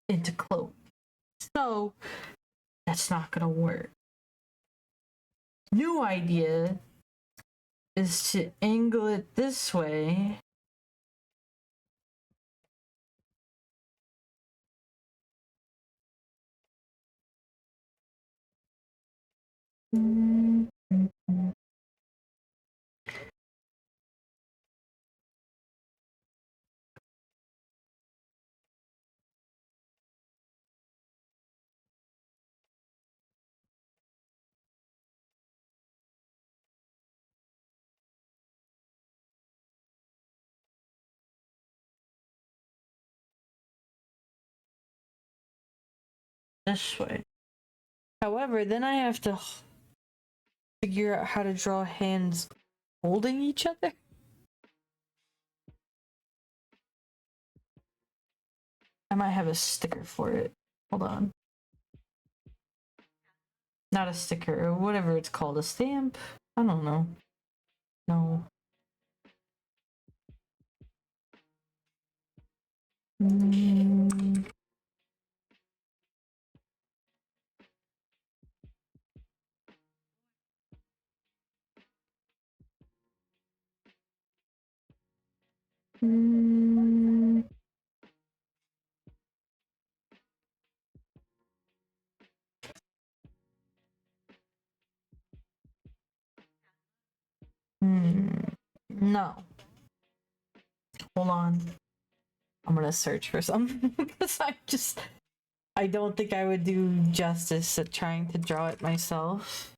into cloak. So that's not gonna work. New idea is to angle it this way. This way. However, then I have to figure out how to draw hands holding each other. I might have a sticker for it. Hold on. Not a sticker, or whatever it's called, a stamp? I don't know. No. No. Hold on. I'm gonna search for something because I don't think I would do justice at trying to draw it myself.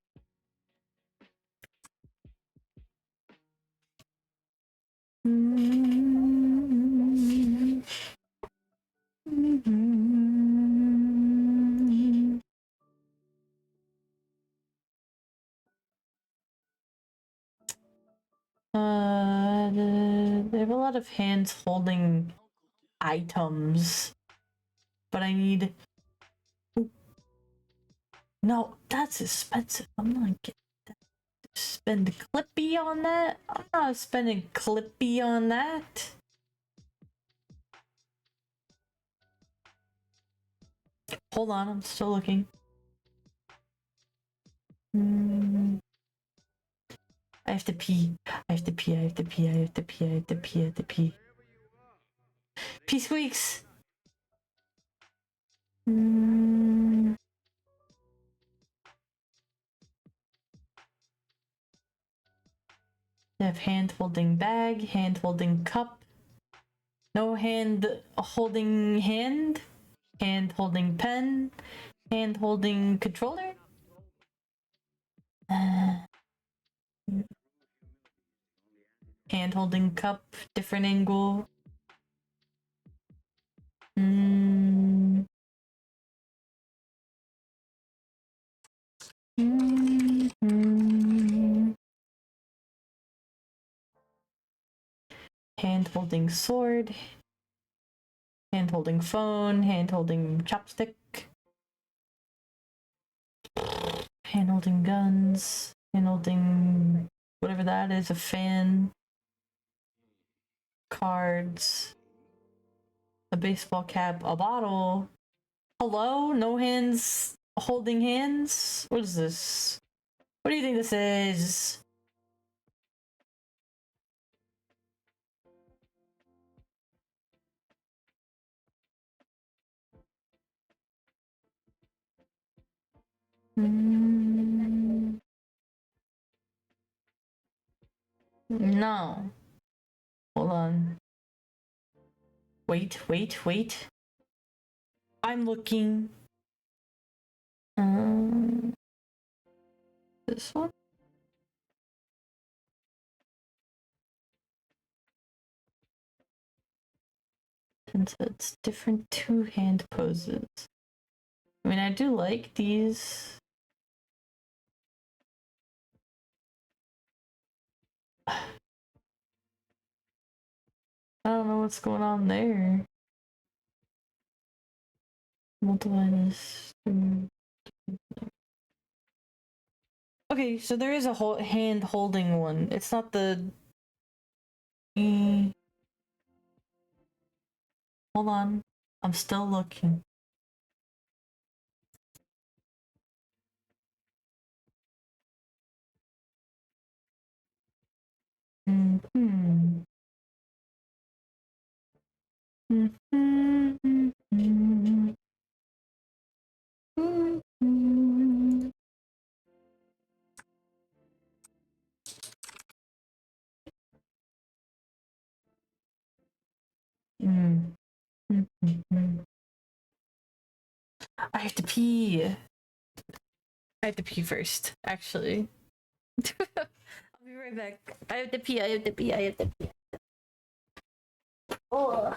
They have a lot of hands holding items. but I need... Ooh. No, that's expensive. I'm not getting that. Spend Clippy on that? I'm not spending Clippy on that. Hold on, I'm still looking. I have to pee. I have to pee. I have to pee. I have to pee. I have to pee. I have to pee. Pee squeaks. I have hand holding bag, hand holding cup. No hand holding hand. Hand holding pen. Hand holding controller. Hand holding cup, different angle. Hand holding sword. Hand holding phone. Hand holding chopstick. Hand holding guns. Hand holding whatever that is, a fan. Cards. A baseball cap. A bottle. Hello? No hands holding hands? What is this? What do you think this is? No. Hold on. Wait. I'm looking. This one? Since it's different two-hand poses. I mean, I do like these. I don't know what's going on there. Multiply this. Okay, so there is a hand holding one. It's not the... Hold on. I'm still looking. I have to pee. I have to pee first, actually. I'll be right back. I have to pee. Oh.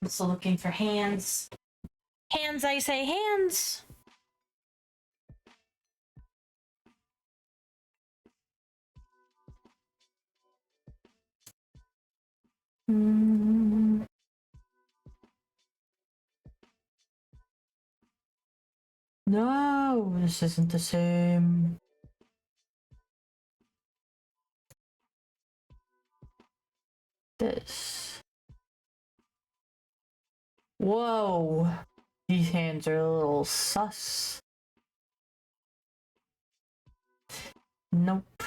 I'm still looking for hands. Hands, I say hands! No, this isn't the same. This. Whoa. These hands are a little sus. Nope.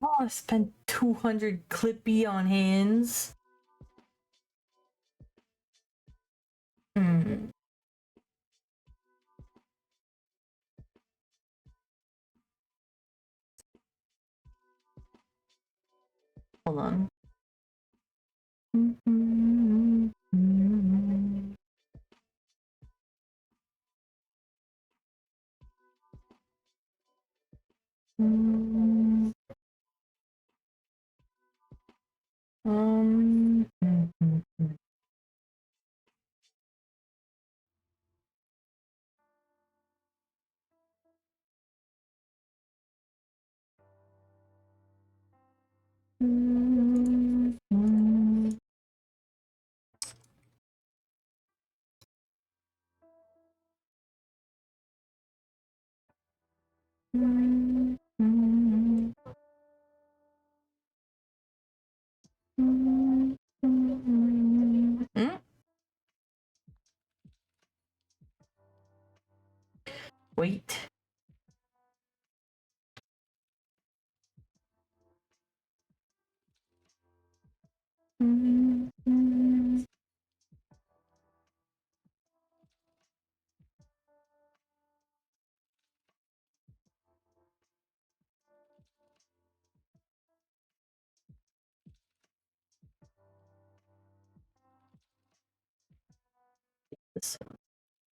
Oh, I spent 200 clippy on hands. Hmm. Hold on. Wait.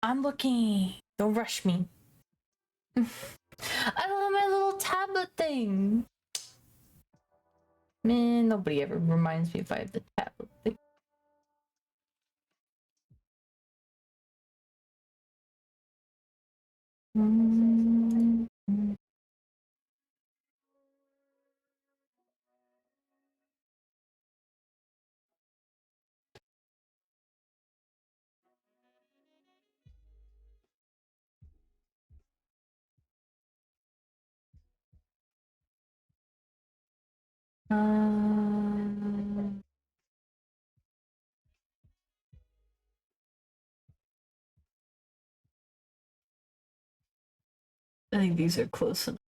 I'm looking. Don't rush me. I don't have my little tablet thing. Man, nobody ever reminds me if I have the tablet thing. I think these are close enough.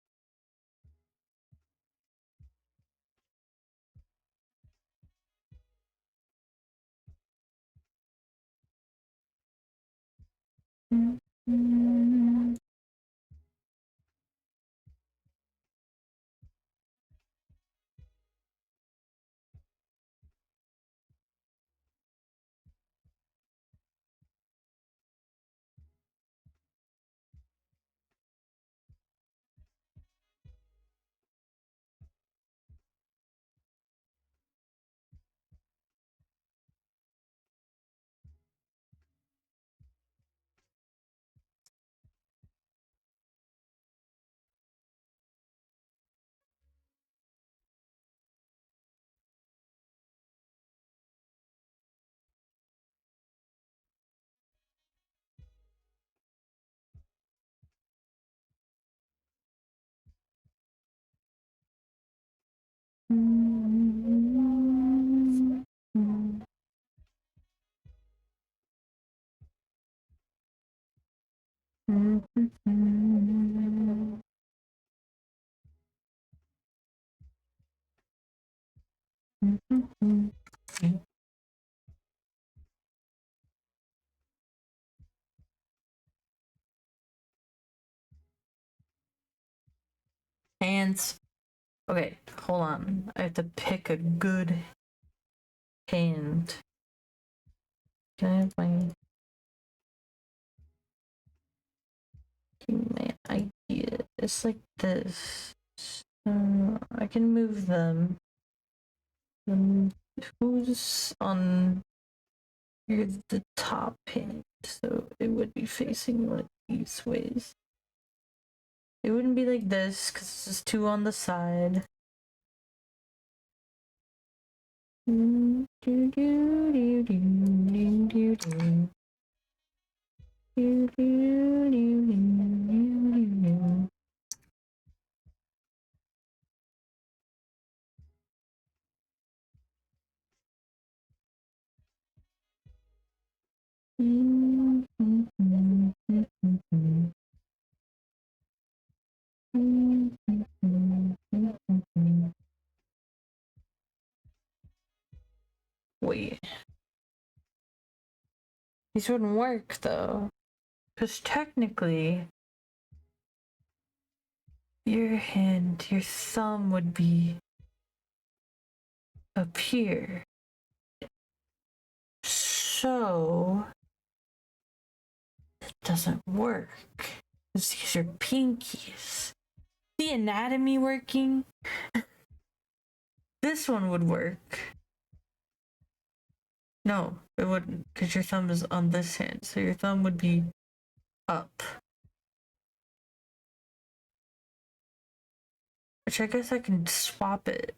Hands. Okay, hold on. I have to pick a good hand. Can I have my idea? It's like this. I can move them. Who's on here? The top hand, so it would be facing like these ways. It wouldn't be like this because it's just two on the side. These wouldn't work though. Because technically, your hand, your thumb would be up here. So, it doesn't work. Because these are pinkies. The anatomy working? This one would work. No, it wouldn't, because your thumb is on this hand, so your thumb would be up. Which I guess I can swap it.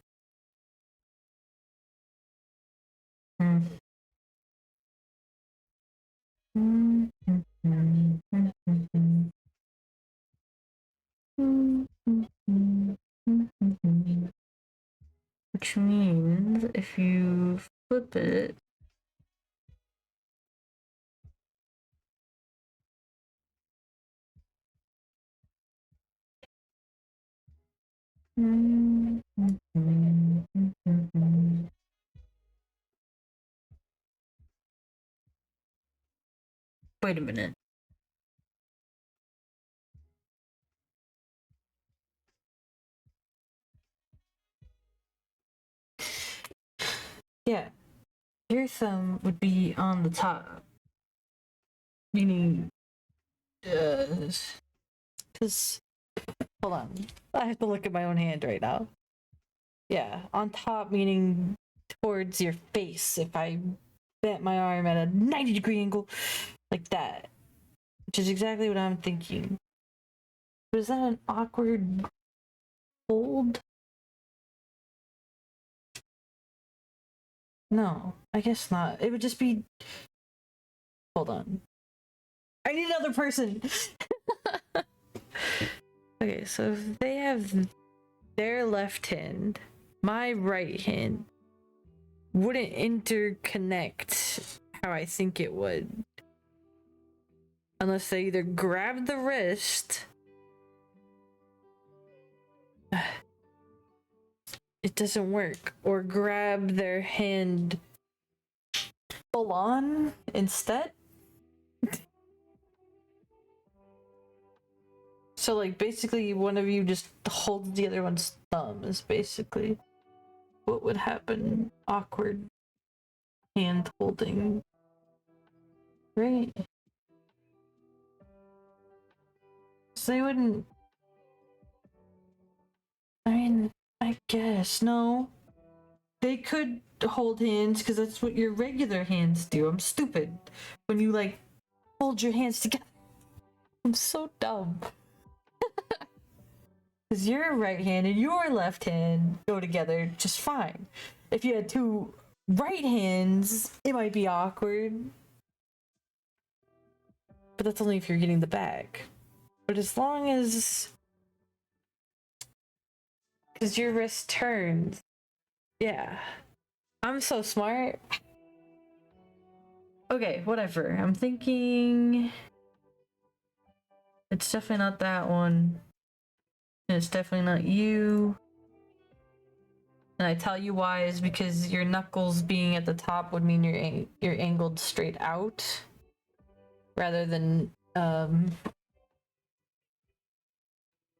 Hmm. Which means if you flip it, wait a minute. Yeah, your thumb would be on the top, meaning, because hold on, I have to look at my own hand right now. Yeah, on top meaning towards your face. If I bent my arm at a 90-degree angle, like that, which is exactly what I'm thinking. But is that an awkward hold? No, I guess not. It would just be. Hold on. I need another person. Okay, so if they have their left hand, my right hand wouldn't interconnect how I think it would. Unless they either grab the wrist. It doesn't work. Or grab their hand full on instead. So, like, basically, one of you just holds the other one's thumb, is basically what would happen. Awkward hand holding. Right? So they wouldn't. I mean, I guess. No. They could hold hands because that's what your regular hands do. I'm stupid. When you, like, hold your hands together. I'm so dumb. Because your right hand and your left hand go together just fine. If you had two right hands, it might be awkward. But that's only if you're getting the bag. But as long as. Because your wrist turns. Yeah. I'm so smart. Okay, whatever. I'm thinking. It's definitely not that one. And it's definitely not you. And I tell you why is because your knuckles being at the top would mean you're angled straight out rather than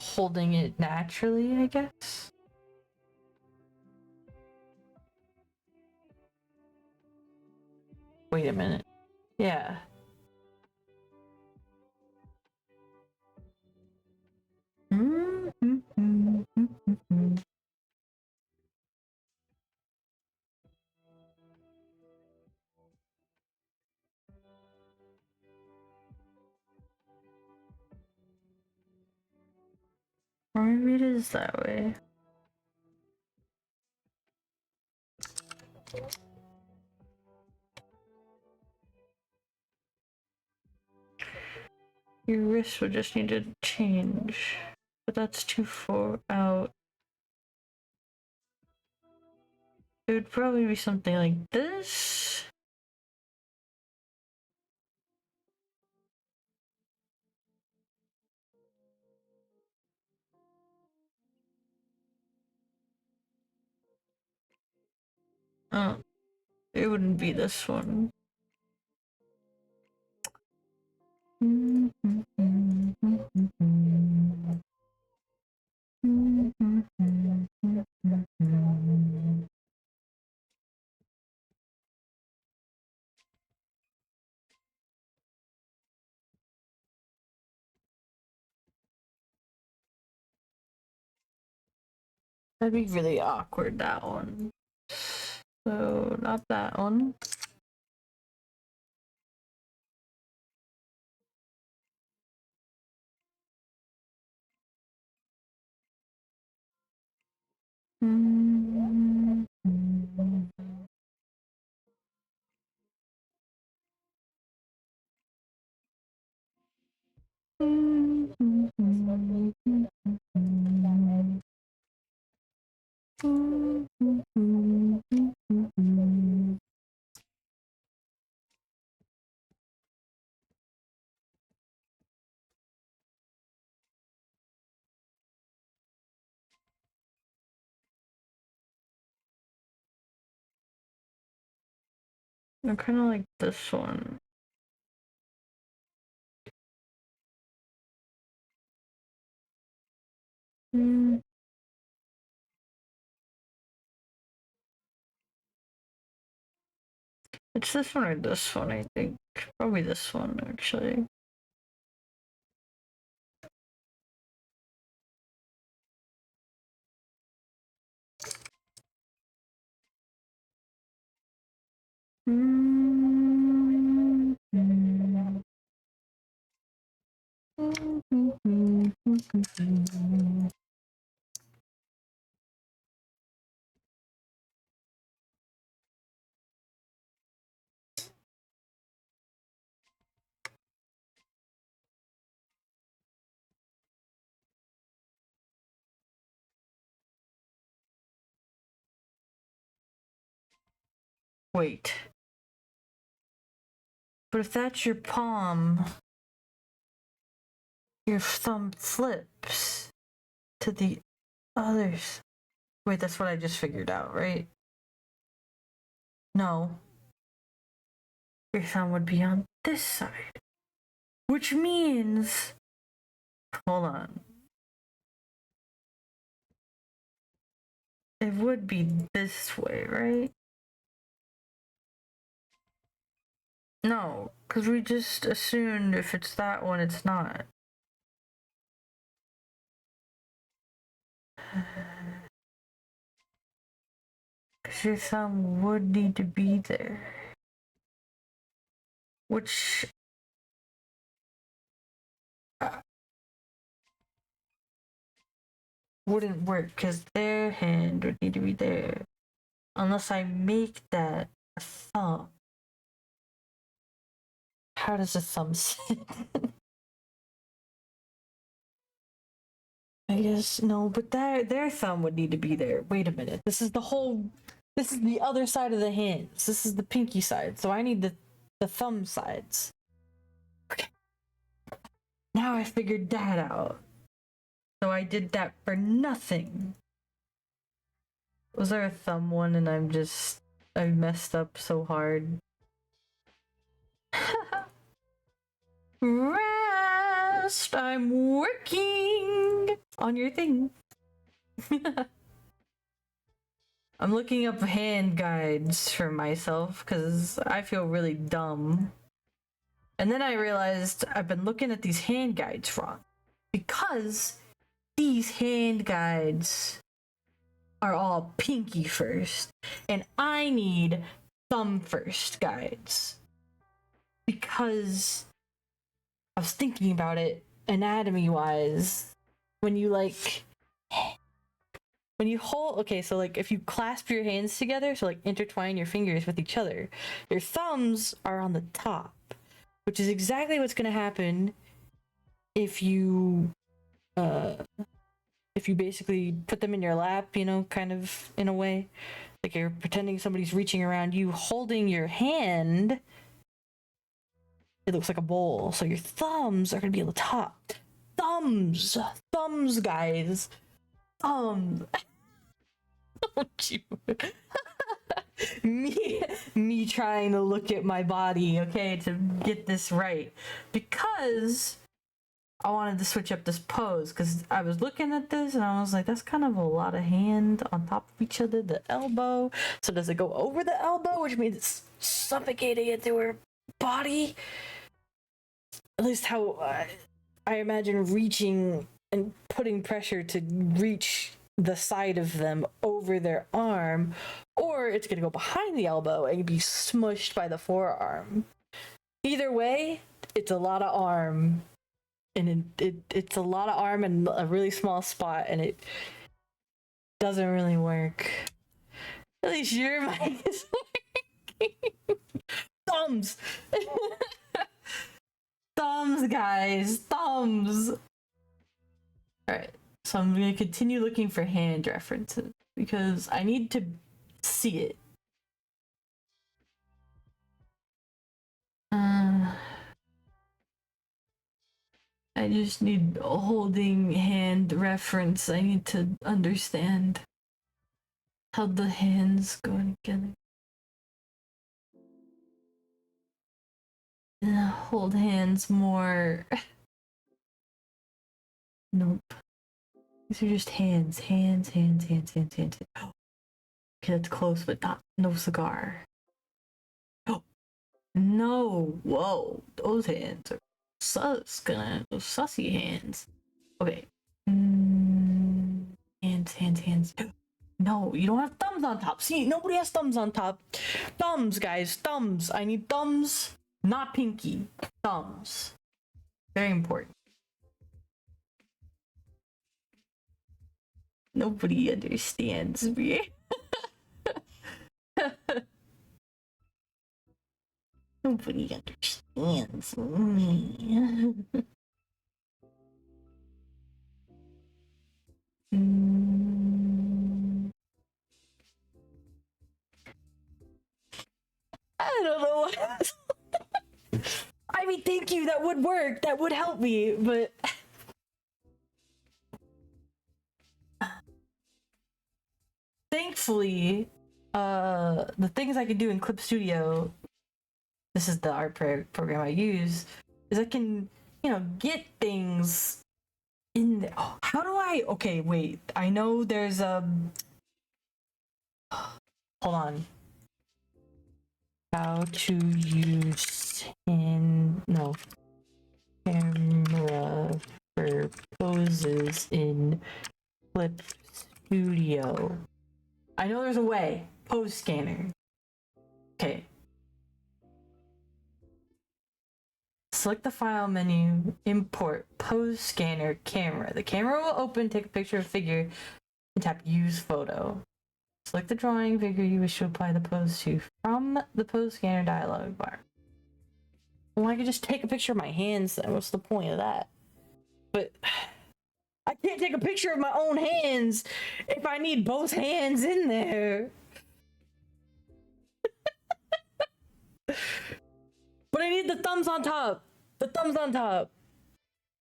holding it naturally, I guess. Wait a minute. Yeah. Or maybe it is that way. Your wrist would just need to change. But that's too far out. It would probably be something like this. Oh, it wouldn't be this one. That'd be really awkward, that one. So, not that one. I kind of like this one. It's this one or this one, I think. Probably this one, actually. Wait. But if that's your palm, your thumb flips to the others. Wait, that's what I just figured out, right? No. Your thumb would be on this side. Which means... Hold on. It would be this way, right? No, because we just assumed if it's that one, it's not. Because your thumb would need to be there. Which... wouldn't work, because their hand would need to be there. Unless I make that a thumb. How does a thumb sit? I guess no, but their thumb would need to be there. Wait a minute. This is the other side of the hands. This is the pinky side. So I need the thumb sides. Okay. Now I figured that out. So I did that for nothing. Was there a thumb one and I messed up so hard? Rest! I'm working on your thing. I'm looking up hand guides for myself because I feel really dumb. And then I realized I've been looking at these hand guides wrong. Because these hand guides are all pinky first. And I need thumb first guides. Because I was thinking about it anatomy wise. When you hold, okay, so like if you clasp your hands together, so like intertwine your fingers with each other, your thumbs are on the top, which is exactly what's going to happen if you basically put them in your lap, you know, kind of in a way, like you're pretending somebody's reaching around you, holding your hand. It looks like a bowl, so your thumbs are going to be on the top. Thumbs, guys. Don't you? me trying to look at my body, okay, to get this right, because I wanted to switch up this pose, because I was looking at this and I was like, that's kind of a lot of hand on top of each other, the elbow. So does it go over the elbow, which means it's suffocating into her body? At least how I imagine reaching and putting pressure to reach the side of them over their arm, or it's gonna go behind the elbow and be smushed by the forearm. Either way, it's a lot of arm, and it's a lot of arm in a really small spot, and it doesn't really work. At least your mic is working. Thumbs! Thumbs, guys! Thumbs! Alright, so I'm gonna continue looking for hand references, because I need to see it. I just need a holding hand reference. I need to understand how the hands go together. Hold hands more. Nope. These are just hands. Hands. Oh, okay, that's close, but not no cigar. Oh no! Whoa, those hands are sus. Those sussy hands. Okay. Hands. No, you don't have thumbs on top. See, nobody has thumbs on top. Thumbs, guys, thumbs. I need thumbs, not pinky. Thumbs. Very important. Nobody understands me. Nobody understands me. I don't know what. I mean, thank you. That would work. That would help me, but thankfully, the things I can do in Clip Studio, this is the art program I use, is I can, get things in there. Oh, how do I? Okay, wait. I know there's hold on. How to use camera for poses in Clip Studio. I know there's a way. Pose scanner. Okay. Select the file menu, import pose scanner camera. The camera will open, take a picture of figure, and tap use photo. Select the drawing figure you wish to apply the pose to from the pose scanner dialog bar. Well, I could just take a picture of my hands then. What's the point of that? But I can't take a picture of my own hands if I need both hands in there. But I need the thumbs on top. The thumbs on top.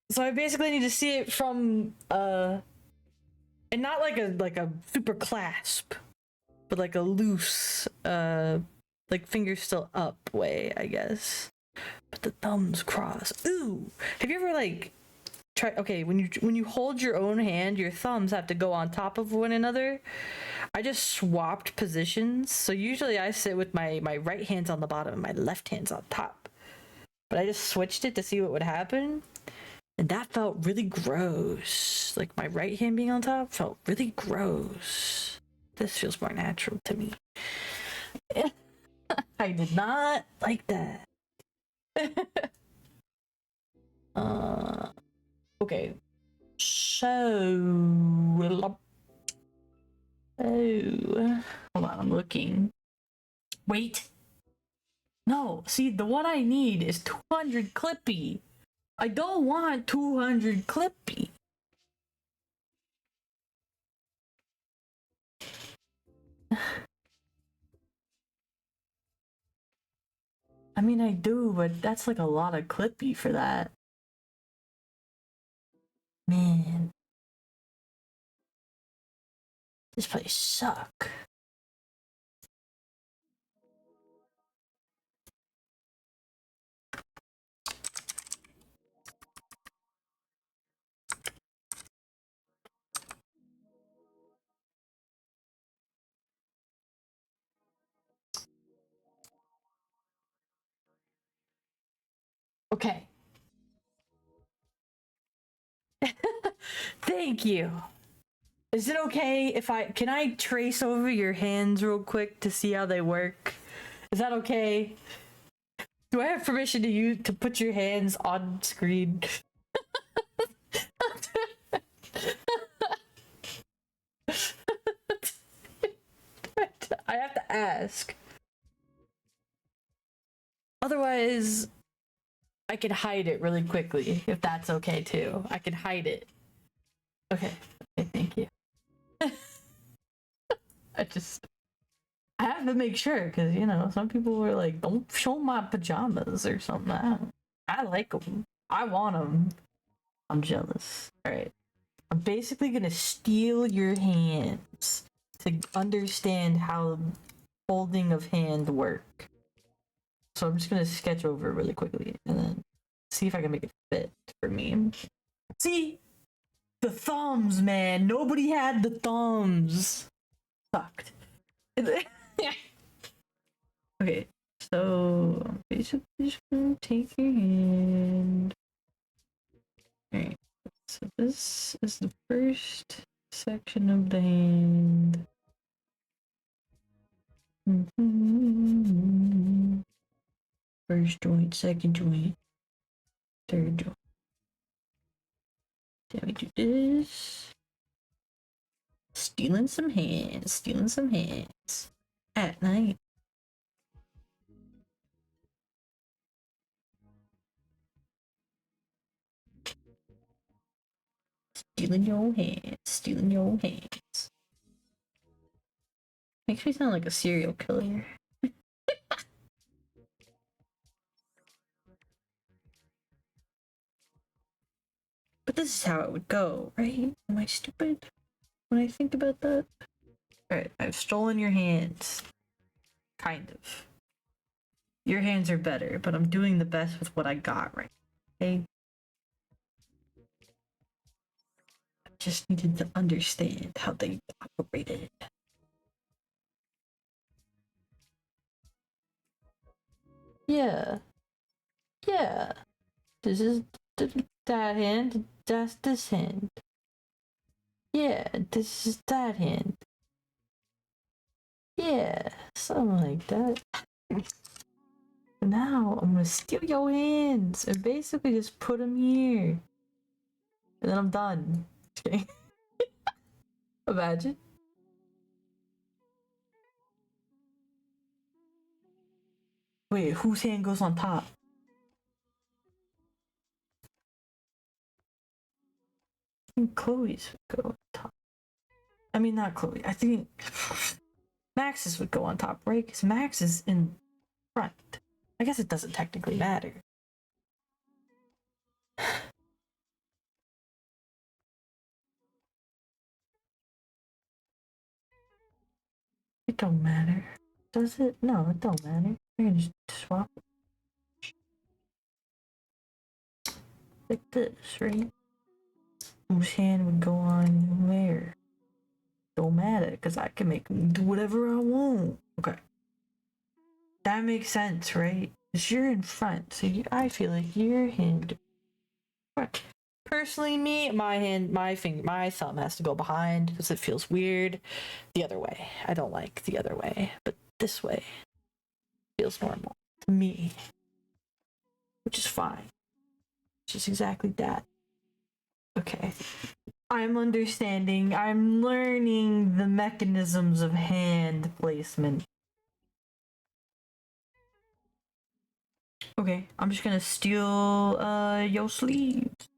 So I basically need to see it from and not like a super clasp, but like a loose like fingers still up way, I guess. But the thumbs cross. Ooh. Have you ever like tried, okay, when you hold your own hand, your thumbs have to go on top of one another. I just swapped positions. So usually I sit with my right hand's on the bottom and my left hand's on top. But I just switched it to see what would happen. And that felt really gross. Like my right hand being on top felt really gross. This feels more natural to me. I did not like that. Okay. So hold on, I'm looking. Wait. No, see, the one I need is 200 Clippy. I don't want 200 Clippy. I mean, I do, but that's like a lot of Clippy for that. Man. This place suck. Okay. Thank you. Is it okay if can I trace over your hands real quick to see how they work? Is that okay? Do I have permission to put your hands on screen? I have to ask. Otherwise, I can hide it really quickly if that's okay too. I can hide it. Okay. Okay, thank you. I have to make sure because some people were like, "Don't show my pajamas" or something. I like them. I want them. I'm jealous. All right. I'm basically gonna steal your hands to understand how holding of hand work. So I'm just gonna sketch over it really quickly and then see if I can make it fit for me. See? The thumbs, man. Nobody had the thumbs. Sucked. Okay, so I'm basically just gonna take your hand. Alright, so this is the first section of the hand. First joint, second joint, third joint. Then we do this. Stealing some hands at night. Stealing your hands. Makes me sound like a serial killer. But this is how it would go, right? Am I stupid when I think about that? Alright, I've stolen your hands. Kind of. Your hands are better, but I'm doing the best with what I got right now, okay? I just needed to understand how they operated. Yeah. Yeah. This is that hand, that's this hand. Yeah, this is that hand. Yeah, something like that. Now I'm gonna steal your hands and basically just put them here. And then I'm done. Just kidding. Imagine. Wait, whose hand goes on top? I think Chloe's would go on top. I mean, not Chloe. I think Max's would go on top, right? Because Max is in front. I guess it doesn't technically matter. It don't matter. Does it? No, it don't matter. We're gonna just swap it. Like this, right? Whose hand would go on where? Don't matter, because I can make them do whatever I want. Okay. That makes sense, right? Because you're in front, so I feel like your hand. Personally, my thumb has to go behind because it feels weird. The other way. I don't like the other way, but this way feels normal to me. Which is fine. Just exactly that. Okay. I'm understanding. I'm learning the mechanisms of hand placement. Okay, I'm just gonna steal your sleeves.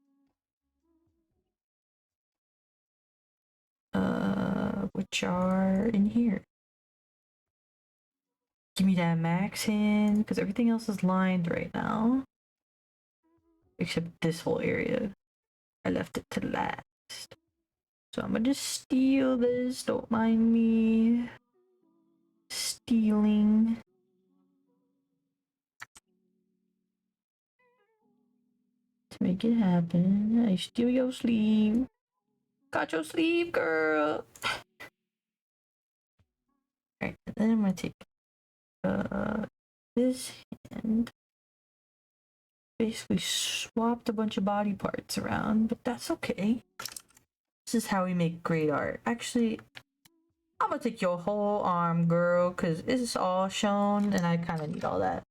Which are in here. Give me that max hand, because everything else is lined right now. Except this whole area. I left it to last. So I'm gonna just steal this, don't mind me. Stealing. To make it happen, I steal your sleeve. Got your sleeve, girl. Alright, and then I'm gonna take this hand. basically swapped a bunch of body parts around, but that's okay. This is how we make great art. Actually, I'm gonna take your whole arm, girl, because it's all shown and I kind of need all that.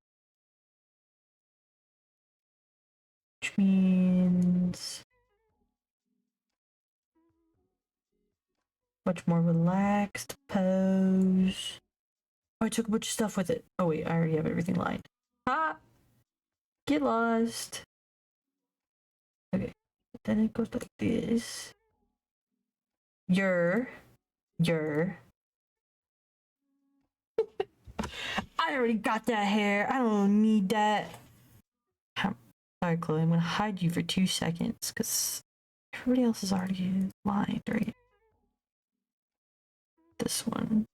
Which means much more relaxed pose. Oh, I took a bunch of stuff with it. Oh wait, I already have everything lined. Ha! Get lost. Okay, then it goes like this. Your. I already got that hair. I don't need that. Sorry, Chloe. I'm gonna hide you for 2 seconds because everybody else is already lined, right? This one.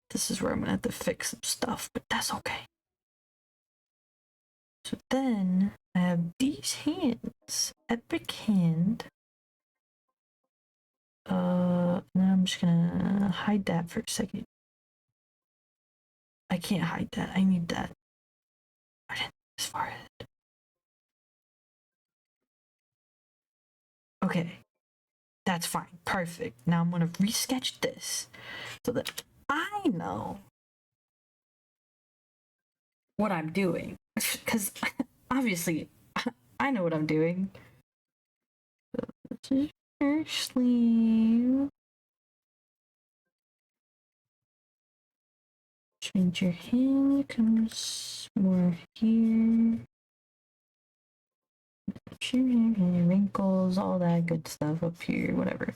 This is where I'm gonna have to fix some stuff, but that's okay. So then I have these hands. Epic hand. And then I'm just gonna hide that for a second. I can't hide that. I need that. I didn't this far ahead. Okay. That's fine. Perfect. Now I'm gonna resketch this so that I know what I'm doing. Because obviously I know what I'm doing. So this is your sleeve. Which means your hand comes more here. Wrinkles, all that good stuff up here, whatever.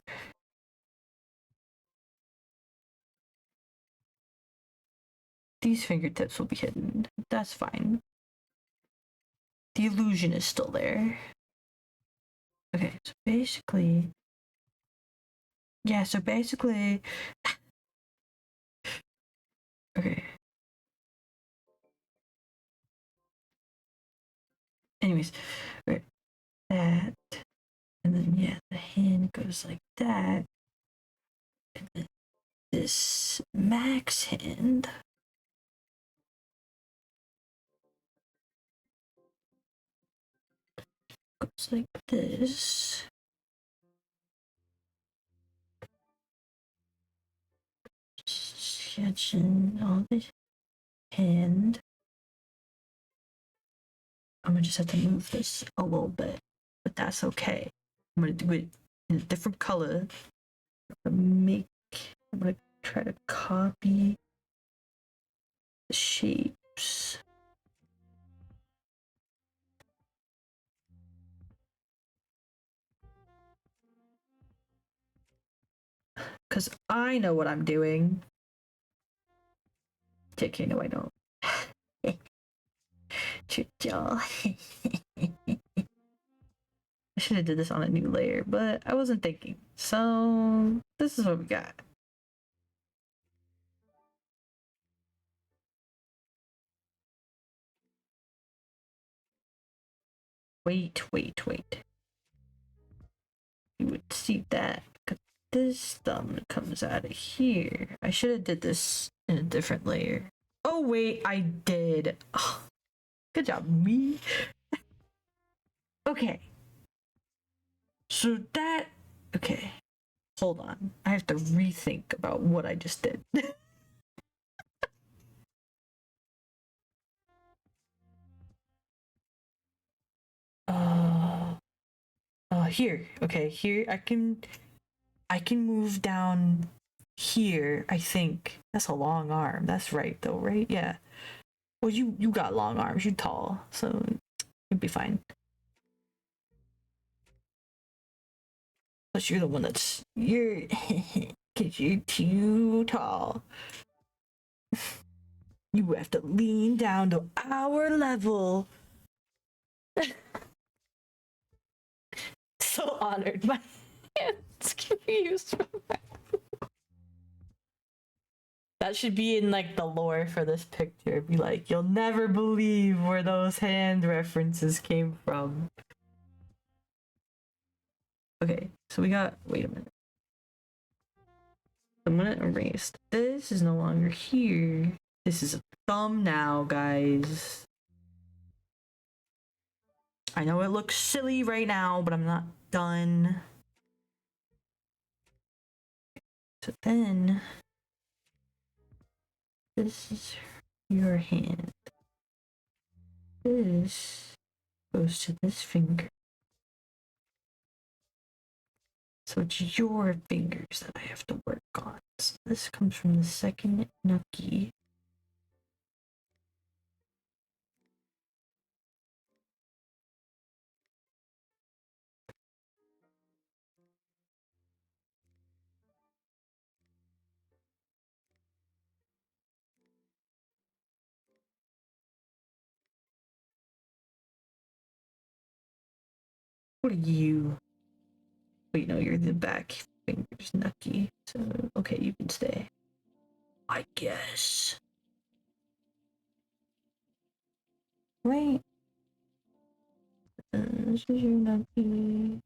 These fingertips will be hidden. That's fine. The illusion is still there. Okay, so basically... Yeah, so basically... Okay. Anyways, right. That. And then, yeah, the hand goes like that. And then this max hand... goes like this. Sketching all this hand. I'm gonna just have to move this a little bit, but that's okay. I'm gonna do it in a different color. I'm gonna try to copy the shapes. Because I know what I'm doing. JK, no, I don't. Y'all. I should have did this on a new layer, but I wasn't thinking. So this is what we got. Wait. You would see that. This thumb comes out of here. I should have did this in a different layer. Oh wait, I did. Oh, good job, me. Okay. So that... Okay. Hold on. I have to rethink about what I just did. Here. Okay, here I can move down here, I think. That's a long arm. That's right though, right? Yeah. Well, you got long arms. You're tall, so you'd be fine. Plus, you're the one that's because you're too tall. You have to lean down to our level. So honored. My hands can be used for that. That should be in like the lore for this picture. Be like, you'll never believe where those hand references came from. Okay, so we got, wait a minute. I'm gonna erase. This is no longer here. This is a thumb now, guys. I know it looks silly right now, but I'm not done. So then, this is your hand. This goes to this finger. So it's your fingers that I have to work on. So this comes from the second nucky. What are you? Wait, no, you're the back fingers nucky. So, okay, you can stay. I guess. Wait. This is your nucky.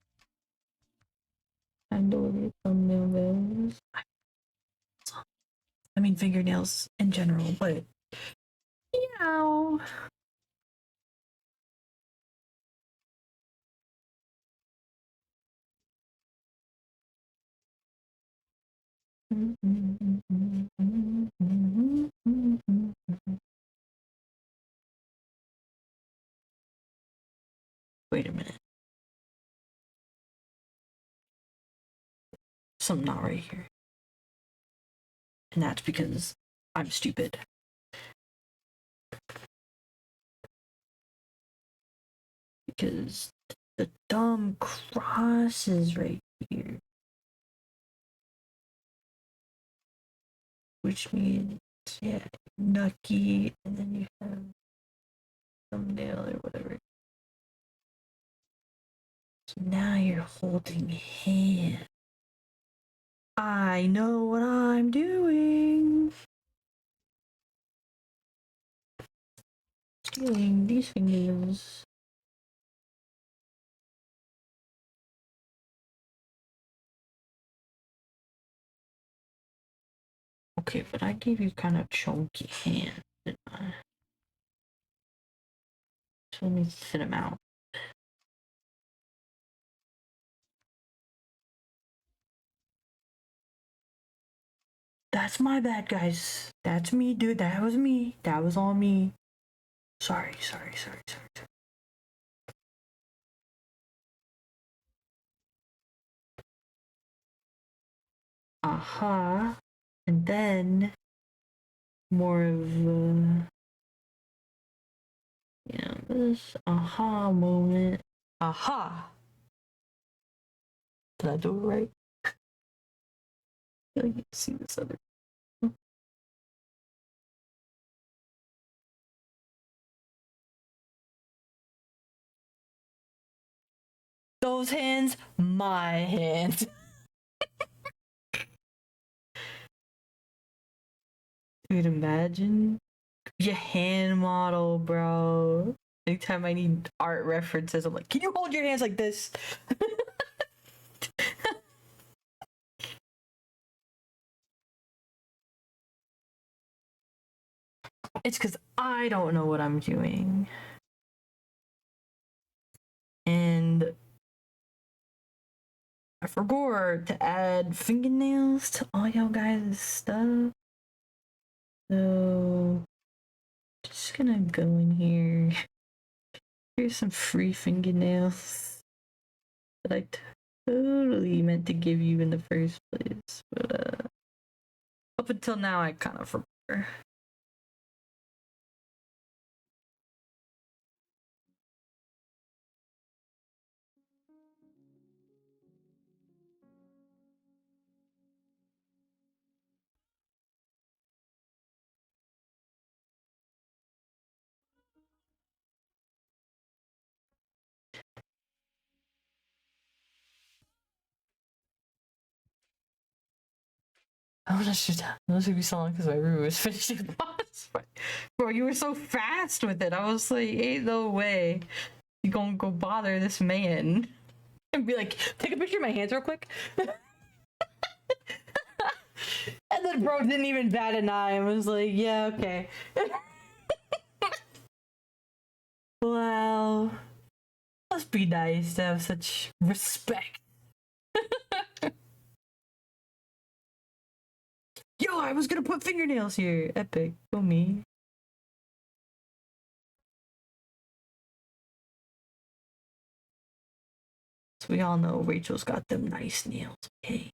Handle your thumbnails. I mean, fingernails in general, but. Meow. Wait a minute. Something not right here. And that's because I'm stupid. Because the dumb cross is right here. Which means, yeah, nucky, and then you have thumbnail or whatever. So now you're holding hand. I know what I'm doing. Stealing these fingers. Okay, but I gave you kind of chunky hand, didn't I? So let me thin them out. That's my bad, guys. That's me, dude. That was me. That was all me. Sorry. Aha. And then more of this aha moment. Aha. Did I do it right? I get to see this other. Those hands, my hands. Dude, imagine your hand model, bro. Anytime I need art references, I'm like, can you hold your hands like this? It's because I don't know what I'm doing. And I forgot to add fingernails to all y'all guys' stuff. So, just gonna go in here. Here's some free fingernails that I totally meant to give you in the first place. But, up until now, I kind of forgot. I'm gonna shoot that. That was gonna be so long because my room was finishing the boss. Bro, you were so fast with it. I was like, ain't no way you gonna go bother this man and be like, take a picture of my hands real quick. And then bro didn't even bat an eye. I was like, yeah, okay. Wow. Must be nice to have such respect. Yo, I was gonna put fingernails here. Epic. Go me. So we all know Rachel's got them nice nails. Okay.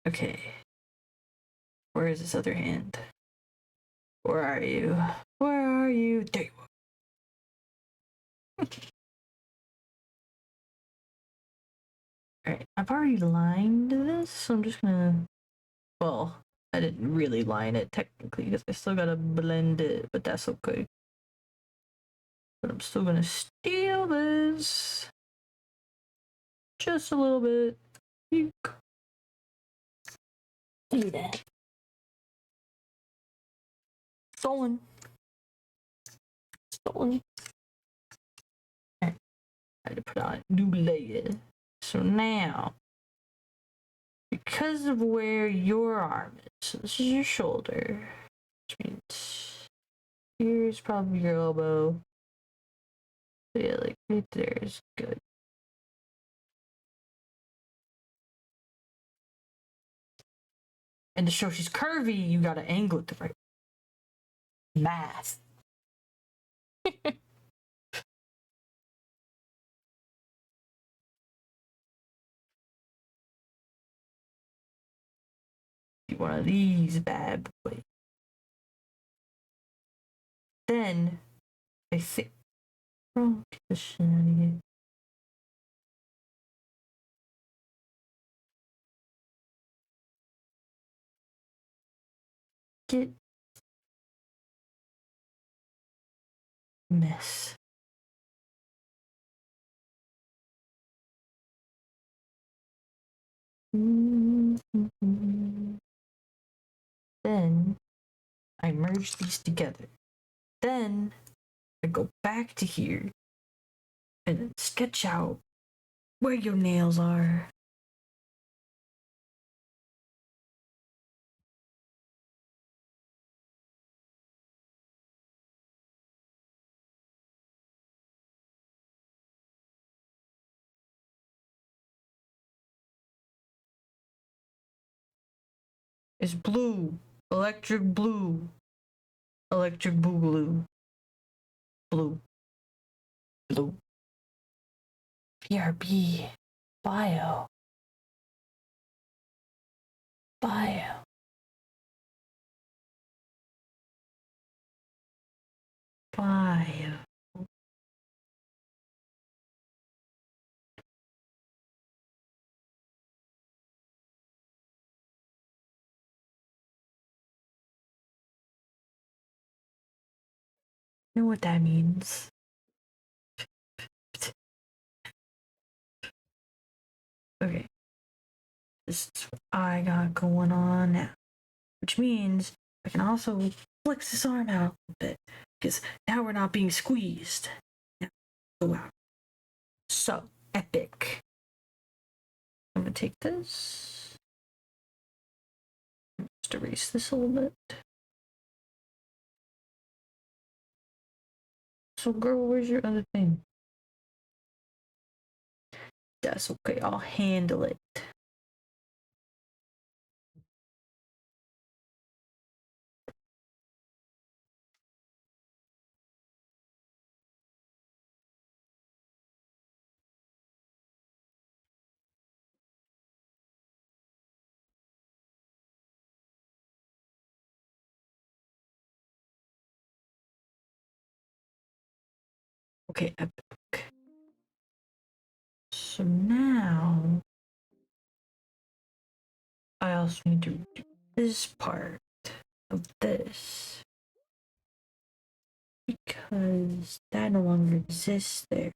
Okay. Where is this other hand? Where are you? Where are you? There you are. Alright, I've already lined this, so I'm just gonna... Well, I didn't really line it technically because I still gotta blend it, but that's okay. But I'm still gonna steal this. Just a little bit. Eek. Give me that. Stolen. Stolen. Alright. I had to put on a new layer. So now, because of where your arm is, so this is your shoulder, which means here's probably your elbow. So yeah, like right there is good. And to show she's curvy, you gotta angle it the right way. Math. One of these bad boys. Then I think, oh, get this shit out of here. Get mess. Then I merge these together. Then I go back to here and then sketch out where your nails are. It's blue, electric blue, electric boogaloo, blue, blue. BRB, bio, bio. Bio. You know what that means? Okay. This is what I got going on now. Which means I can also flex this arm out a bit. Because now we're not being squeezed. Now, go out. So, epic. I'm gonna take this. Just erase this a little bit. So, girl, where's your other thing? That's okay, I'll handle it. Okay, epic. So now I also need to do this part of this because that no longer exists there.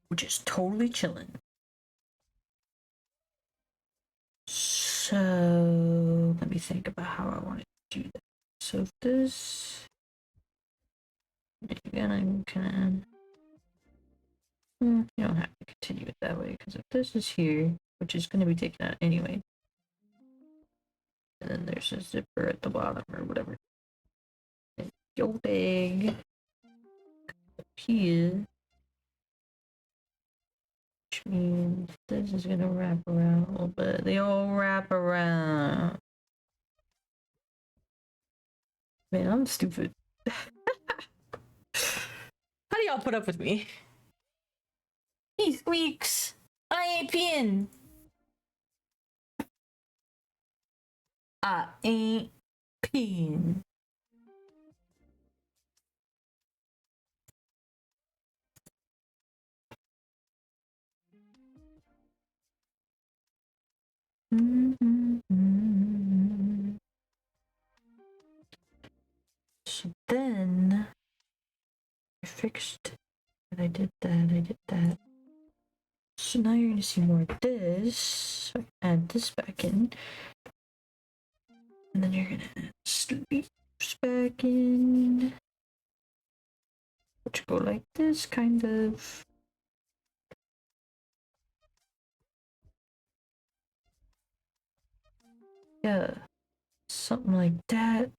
Which is totally chilling. So let me think about how I want to do that. So this again, I can
You don't have to continue it that way, because if this is here, which is going to be taken out anyway, and then there's a zipper at the bottom or whatever. And your bag up here, which means this is going to wrap around a little bit. They all wrap around. Man, I'm stupid.
How do y'all put up with me? He squeaks. I ain't peeing. I ain't peeing. So then I fixed and I did that. So now you're gonna see more of this. So I can add this back in. And then you're gonna add sleeps back in. Which go like this, kind of. Yeah. Something like that.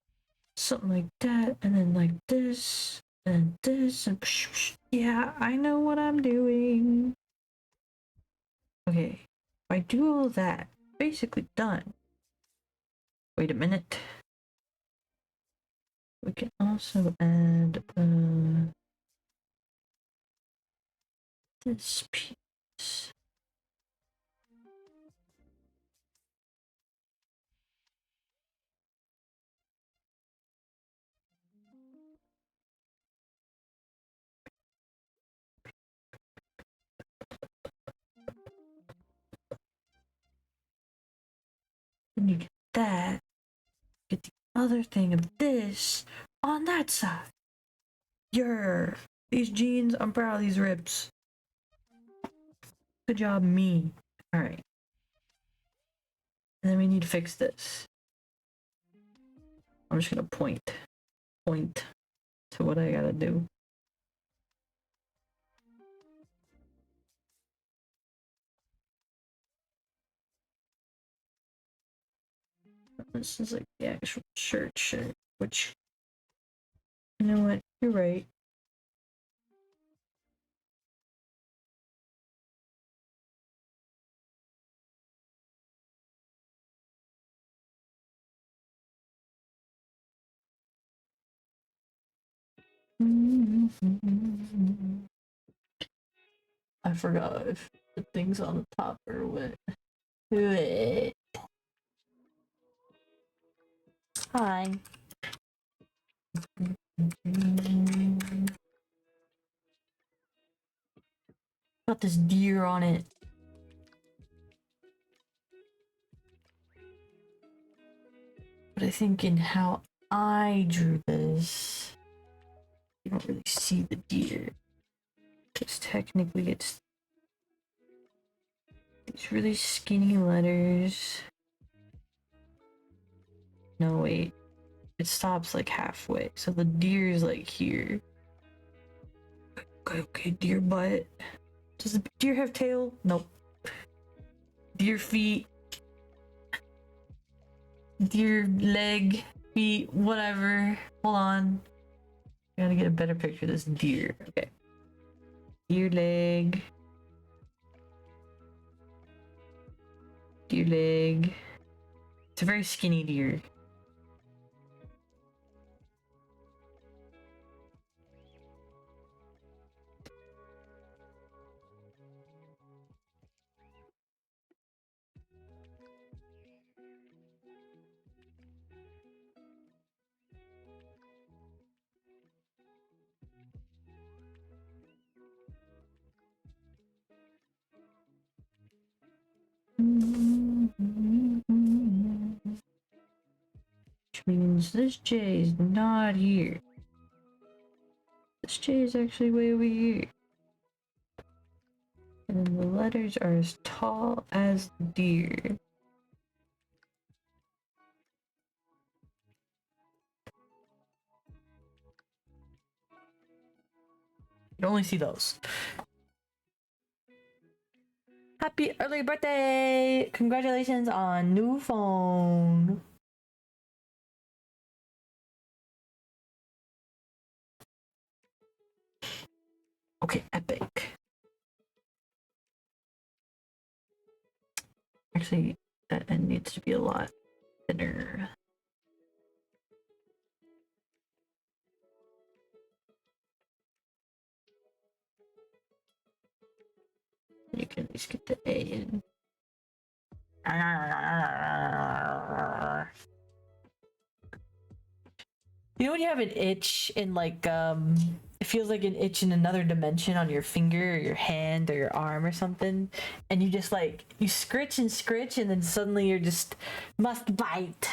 Something like that. And then like this. And this. And yeah, I know what I'm doing. Okay. If I do all that, basically done. Wait a minute. We can also add this piece. Then you get that. Get the other thing of this on that side. These jeans, I'm proud of these ribs. Good job, me. Alright. And then we need to fix this. I'm just gonna point to what I gotta do. This is like the actual shirt, which, you know what, you're right. I forgot if the things on the top are wet. Hi. Got this deer on it. But I think in how I drew this, you don't really see the deer. Because technically it's these really skinny letters. No, wait. It stops like halfway. So the deer is like here. Okay, deer butt. Does the deer have tail? Nope. Deer feet. Deer leg, feet, whatever. Hold on. I gotta get a better picture of this deer. Okay. Deer leg. Deer leg. It's a very skinny deer. Which means this J is not here. This J is actually way over here. And then the letters are as tall as the deer. You only see those. Happy early birthday! Congratulations on new phone. Okay, epic. Actually, that end needs to be a lot thinner. You can at least get the A in. You know when you have an itch in like it feels like an itch in another dimension on your finger or your hand or your arm or something, and you just like you scritch and then suddenly you're just must bite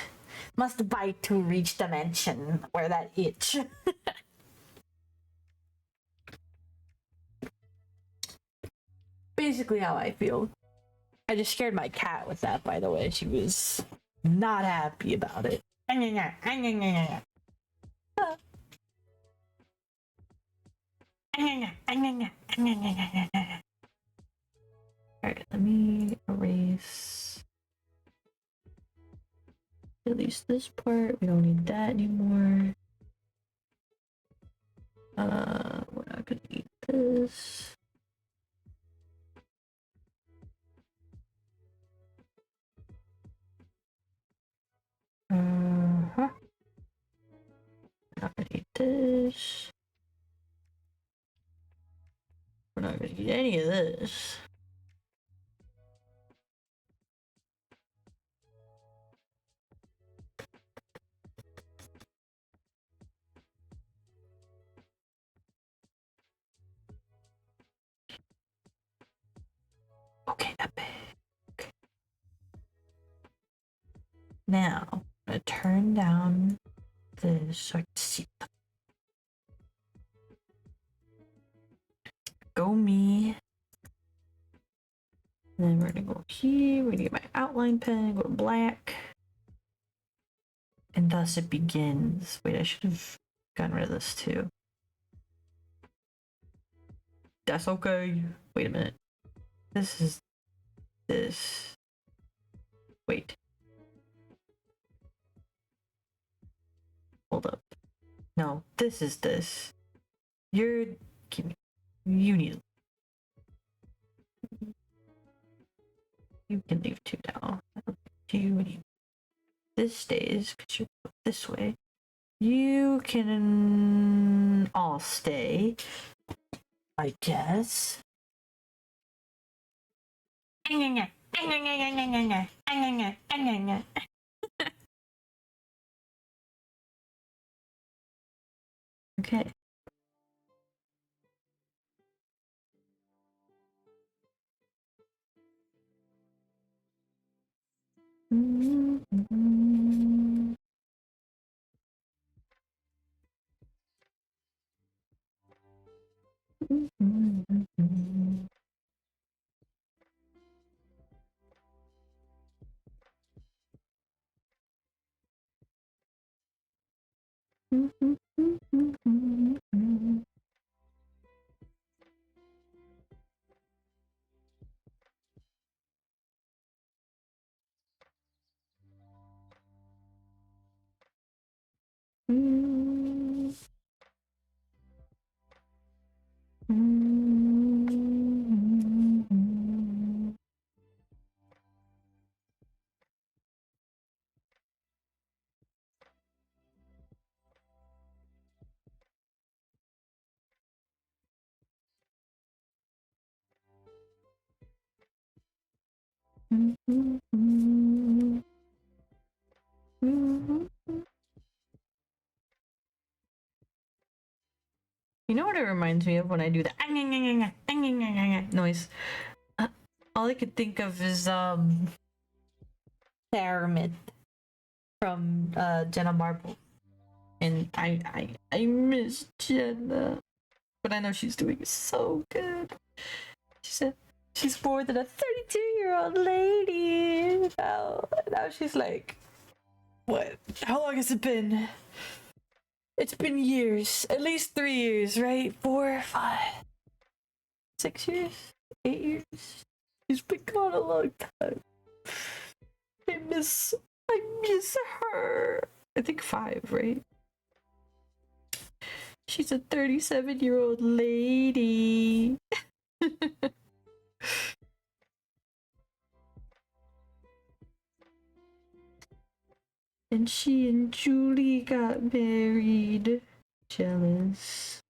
to reach dimension where that itch. Basically how I feel. I just scared my cat with that, by the way. She was not happy about it. Alright, let me erase at least this part. We don't need that anymore. We're not gonna need this. Uh-huh. We're not gonna need this. We're not gonna need any of this. Okay, epic. Now, I'm gonna turn down this so I can see them. Go me. And then we're gonna go here, we're gonna get my outline pen, go to black. And thus it begins. Wait, I should have gotten rid of this too. That's okay. Wait a minute. This is this. Wait. Hold up. No, this is this. You're. You need. You can leave two now. You need. This stays because you're this way. You can all stay. I guess. Okay. You know what it reminds me of when I do the noise? All I could think of is Theramid from Jenna Marble. And I miss Jenna. But I know she's doing so good. She said she's more than a 32-year-old lady. Now she's like, what? How long has it been? It's been years. At least 3 years, right? 4, 5, 6 years? 8 years? She's been gone a long time. I miss her. I think 5, right? She's a 37-year-old lady. And she and Julie got married. Jealous.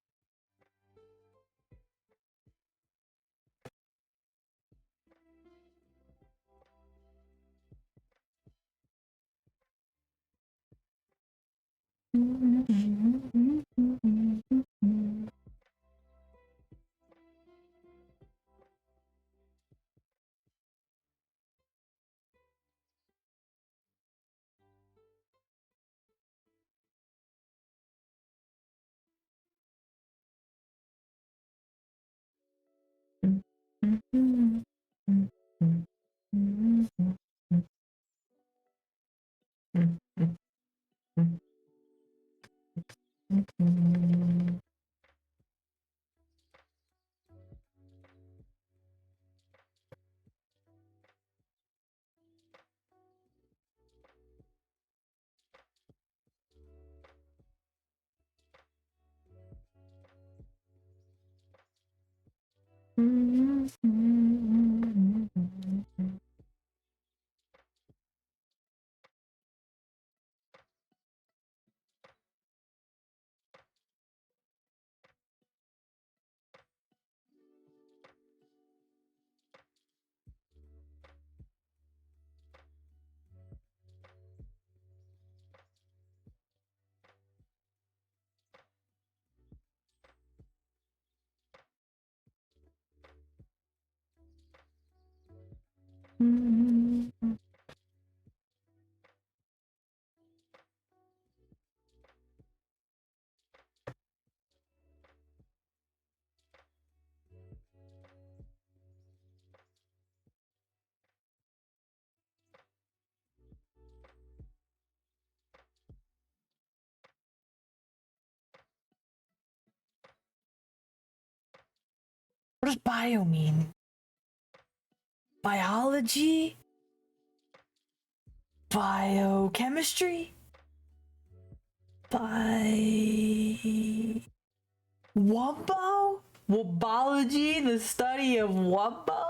What does bio mean? Biology? Biochemistry? Wumbo? Wobology, the study of Wumbo?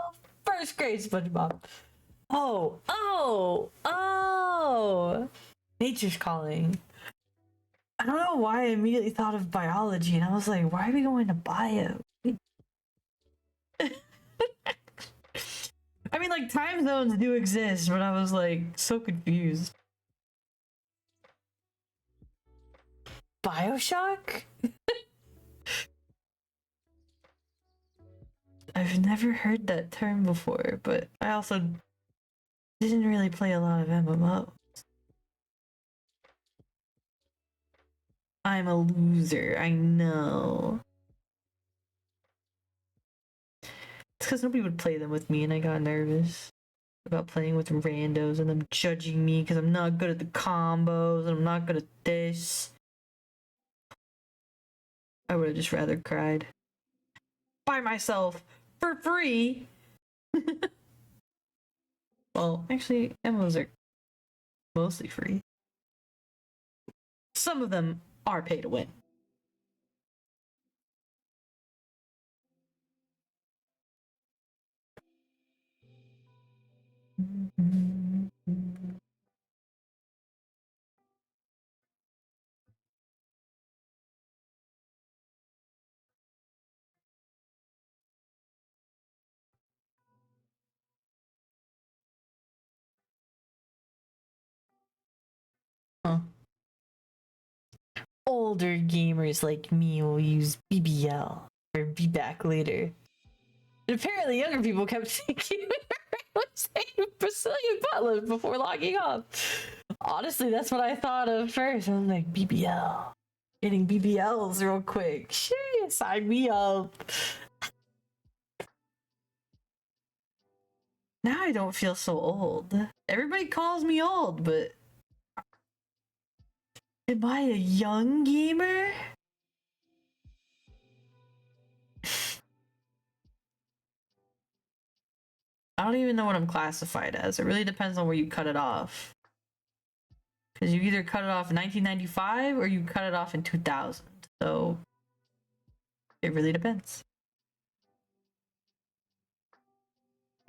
First grade SpongeBob. Oh! Nature's calling. I don't know why I immediately thought of biology, and I was like, why are we going to bio? I mean, like, time zones do exist, but I was like, so confused. Bioshock? I've never heard that term before, but I also didn't really play a lot of MMO. I'm a loser, I know. It's because nobody would play them with me and I got nervous about playing with randos and them judging me because I'm not good at the combos and I'm not good at this. I would have just rather cried. By myself, for free! Well, actually, MMOs are mostly free. Some of them are pay to win. Huh. Older gamers like me will use BBL or be back later. And apparently younger people kept thinking was saying Brazilian buttload before logging off. Honestly, that's what I thought of first. I was like, BBL. Getting BBLs real quick. Shit, sign me up. Now I don't feel so old. Everybody calls me old, but am I a young gamer?
I don't even know what I'm classified as. It really depends on where you cut it off. Because you either cut it off in 1995 or you cut it off in 2000. So it really depends.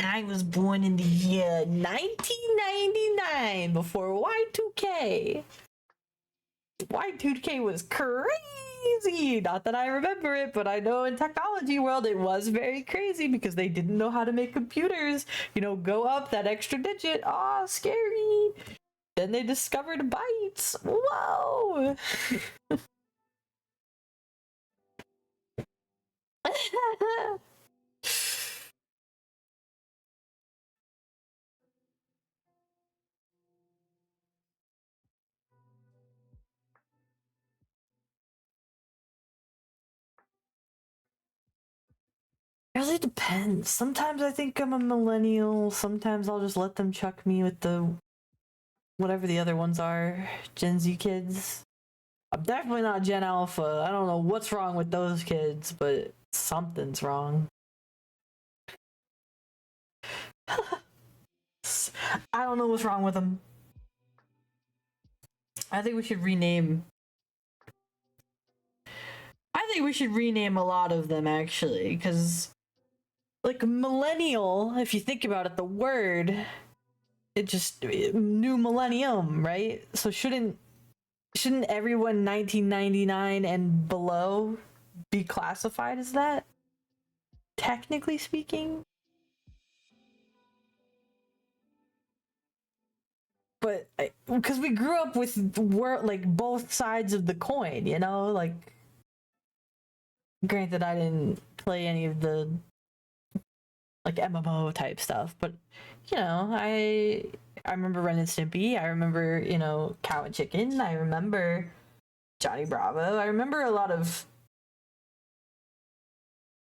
I was born in the year 1999 before Y2K. Y2K was crazy. Not that I remember it, but I know in technology world it was very crazy because they didn't know how to make computers, you know, go up that extra digit. Ah, scary. Then they discovered bytes. Whoa. It really depends. Sometimes I think I'm a millennial. Sometimes I'll just let them chuck me with the whatever the other ones are, Gen Z kids. I'm definitely not Gen Alpha. I don't know what's wrong with those kids, but something's wrong. I don't know what's wrong with them. I think we should rename. I think we should rename a lot of them actually, because like millennial, if you think about it, the word, it just new millennium, right? So shouldn't everyone 1999 and below be classified as that? Technically speaking. But because we grew up with like both sides of the coin, you know, like granted I didn't play any of the like MMO type stuff, but you know, I remember Ren and Stimpy, I remember, you know, Cow and Chicken, I remember Johnny Bravo, I remember a lot of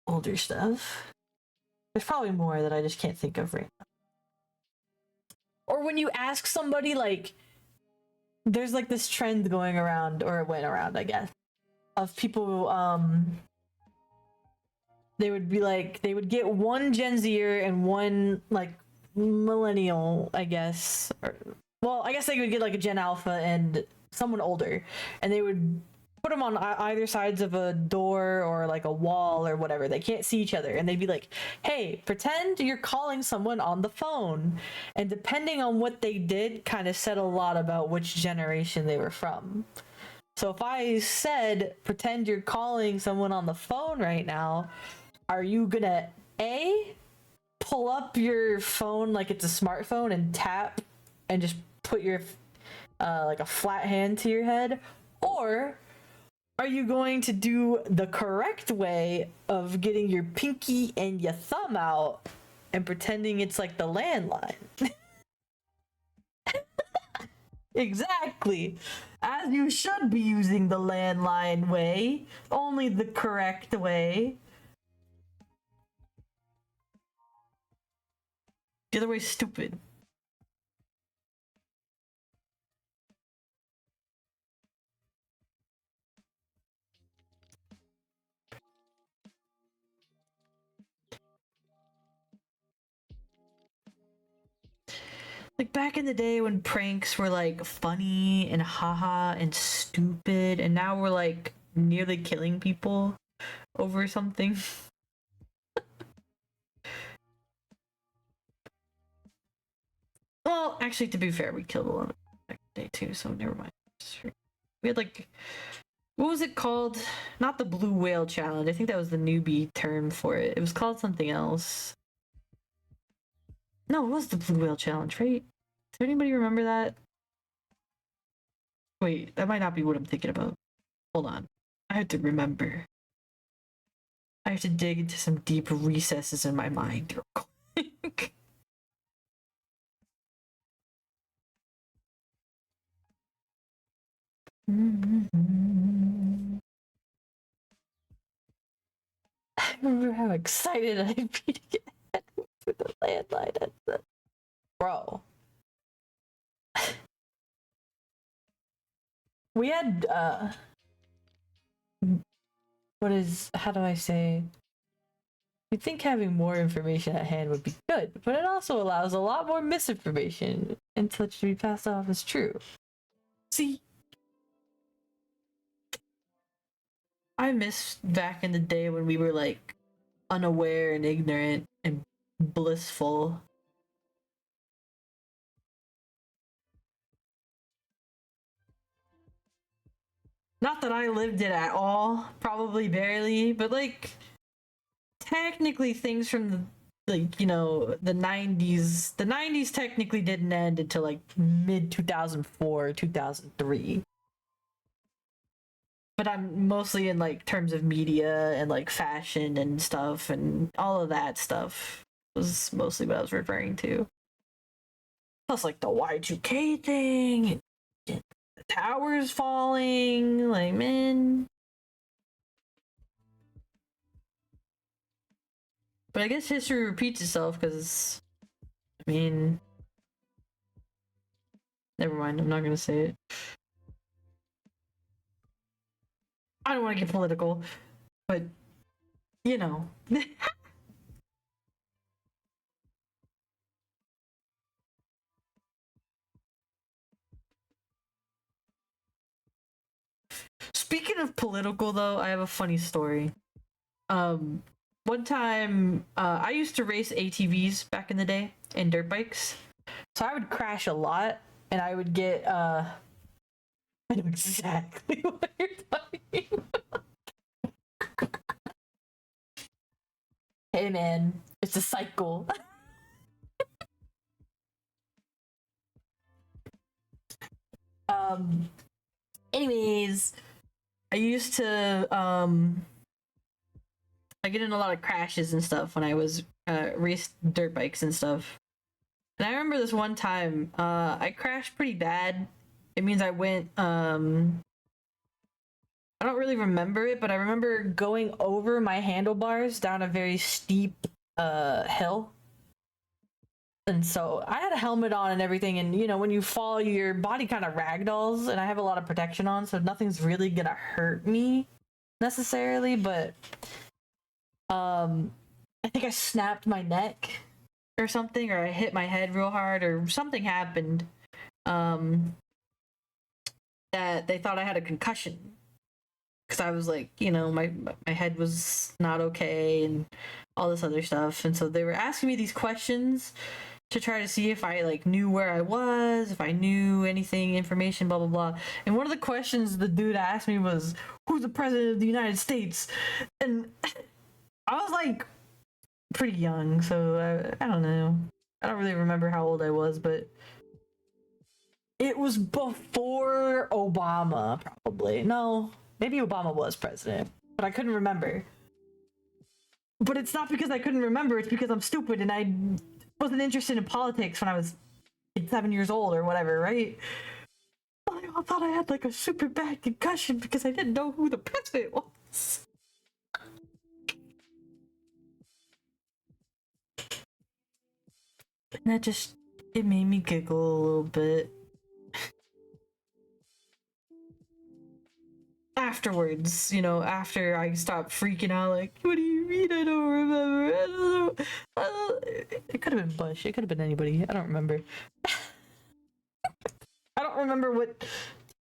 older stuff. There's probably more that I just can't think of right now. Or when you ask somebody, like, there's like this trend going around, or it went around, I guess, of people they would be like, they would get one Gen Zer and one like millennial, I guess. Or, well, I guess they would get like a Gen Alpha and someone older, and they would put them on either sides of a door or like a wall or whatever. They can't see each other, and they'd be like, "Hey, pretend you're calling someone on the phone," and depending on what they did, kind of said a lot about which generation they were from. So if I said, "Pretend you're calling someone on the phone right now," are you gonna A, pull up your phone like it's a smartphone and tap and just put your like a flat hand to your head, or are you going to do the correct way of getting your pinky and your thumb out and pretending it's like the landline? Exactly. As you should be using the landline way, only the correct way. The other way's stupid. Like back in the day when pranks were like funny and haha and stupid, and now we're like nearly killing people over something. Well, actually, to be fair, we killed a lot of back in the day too, so never mind. We had like, what was it called? Not the blue whale challenge. I think that was the newbie term for it. It was called something else. No, it was the blue whale challenge, right? Does anybody remember that? Wait, that might not be what I'm thinking about. Hold on. I have to remember. I have to dig into some deep recesses in my mind real quick. I remember how excited I'd be to get with the landline headset. Bro. We had how do I say? You'd think having more information at hand would be good, but it also allows a lot more misinformation and such to be passed off as true. See, I miss back in the day when we were like unaware and ignorant and blissful. Not that I lived it at all, probably barely, but like technically things from the like, you know, the 90s. The 90s technically didn't end until like mid 2004, 2003. But I'm mostly in like terms of media and like fashion and stuff, and all of that stuff was mostly what I was referring to. Plus like the Y2K thing, and the towers falling, like man. But I guess history repeats itself because, I mean, never mind, I'm not gonna say it. I don't want to get political, but, you know. Speaking of political, though, I have a funny story. One time, I used to race ATVs back in the day and dirt bikes. So I would crash a lot, and I would get, I know exactly what you're talking about. Hey man, it's a cycle. um, anyways, I used to, I get in a lot of crashes and stuff when I was raced dirt bikes and stuff. And I remember this one time, I crashed pretty bad. It means I went, I don't really remember it, but I remember going over my handlebars down a very steep hill. And so I had a helmet on and everything, and you know, when you fall, your body kind of ragdolls, and I have a lot of protection on, so nothing's really gonna hurt me necessarily, but I think I snapped my neck or something, or I hit my head real hard, or something happened that they thought I had a concussion. Because I was like, you know, my head was not okay and all this other stuff. And so they were asking me these questions to try to see if I like knew where I was, if I knew anything, information, blah blah blah. And one of the questions the dude asked me was, "Who's the president of the United States?" And I was like pretty young, so I don't know. I don't really remember how old I was, but it was before Obama, probably. No, maybe Obama was president, but I couldn't remember. But it's not because I couldn't remember, it's because I'm stupid and I wasn't interested in politics when I was 7 years old or whatever, right? I thought I had like a super bad concussion because I didn't know who the president was. And that just, it made me giggle a little bit. Afterwards, you know, after I stopped freaking out, like, what do you mean I don't remember? I don't know. It could have been Bush. It could have been anybody. I don't remember. I don't remember what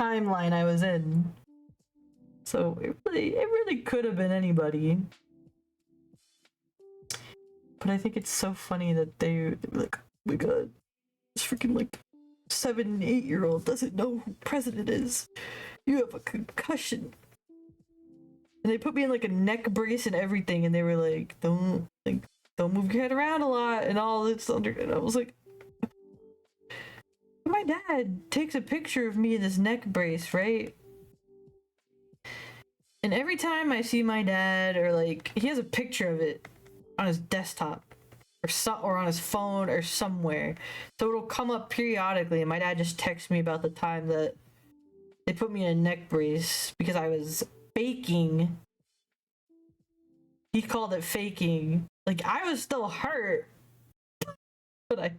timeline I was in. So it really could have been anybody. But I think it's so funny that they were like, oh my god, this freaking like 7 8-year-old doesn't know who president is. You have a concussion. And they put me in like a neck brace and everything, and they were like, don't move your head around a lot and all this under. And I was like, my dad takes a picture of me in this neck brace, right? And every time I see my dad, or like he has a picture of it on his desktop or on his phone or somewhere, so it'll come up periodically, and my dad just texts me about the time that they put me in a neck brace because I was faking. He called it faking. Like, I was still hurt, but I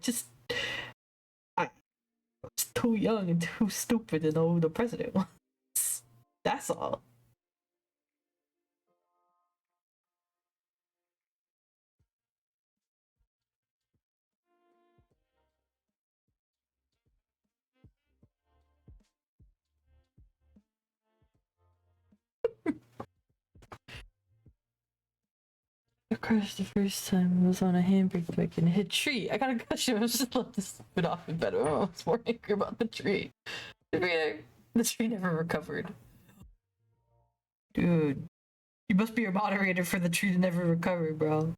was too young and too stupid to know who the president was. That's all. crashed the first time. I was on a handbrake bike and hit a tree. I got a question. I was just let this bit off in bed. Oh, I was more angry about the tree. The tree never recovered. Dude, you must be a moderator for the tree to never recover, bro.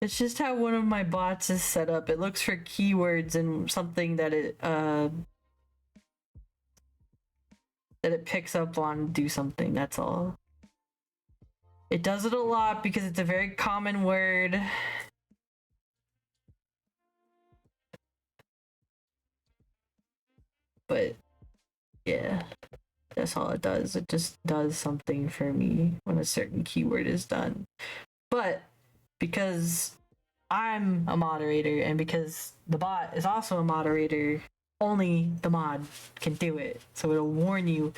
It's just how one of my bots is set up. It looks for keywords and something that it picks up on, do something, that's all. It does it a lot because it's a very common word. But yeah, that's all it does. It just does something for me when a certain keyword is done. But because I'm a moderator and because the bot is also a moderator, only the mod can do it. So it'll warn you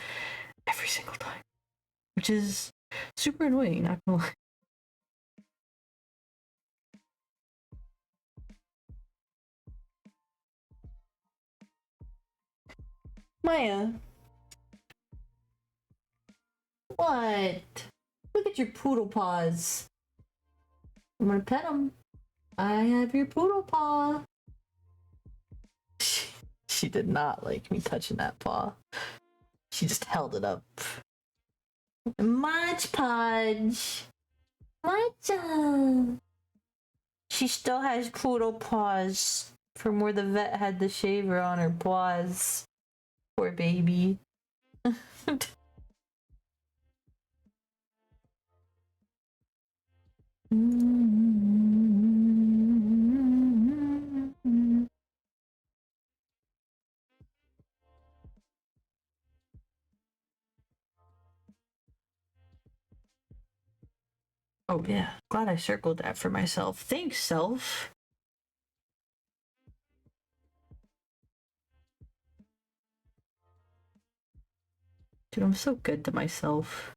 every single time, which is super annoying, not gonna lie. Maya. What? Look at your poodle paws. I'm gonna pet him. I have your poodle paw. She did not like me touching that paw. She just held it up. Much Podge. Much. She still has poodle paws from where the vet had the shaver on her paws. Poor baby. Oh yeah, glad I circled that for myself. Thanks, self. Dude, I'm so good to myself.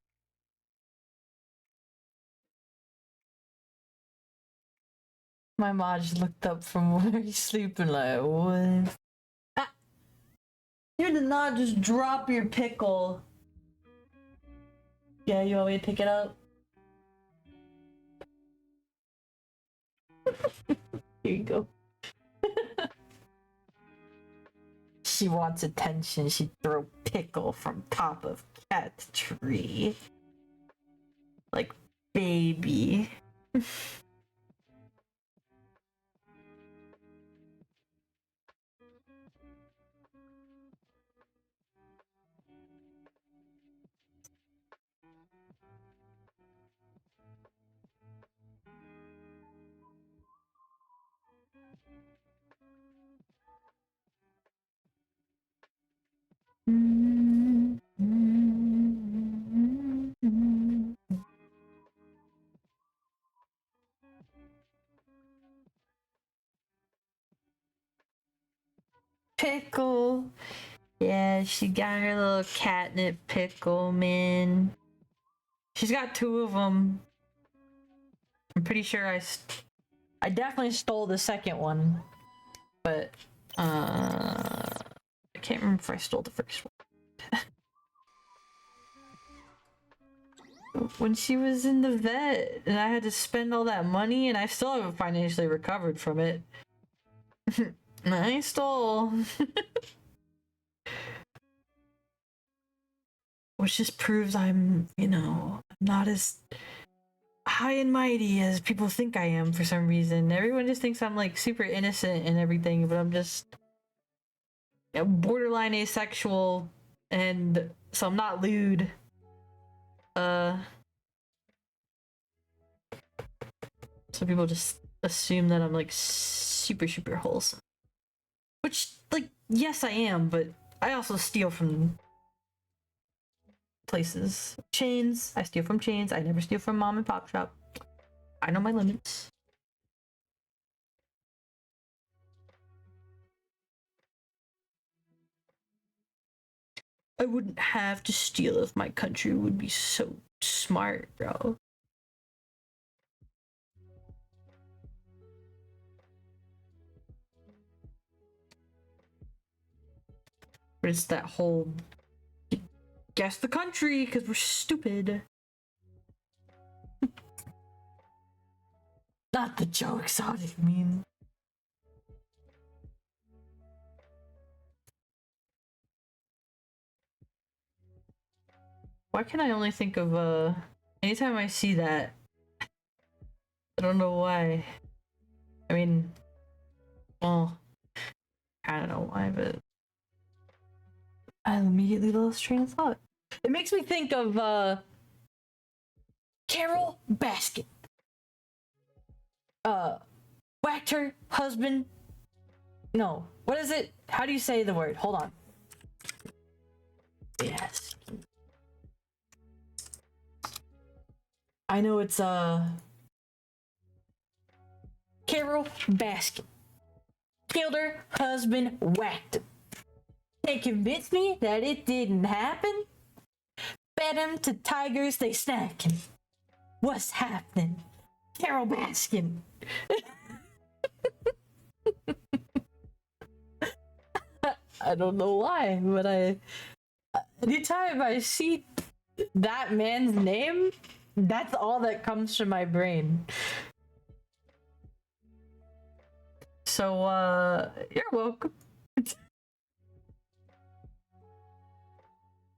My mom just looked up from where he's sleeping like, what? Ah! You did not just drop your pickle. Yeah, you want me to pick it up? Here you go. She wants attention. She throw pickle from top of cat tree. Like, baby. Pickle. Yeah, she got her little catnip pickle, man. She's got two of them. I'm pretty sure I definitely stole the second one, but I can't remember if I stole the first one. When she was in the vet and I had to spend all that money and I still haven't financially recovered from it. I stole. Which just proves I'm, not as high and mighty as people think I am for some reason. Everyone just thinks I'm like super innocent and everything, but I'm just borderline asexual, and so I'm not lewd. So people just assume that I'm like super wholesome. Which, like, yes I am, but I also steal from places. Chains. I steal from chains. I never steal from mom and pop shop. I know my limits. I wouldn't have to steal if my country would be so smart, bro. But it's that whole guess the country because we're stupid. Not the Joe Exotic meme. Why can I only think of anytime I see that? I don't know why. I mean, well, I don't know why, but I immediately lost train of thought. It makes me think of Carol Baskin. Whacked her husband. No, what is it? How do you say the word? Hold on. Yes. I know it's Carol Baskin. Killed her husband, whacked him. Can't convince me that it didn't happen. Fed him to tigers, they snack him. What's happening? Carol Baskin. I don't know why, but anytime I see that man's name, that's all that comes to my brain. So, you're welcome.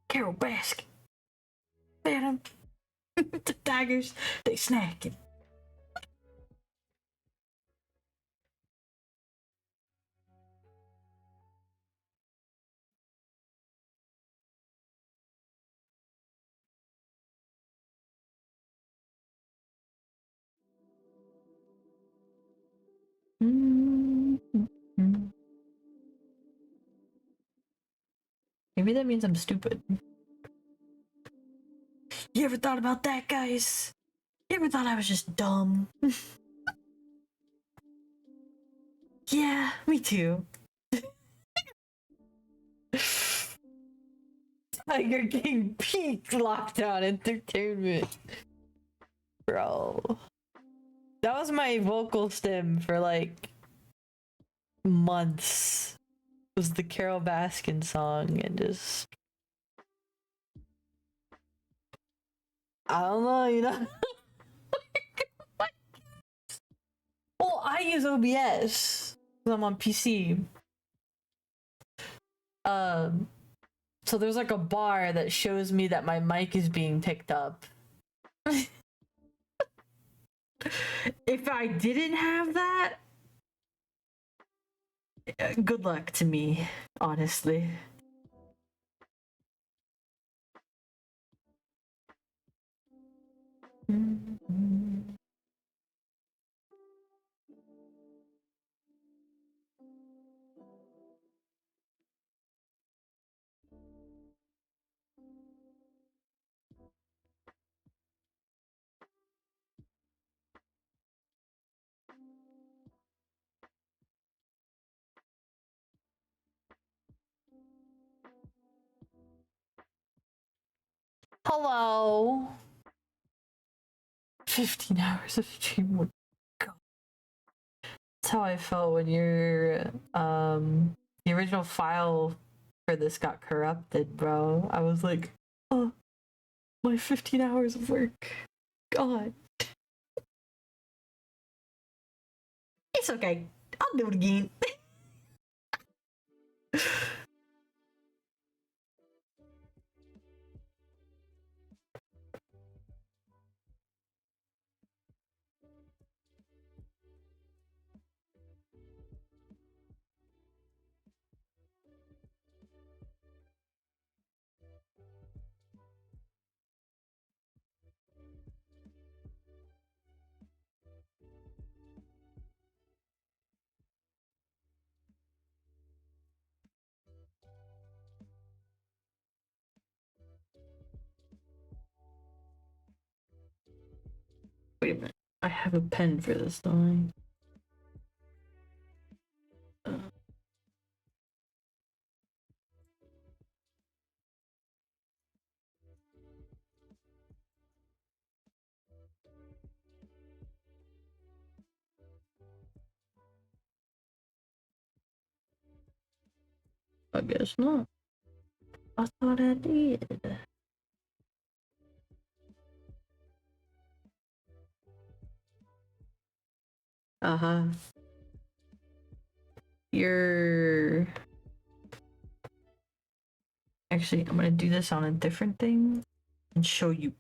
Carol Baskin. Fed him. The tigers, they snack him. Maybe that means I'm stupid. You ever thought about that, guys? You ever thought I was just dumb? Yeah, me too. Tiger King peak lockdown entertainment. Bro. That was my vocal stem for like months. It was the Carol Baskin song and just I don't know, you know. Well, I use OBS because I'm on PC. So there's like a bar that shows me that my mic is being picked up. If I didn't have that, good luck to me, honestly. Hello. 15 hours of stream. Oh, God. That's how I felt when the original file for this got corrupted, bro. I was like, oh, my 15 hours of work. God. It's okay. I'll do it again. Wait a minute. I have a pen for this, don't I? I guess not. I thought I did. Uh-huh. You're... Actually, I'm gonna do this on a different thing and show you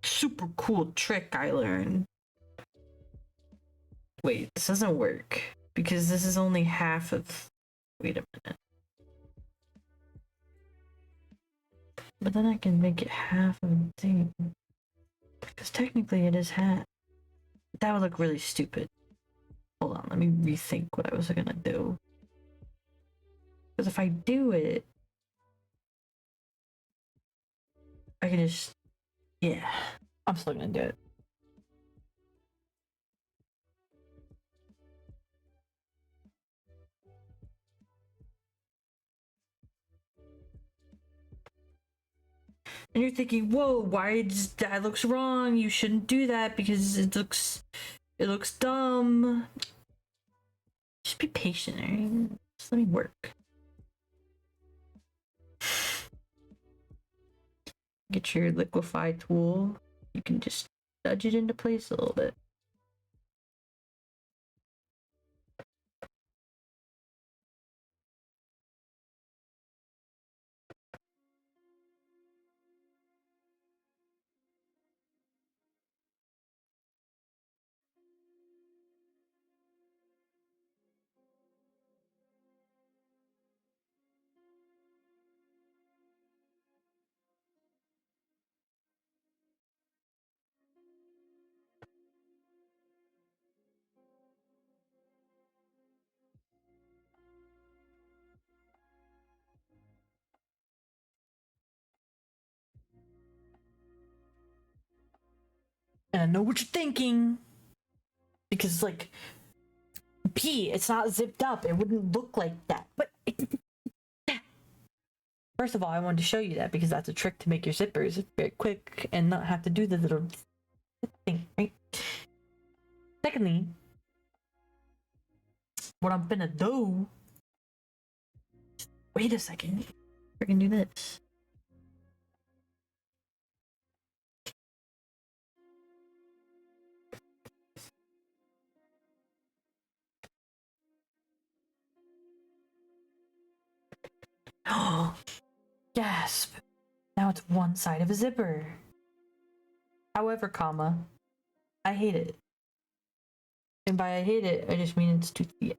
super cool trick I learned. Wait, this doesn't work because this is only half of... Wait a minute. But then I can make it half of the thing. Because technically it is half. That would look really stupid. Hold on, let me rethink what I was gonna do. Because if I do it, I can just... Yeah, I'm still gonna do it. And you're thinking, whoa, why that looks wrong? You shouldn't do that because it looks dumb. Just be patient, right? Just let me work. Get your liquefy tool. You can just nudge it into place a little bit. And I know what you're thinking. Because, like, P, it's not zipped up. It wouldn't look like that. But first of all, I wanted to show you that because that's a trick to make your zippers very quick and not have to do the little thing, right? Secondly, what I'm gonna do... Wait a second. Freaking do this. Oh, gasp. Now it's one side of a zipper. However, comma, I hate it. And by I hate it, I just mean it's too thick.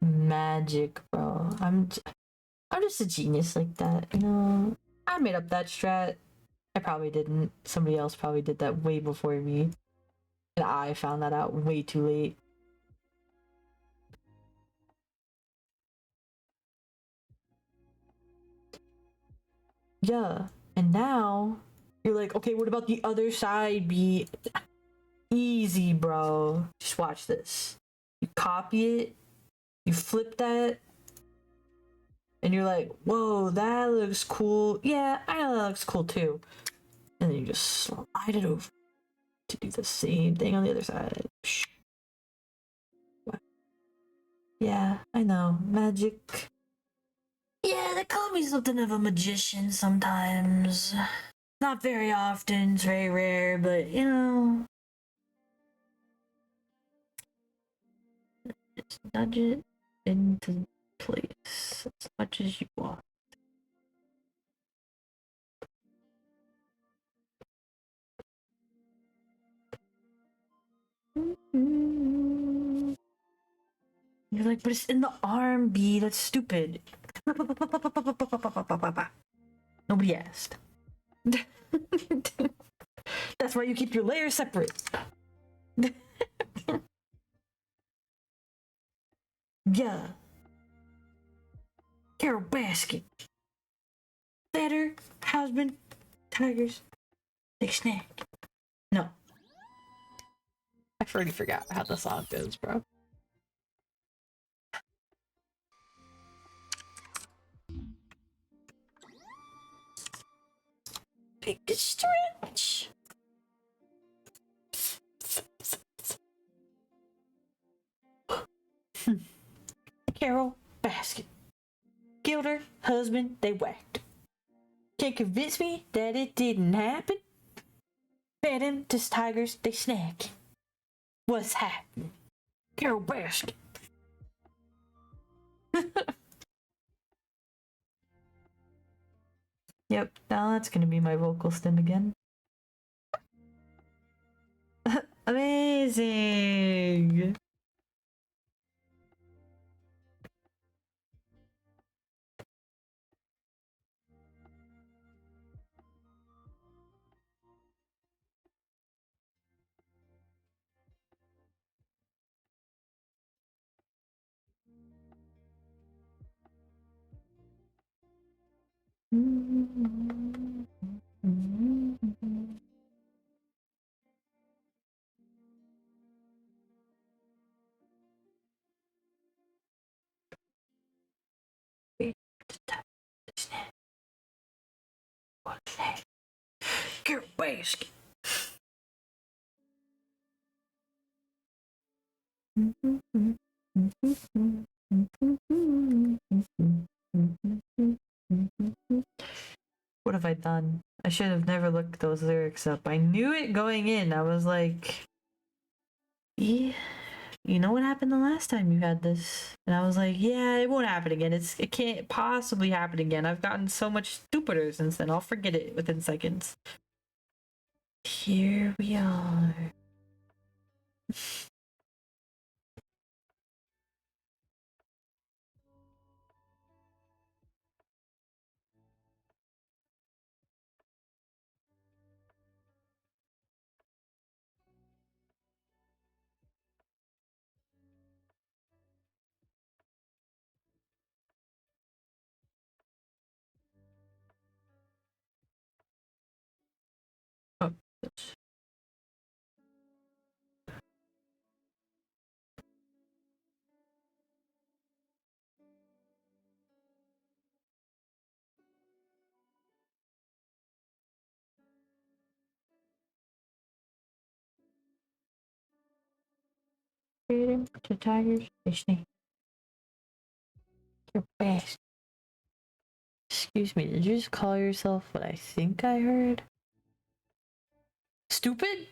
Magic, bro. I'm just a genius like that, you know? I made up that strat. I probably didn't. Somebody else probably did that way before me. And I found that out way too late. Yeah. And now, you're like, okay, what about the other side? Be easy, bro. Just watch this. You copy it, you flip that, and you're like, whoa, that looks cool. Yeah, I know that looks cool too. And then you just slide it over to do the same thing on the other side. Yeah, I know. Magic. Yeah, they call me something of a magician sometimes. Not very often, it's very rare, but you know. Just nudge it into place as much as you want. You're like, but it's in the arm, B. That's stupid. Nobody asked. That's why you keep your layers separate. Yeah. Carol Basket. Better husband. Tigers. Big snack. No. I already forgot how the song goes, bro. Big stretch. Killed her husband, they whacked him. Can't convince me that it didn't happen. Fed him to tigers, they snack him. What's happening? Carol Baskin. Yep, now that's gonna be my vocal stem again. Amazing! Carol Baskin. What have I done? I should have never looked those lyrics up. I knew it going in. I was like, yeah, you know what happened the last time you had this? And I was like, yeah, it won't happen again. It can't possibly happen again. I've gotten so much stupider since then. I'll forget it within seconds. Here we are. Oh, freedom to tigers, they snake. You're best. Excuse me, did you just call yourself what I think I heard? Stupid?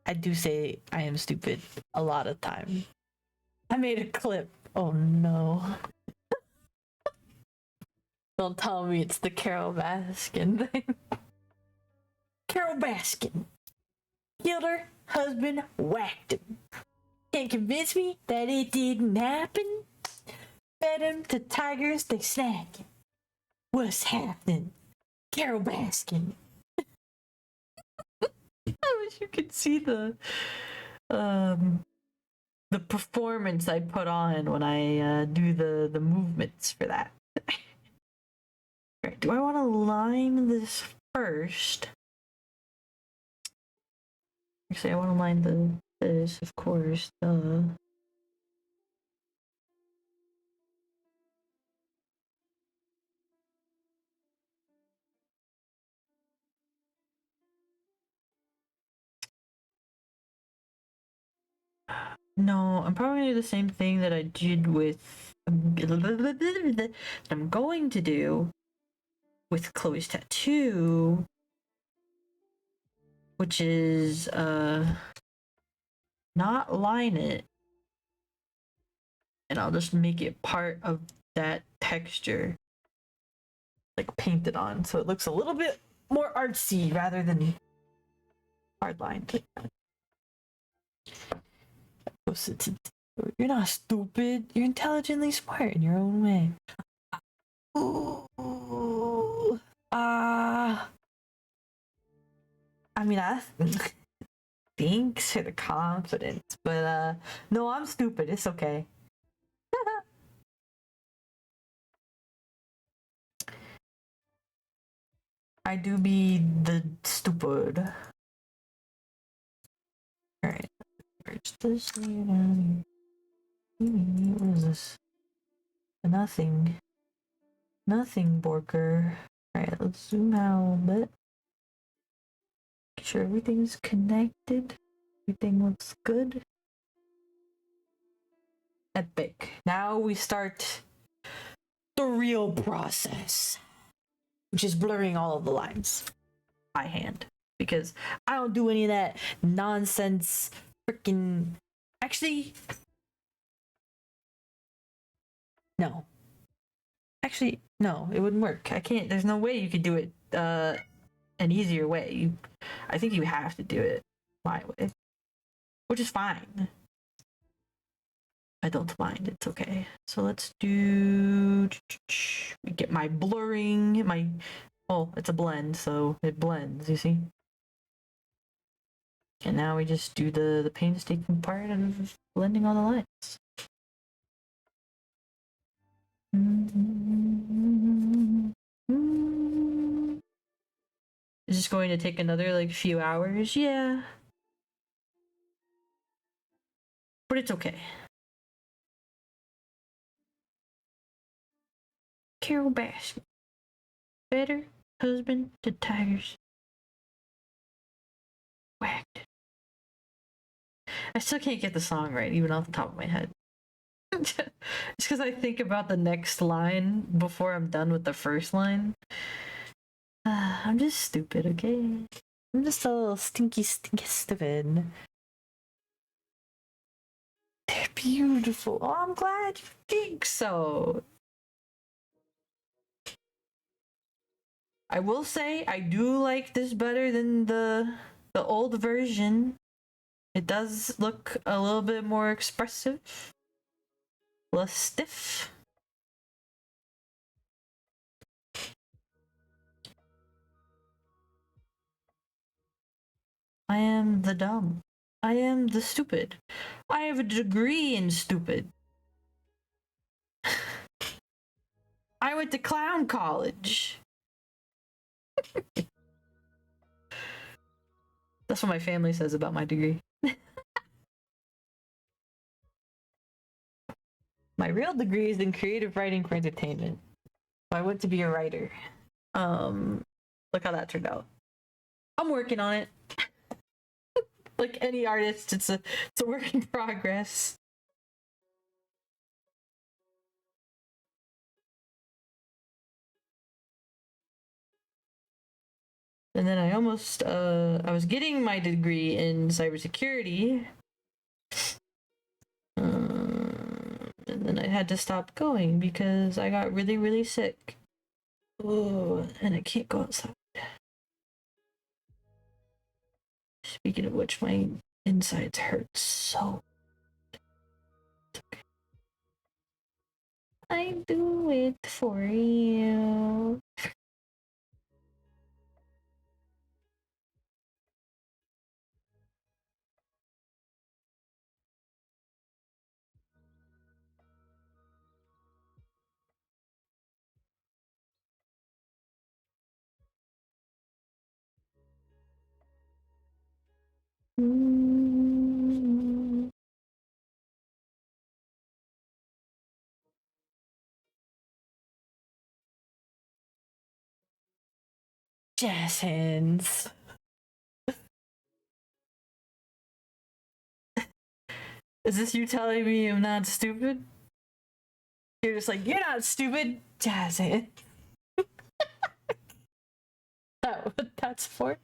I do say I am stupid a lot of time. I made a clip. Oh no. Don't tell me it's the Carol Baskin thing. Carol Baskin. Killed her husband, whacked him. Can't convince me that it didn't happen. Fed him to tigers, they snack him. What's happening? Carol Baskin. I wish you could see the performance I put on when I do the movements for that. Right, do I want to line this first? Actually, I want to line this, of course. No, I'm probably gonna do the same thing that I did with that I'm going to do with Chloe's tattoo, which is not line it, and I'll just make it part of that texture, like paint it on, so it looks a little bit more artsy rather than hard lined. You're not stupid. You're intelligently smart in your own way. Ooh. I mean, thanks for the confidence, but no, I'm stupid. It's okay. I do be the stupid. Alright. Where's this thing down here? What is this? Nothing. Nothing, Borker. Alright, let's zoom out a little bit. Make sure everything's connected. Everything looks good. Epic. Now we start the real process, which is blurring all of the lines by hand, because I don't do any of that nonsense freaking. Actually, no. Actually, no, it wouldn't work. I can't. There's no way you could do it an easier way. I think you have to do it my way, which is fine. I don't mind. It's okay. So let's do. Get my blurring. My. Oh, it's a blend, so it blends. You see. And now we just do the painstaking part of blending all the lines. Is this going to take another like few hours? Yeah. But it's okay. Carol Baskin. Better husband to tigers. Whacked. I still can't get the song right, even off the top of my head. It's because I think about the next line before I'm done with the first line. I'm just stupid, okay? I'm just a little stinky stupid. They're beautiful. Oh, I'm glad you think so. I will say I do like this better than the old version. It does look a little bit more expressive, less stiff. I am the dumb. I am the stupid. I have a degree in stupid. I went to clown college. That's what my family says about my degree. My real degree is in creative writing for entertainment. So I went to be a writer. Look how that turned out. I'm working on it. Like any artist, it's a work in progress. And then I almost I was getting my degree in cybersecurity. And then I had to stop going because I got really, really sick. Oh, and I can't go outside. Speaking of which, my insides hurt so. Okay. I do it for you. Jazz hands. Is this you telling me I'm not stupid? You're just like, you're not stupid. Jazz hands. That what that's for?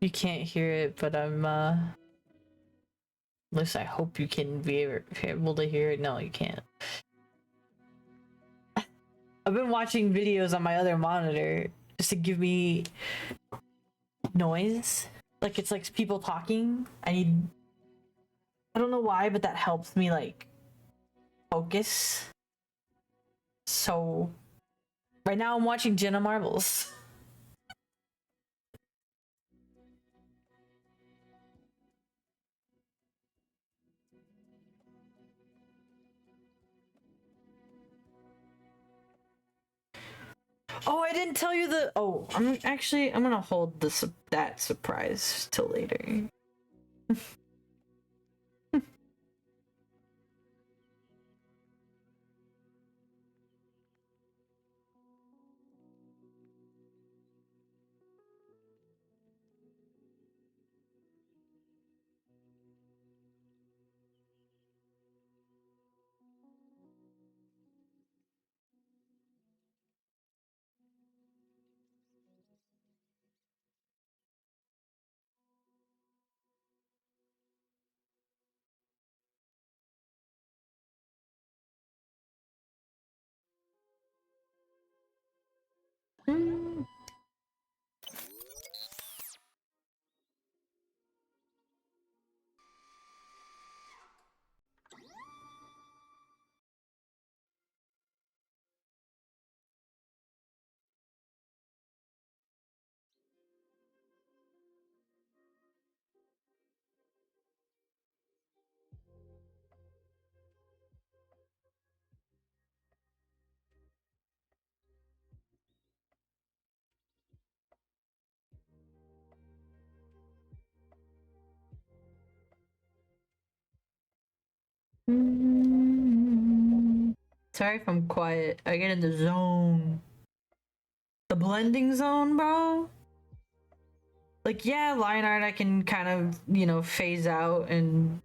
you can't hear it, but I'm at least I hope you can be able to hear it. No, you can't. I've been watching videos on my other monitor just to give me noise. Like it's like people talking. I don't know why, but that helps me like focus. So right now I'm watching Jenna Marbles. Oh, I didn't tell you the. Oh, I'm gonna hold that surprise till later. Mm. Sorry if I'm quiet. I get in the zone. The blending zone, bro. Like, yeah, line art I can kind of, phase out and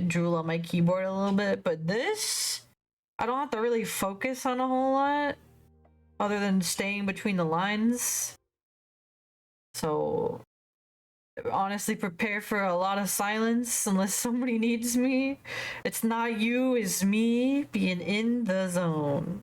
drool on my keyboard a little bit, but this, I don't have to really focus on a whole lot other than staying between the lines. So, honestly, prepare for a lot of silence unless somebody needs me. It's not you, it's me being in the zone.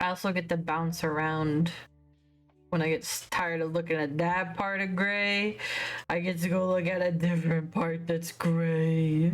I also get to bounce around when I get tired of looking at that part of gray. I get to go look at a different part that's gray.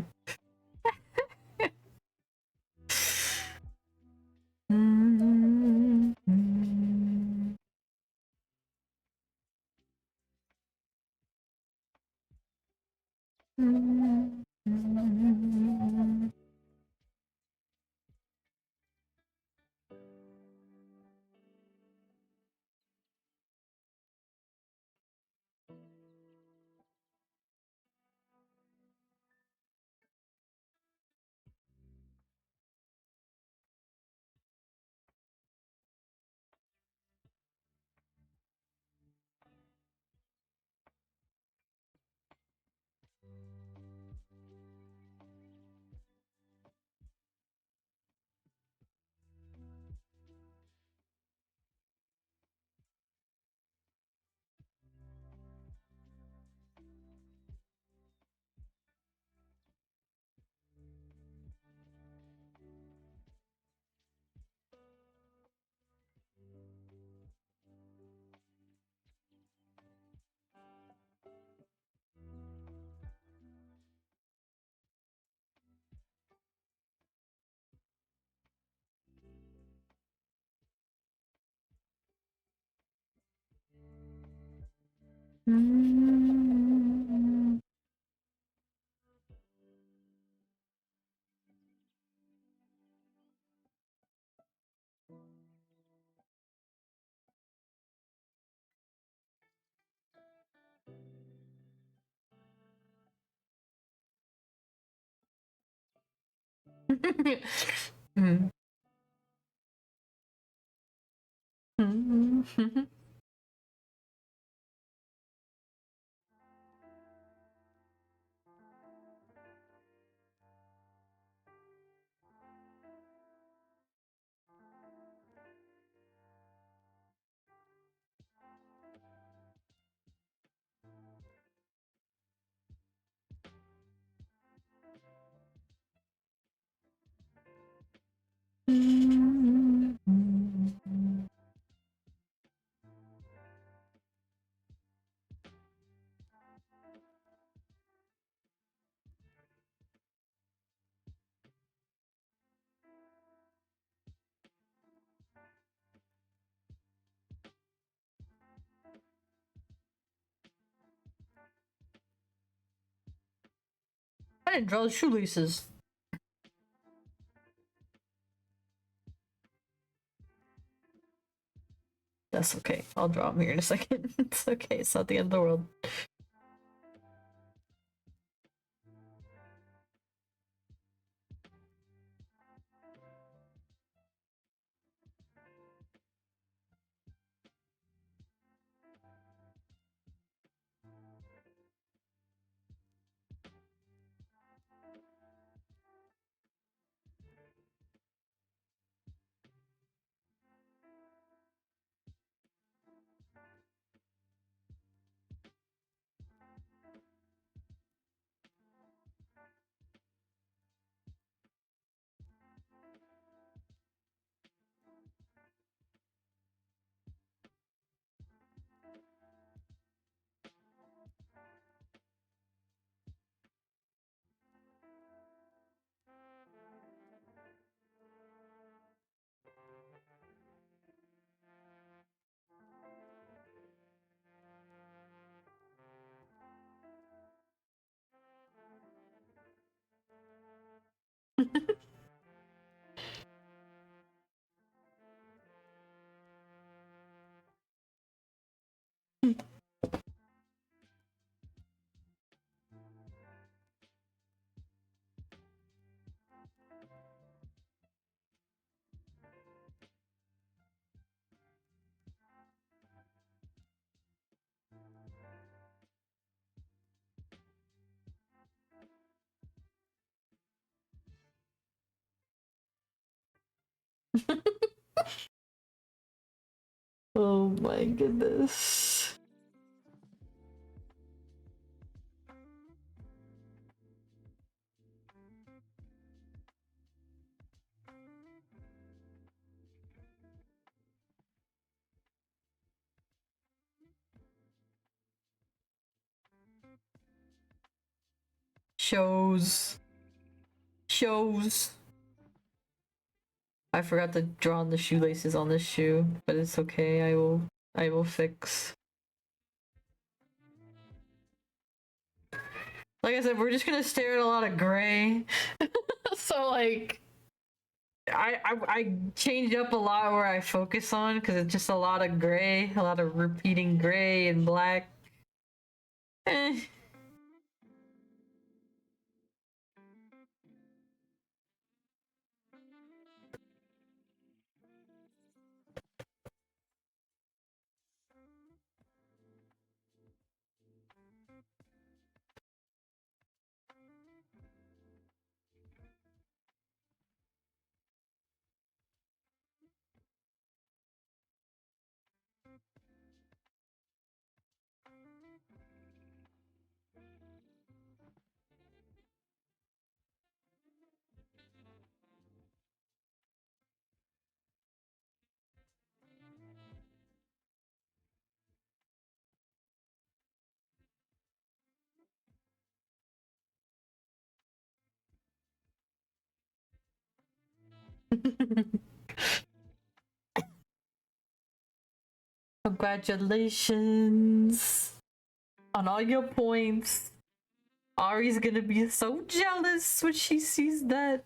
I didn't draw the shoelaces. That's okay. I'll draw them here in a second. It's okay. It's not the end of the world. Oh my goodness. Shows. I forgot to draw on the shoelaces on this shoe, but it's okay. I will fix. Like I said, we're just gonna stare at a lot of gray. So like, I changed up a lot where I focus on because it's just a lot of gray, a lot of repeating gray and black. Eh. Congratulations on all your points. Ari's gonna be so jealous when she sees that.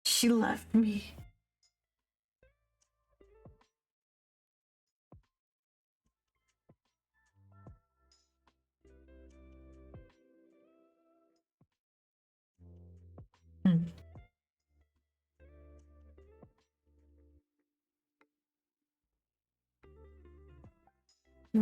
She left me. I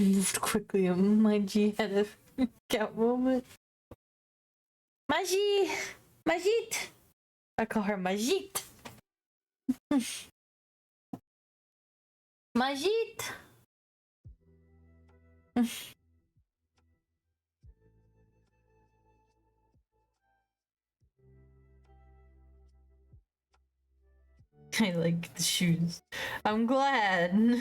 moved quickly on my G had a cat moment. Magie! Majit! I call her Majit. Majit! I like the shoes. I'm glad.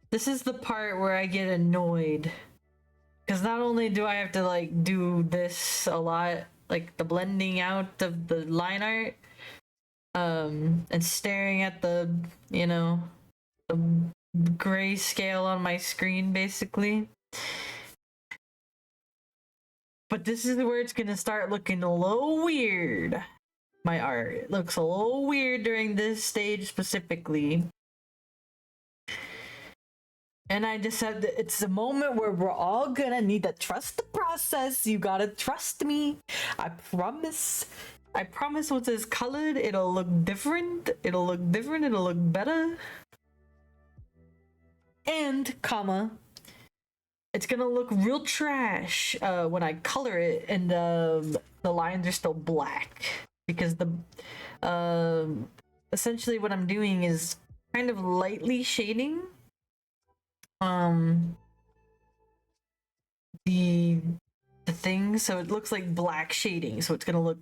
This is the part where I get annoyed. Because not only do I have to like do this a lot, like the blending out of the line art, and staring at the, you know, the grayscale on my screen basically. But this is where it's gonna start looking a little weird. My art. It looks a little weird during this stage specifically. And I just said that it's a moment where we're all gonna need to trust the process. You gotta trust me. I promise. I promise once it's colored, it'll look different. It'll look different. It'll look better. And, comma, it's gonna look real trash when I color it and the lines are still black. Because essentially what I'm doing is kind of lightly shading the thing, so it looks like black shading, so it's gonna look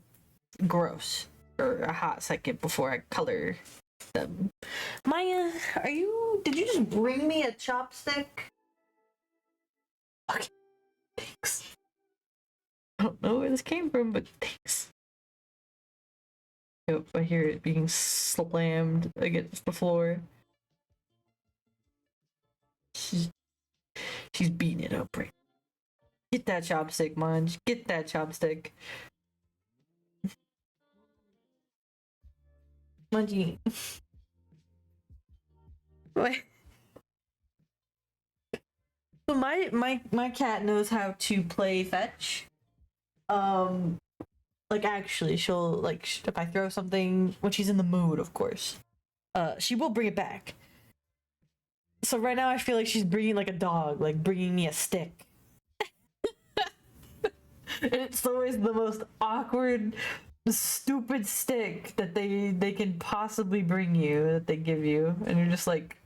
gross for a hot second before I color them. Maya, did you just bring me a chopstick? Okay, thanks. I don't know where this came from, but thanks. Yep, I hear it being slammed against the floor. She's beating it up right. Get that chopstick, Munch. Get that chopstick. Munchie. Wait. So my cat knows how to play fetch. Like actually, she'll like if I throw something when she's in the mood, of course. She will bring it back. So right now I feel like she's bringing like a dog, like bringing me a stick. It's always the most awkward, stupid stick that they can possibly bring you, that they give you, and you're just like,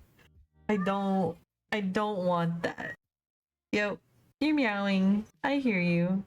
I don't want that. Yep, you're meowing. I hear you.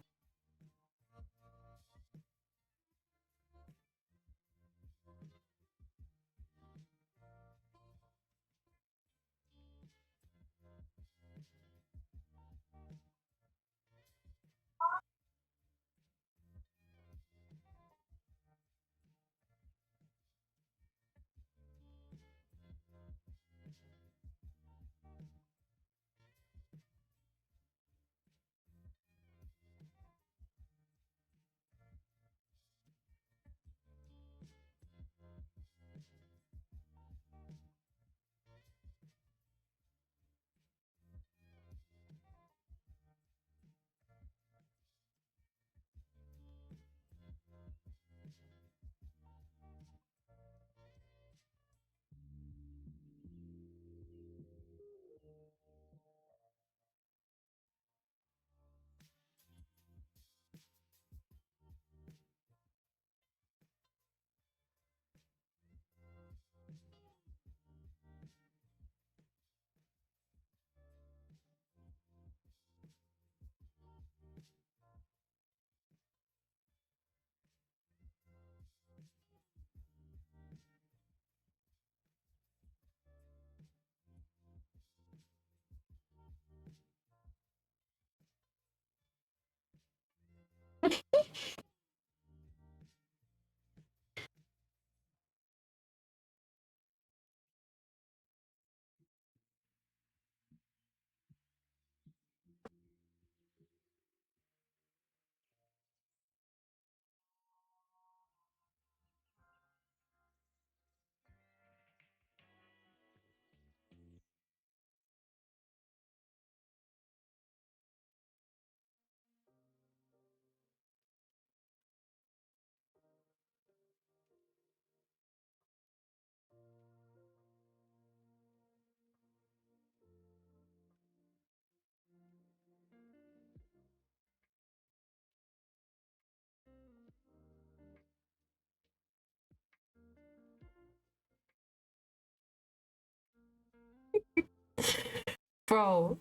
Bro.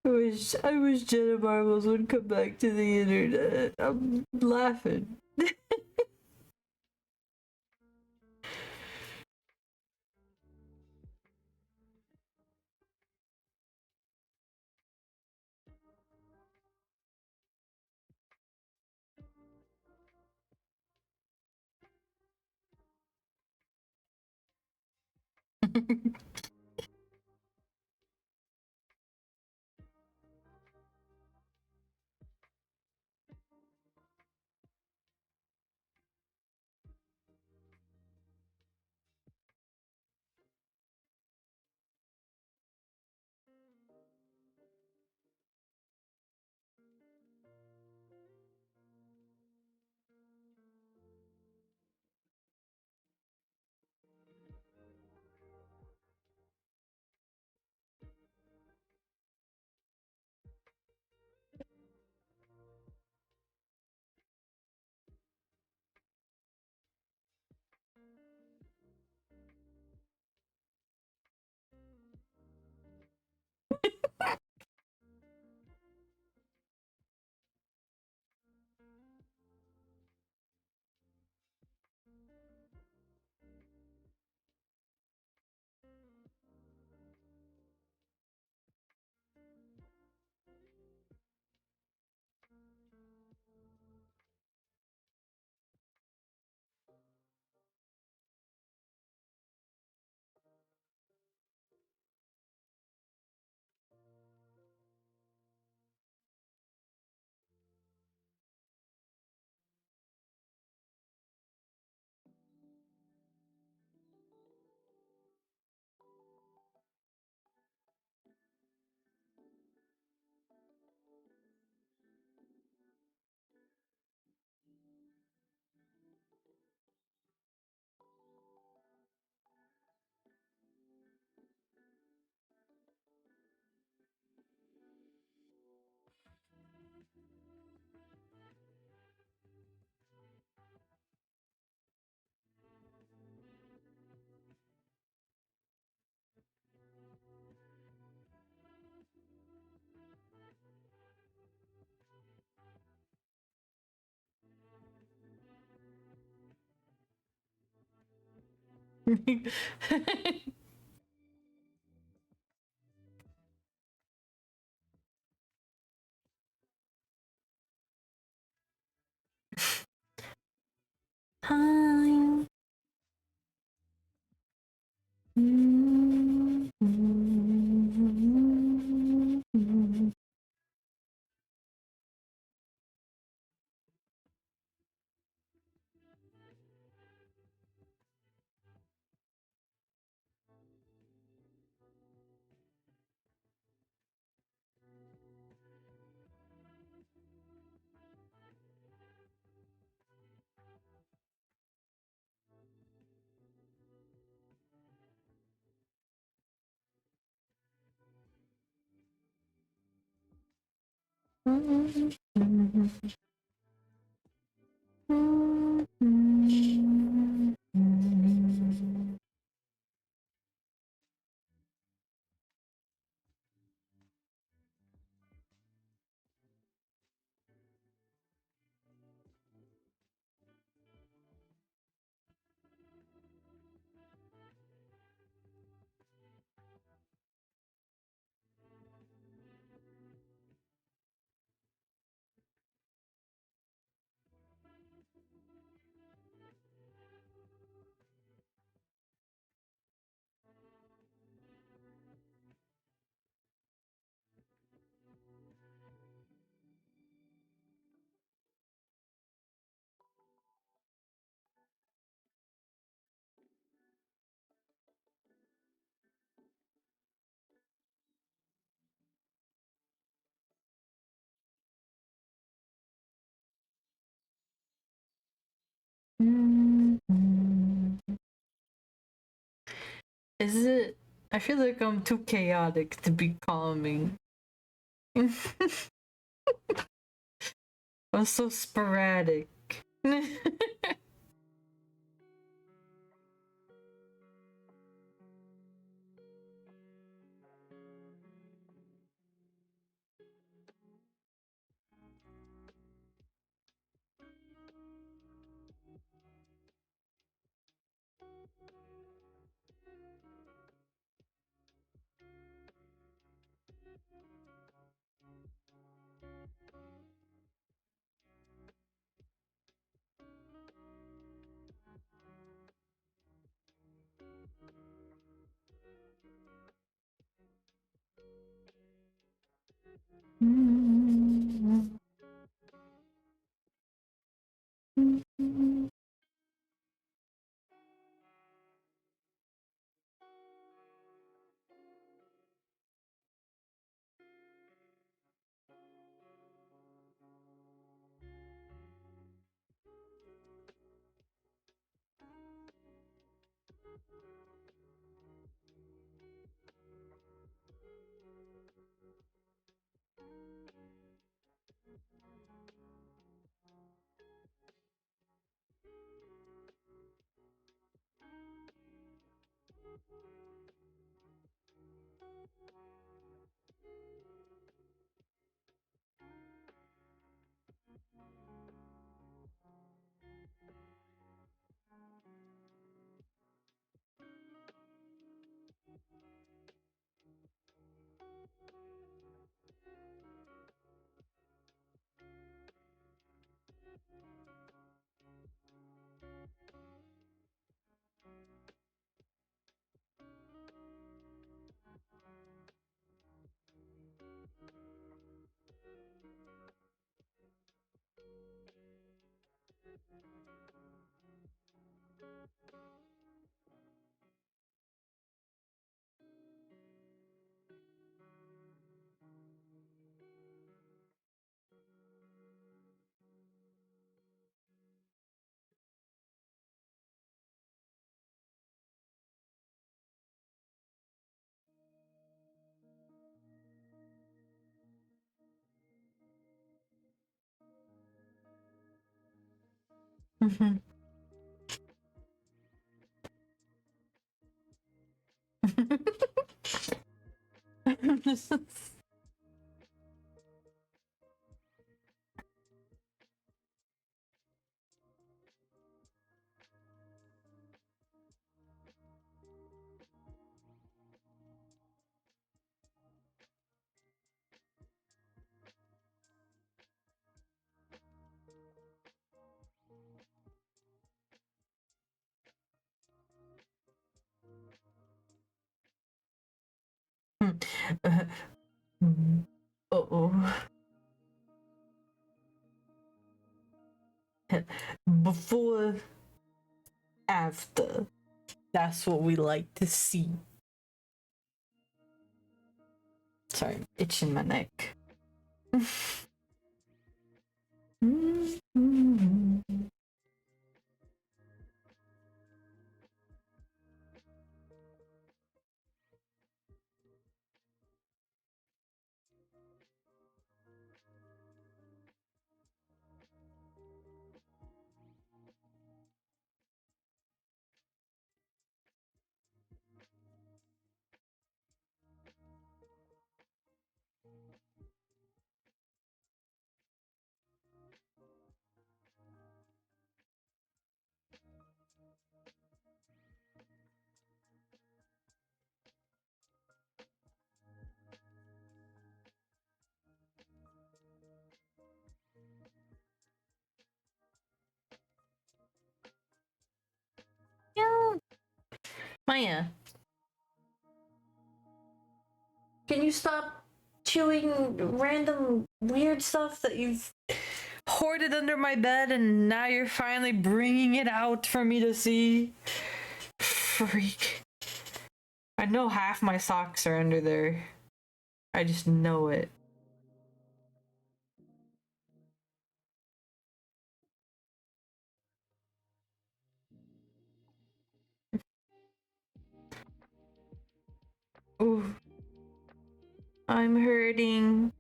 I wish Jenna Marbles would come back to the internet. I'm laughing. Time. Is it? I feel like I'm too chaotic to be calming. I'm so sporadic. Uh-oh. Before, after. That's what we like to see. Sorry, itching my neck. Yeah. Maya, can you stop chewing random weird stuff that you've hoarded under my bed and now you're finally bringing it out for me to see? Freak. I know half my socks are under there. I just know it. Ooh. I'm hurting.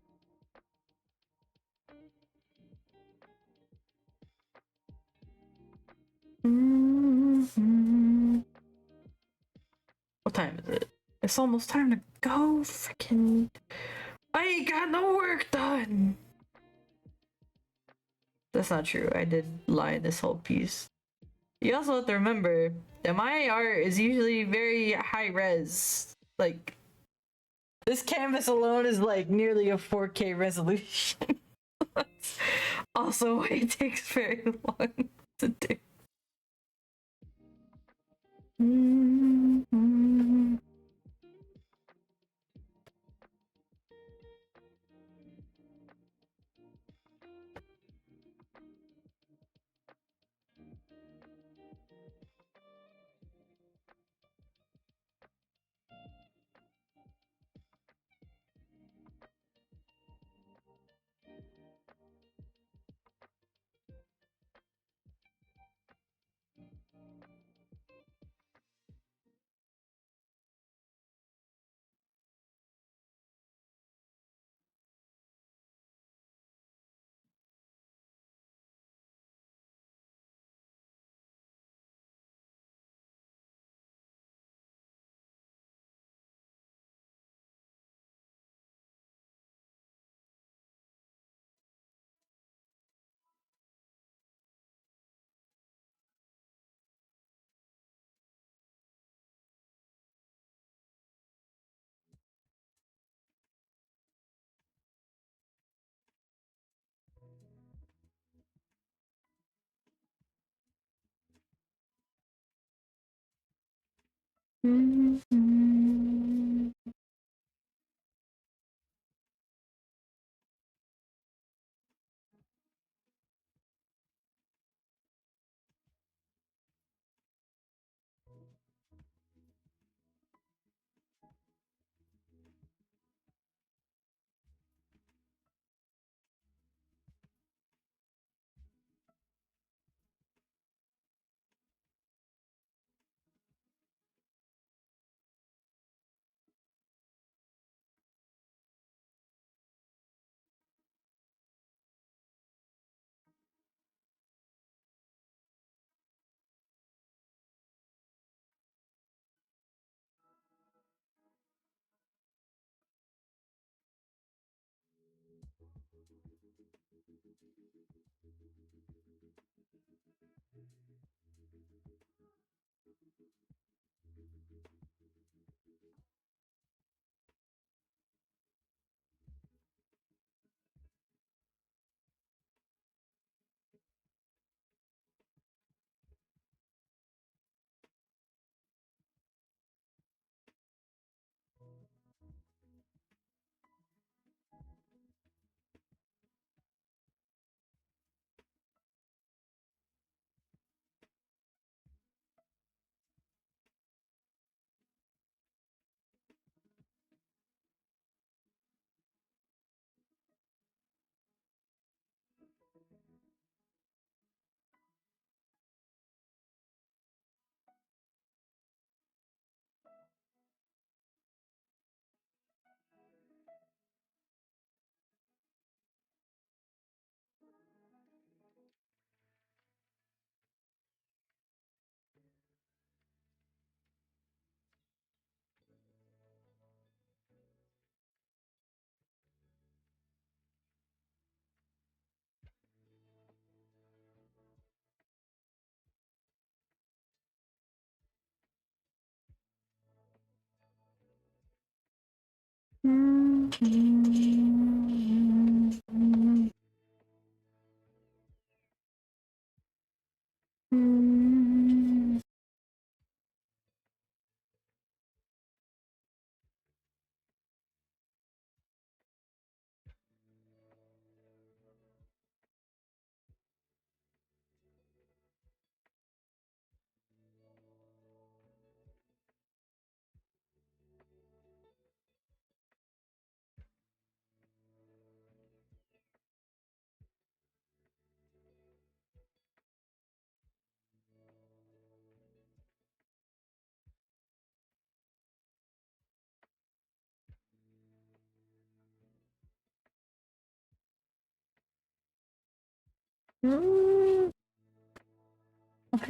What time is it? It's almost time to go. Freaking. I ain't got no work done. That's not true. I did lie this whole piece. You also have to remember that my art is usually very high res. Like, this canvas alone is like nearly a 4K resolution. Also why it takes very long to do.
I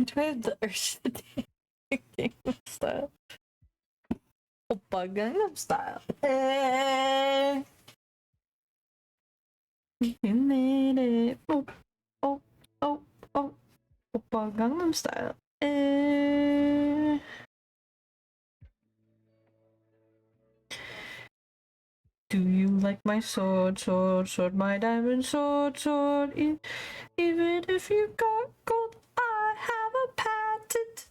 tried the urge to take Gangnam Style. Oppa Gangnam Style. You made it. Oh, oh, oh, oh. Oppa Gangnam Style. Do you like my sword, sword, sword, my diamond sword, sword? Even if you got gold, I have a patent.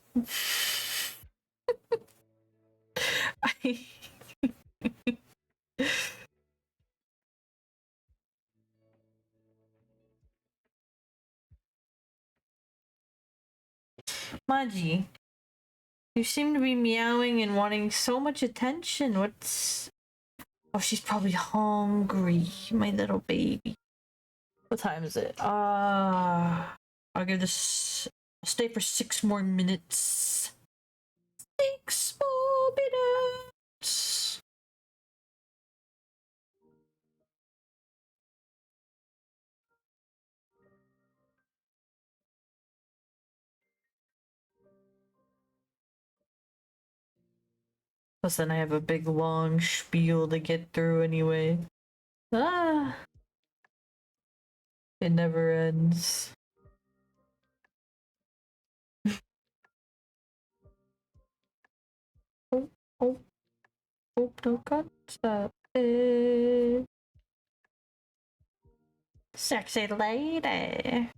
Maji, you seem to be meowing and wanting so much attention. What's... Oh, she's probably hungry, my little baby. What time is it? I'll give this... I'll stay for 6 more minutes. 6 more minutes. Plus then I have a big long spiel to get through anyway. Ah! It never ends. Oh, oh, oh, don't cut stop it. Sexy lady.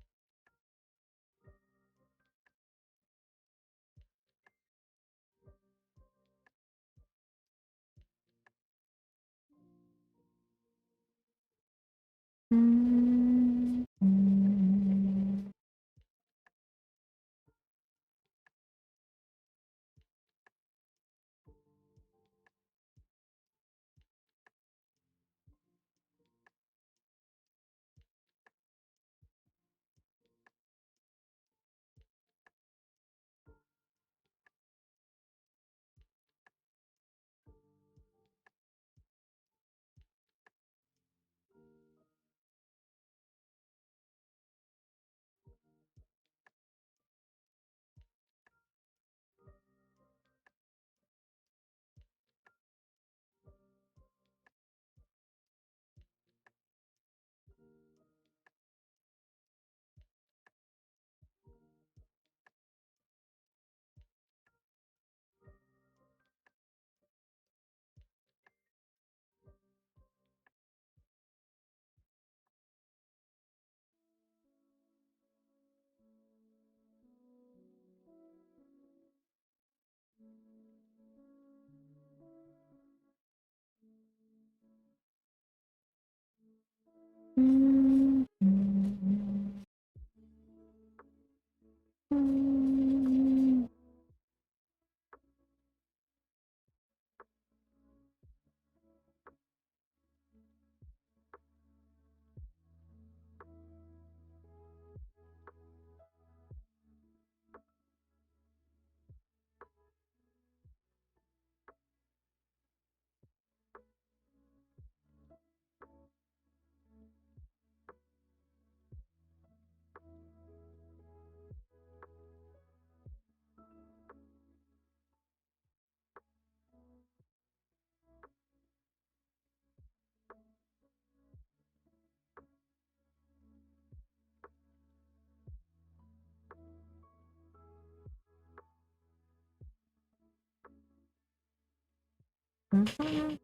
Mhm.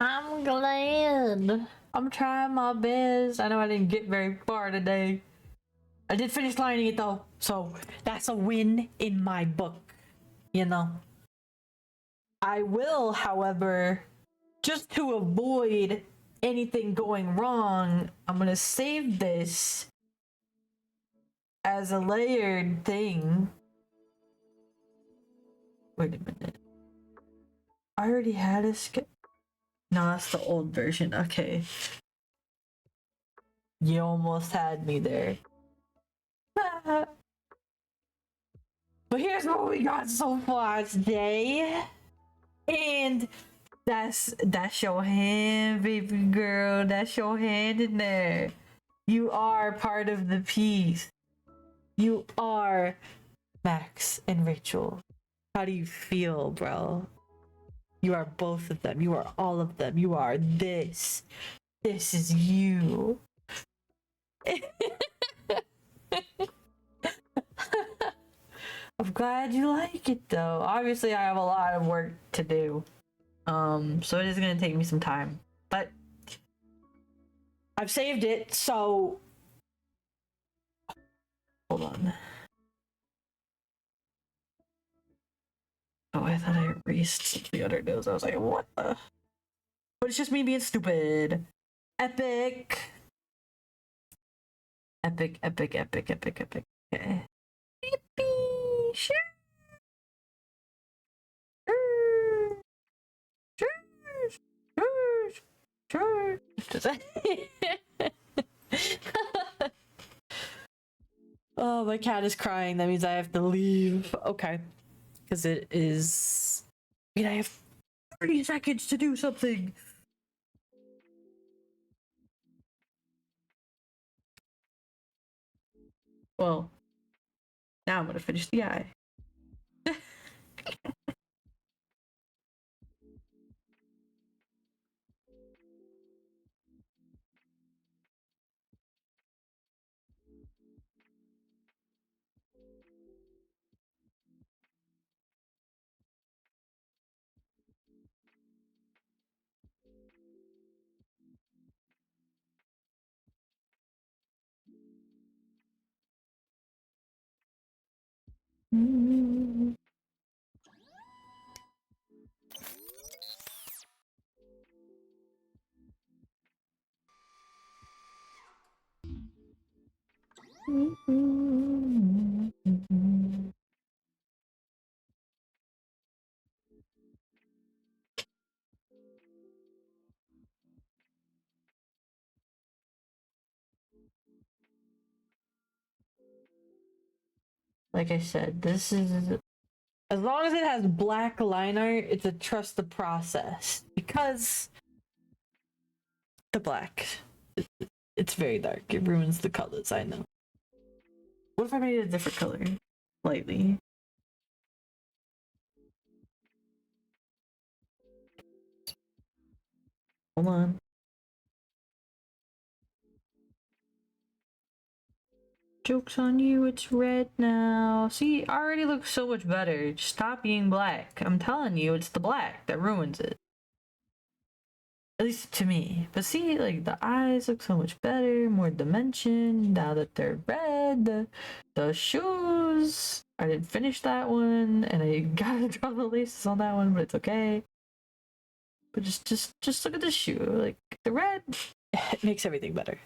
I'm glad. I'm trying my best. I know I didn't get very far today. I did finish lining it though, so that's a win in my book. You know. I will, however, just to avoid anything going wrong, I'm gonna save this as a layered thing. Wait a minute. I already had a skip. No, that's the old version. Okay. You almost had me there. But here's what we got so far today. And that's your hand, baby girl. That's your hand in there. You are part of the piece. You are Max and Rachel. How do you feel, bro? You are both of them. You are all of them. You are this. This is you. I'm glad you like it though. Obviously I have a lot of work to do. So it is gonna take me some time. But I've saved it, so hold on. Oh, I thought I erased the other notes. I was like, what the? But it's just me being stupid. Epic. Epic, epic, epic, epic, epic. Okay. Yippee! Sure. Sure. Oh, my cat is crying. That means I have to leave. Okay. Because it is. Wait, I have 30 seconds to do something. Well, now I'm gonna finish the eye. Like I said, this is as long as it has black line art, it's a trust the process because the black, it's very dark. It ruins the colors. I know. What if I made it a different color, slightly? Hold on. Joke's on you, it's red now. See, it already looks so much better. Just stop being black. I'm telling you, it's the black that ruins it. At least to me. But see, like, the eyes look so much better, more dimension, now that they're red. The shoes, I didn't finish that one, and I gotta draw the laces on that one, but it's okay. But just look at the shoe. Like, the red, it makes everything better.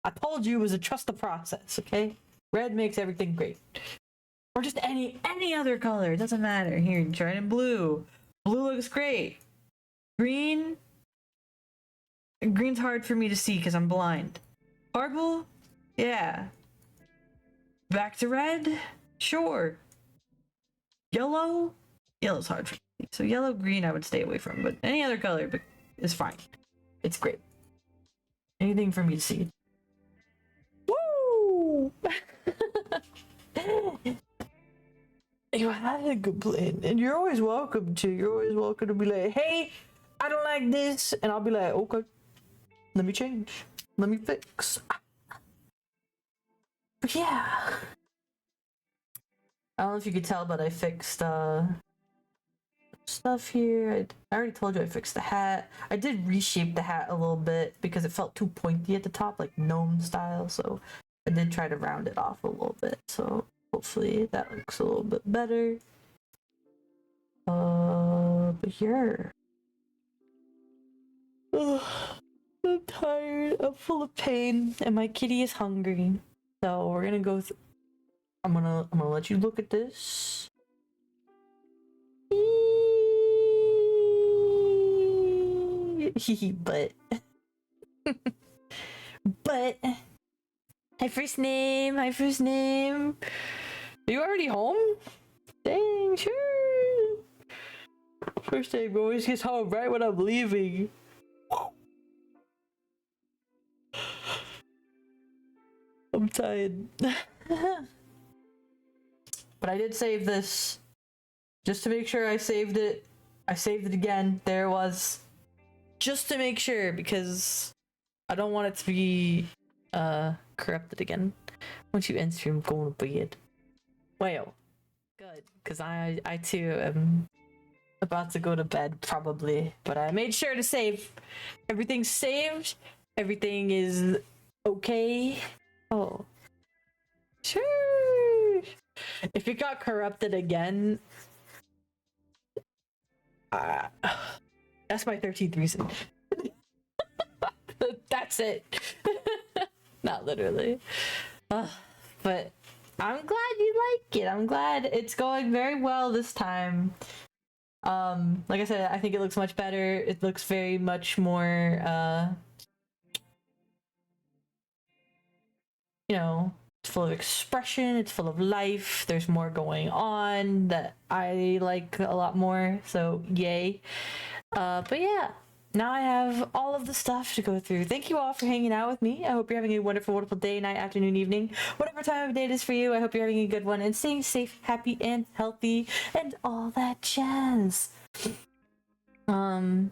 I told you it was a trust the process, okay? Red makes everything great. Or just any other color, it doesn't matter. Here, try it in blue. Blue looks great. Green? Green's hard for me to see because I'm blind. Purple? Yeah. Back to red? Sure. Yellow? Yellow's hard for me. So yellow, green I would stay away from, but any other color is fine. It's great. Anything for me to see. Woo! You had a good plan, and you're always welcome to. You're always welcome to be like, hey, I don't like this, and I'll be like, okay, let me change, let me fix. But yeah, I don't know if you could tell, but I fixed stuff here. I already told you I fixed the hat. I did reshape the hat a little bit because it felt too pointy at the top, like gnome style, so I did try to round it off a little bit, so hopefully that looks a little bit better. But here. Ugh, I'm tired, I'm full of pain, and my kitty is hungry. So we're gonna go I'm gonna let you look at this. but but hi first name. Are you already home? Dang, sure. First name always gets home right when I'm leaving. I'm tired. But I did save this just to make sure I saved it. I saved it again. There it was. Just to make sure, because I don't want it to be corrupted again. Once you end stream, going to bed. Well, good, because I too am about to go to bed probably, but I made sure to save. Everything's saved. Everything is okay. Oh, sure. If it got corrupted again, that's my 13th reason. That's it. Not literally. But I'm glad you like it. I'm glad it's going very well this time. Like I said, I think it looks much better. It looks very much more, you know, it's full of expression, it's full of life, there's more going on that I like a lot more, so yay. But yeah, now I have all of the stuff to go through. Thank you all for hanging out with me. I hope you're having a wonderful, wonderful day, night, afternoon, evening, whatever time of day it is for you. I hope you're having a good one and staying safe, happy, and healthy, and all that jazz. My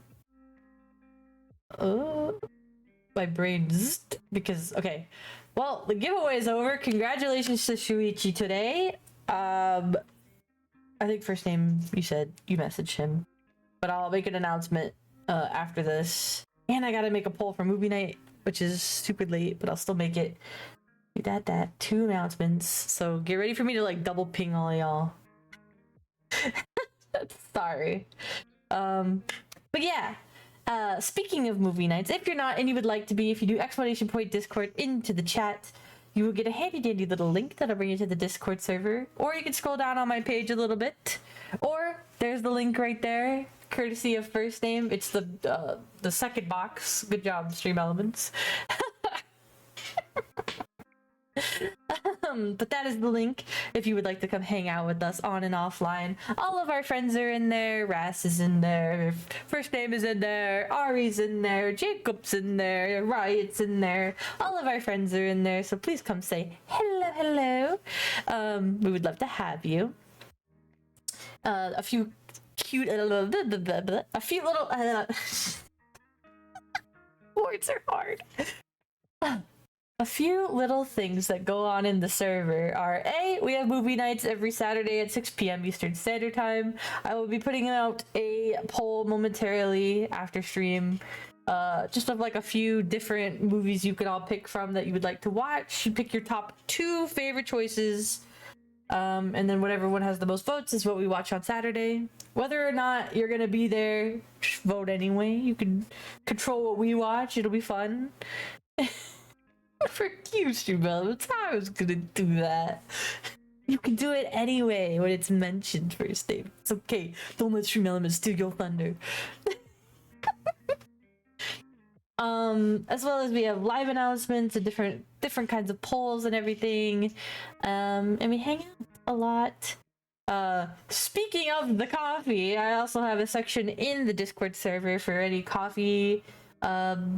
brain's because okay. Well, the giveaway is over. Congratulations to Shuichi today. I think first name you said you messaged him, but I'll make an announcement after this. And I gotta make a poll for movie night, which is super late, but I'll still make it. That 2 announcements. So get ready for me to like double ping all y'all. Sorry. But yeah. Speaking of movie nights, if you're not and you would like to be, if you do exclamation point Discord into the chat, you will get a handy dandy little link that'll bring you to the Discord server, or you can scroll down on my page a little bit, or there's the link right there, courtesy of first name. It's the second box. Good job, Stream Elements. But that is the link if you would like to come hang out with us on and offline. All of our friends are in there. Ras is in there. First name is in there. Ari's in there. Jacob's in there. Riot's in there. All of our friends are in there. So please come say hello. We would love to have you. A few cute, a few little. Words are hard. A few little things that go on in the server are we have movie nights every Saturday at 6 p.m. Eastern Standard Time. I will be putting out a poll momentarily after stream, just of like a few different movies you can all pick from that you would like to watch. You pick your top 2 favorite choices, and then whatever one has the most votes is what we watch on Saturday. Whether or not you're gonna be there, just vote anyway. You can control what we watch. It'll be fun. For you, Stream Elements, I was gonna do that. You can do it anyway when it's mentioned first name. It's okay. Don't let Stream Elements steal your thunder. As well as we have live announcements and different kinds of polls and everything. And we hang out a lot. Speaking of the coffee, I also have a section in the Discord server for any coffee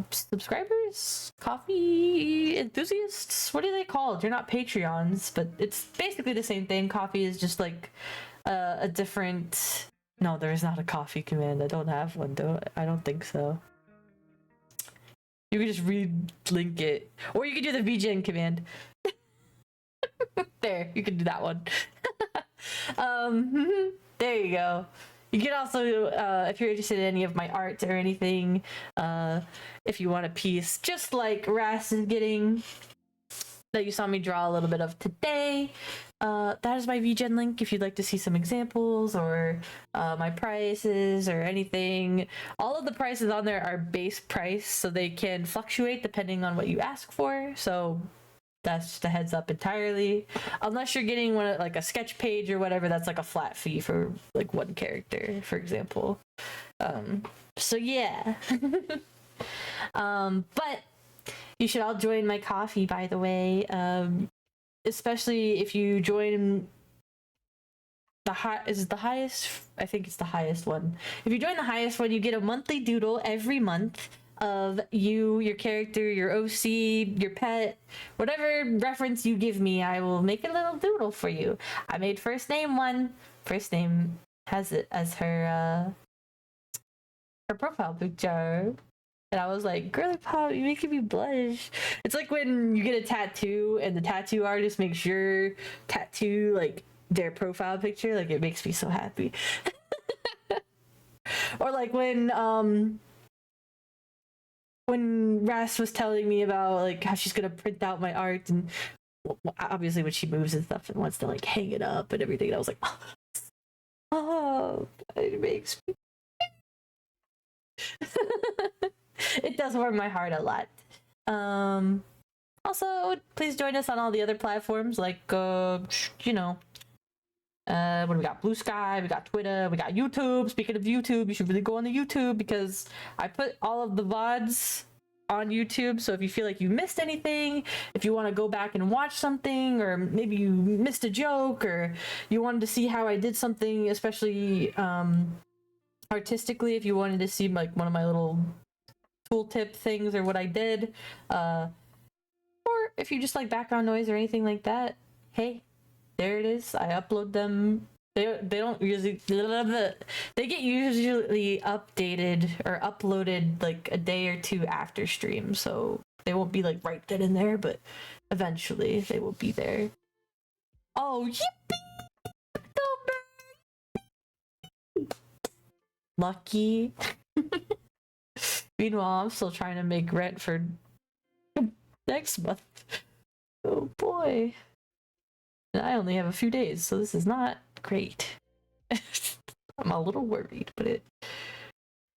subscribers, coffee enthusiasts. What are they called? You're not Patreons, but it's basically the same thing. Coffee is just like a different. No, there is not a coffee command. I don't have one, though. I don't think so. You can just link it, or you can do the VGen command. There, you can do that one. There you go. You can also, if you're interested in any of my art or anything, if you want a piece, just like Ras is getting, that you saw me draw a little bit of today, that is my VGen link if you'd like to see some examples or my prices or anything. All of the prices on there are base price, so they can fluctuate depending on what you ask for. So that's just a heads up entirely. Unless you're getting one like a sketch page or whatever, that's like a flat fee for like one character, for example. So yeah. But you should all join my coffee, by the way. Especially if you join the highest. I think it's the highest one. If you join the highest one, you get a monthly doodle every month of you, your character, your OC, your pet, whatever reference you give me. I will make a little doodle for you. I made first name one. First name has it as her profile picture. And I was like, girly pop, you're making me blush. It's like when you get a tattoo and the tattoo artist makes your tattoo like their profile picture. Like, it makes me so happy. Or like when Ras was telling me about like how she's gonna print out my art, and obviously when she moves and stuff and wants to like hang it up and everything, and I was like, oh, it makes me it does warm my heart a lot. Also, please join us on all the other platforms, like what do we got? Blue Sky, we got Twitter, we got YouTube. Speaking of YouTube, you should really go on the YouTube because I put all of the VODs on YouTube. So if you feel like you missed anything, if you want to go back and watch something, or maybe you missed a joke, or you wanted to see how I did something, especially artistically, if you wanted to see like one of my little tooltip things or what I did, or if you just like background noise or anything like that, hey, there it is. I upload them. They don't usually, they get usually updated or uploaded like a day or two after stream, so they won't be like right then and there, but eventually they will be there. Oh, yippee! Lucky. Meanwhile, I'm still trying to make rent for next month. Oh boy. And I only have a few days, so this is not great. I'm a little worried, but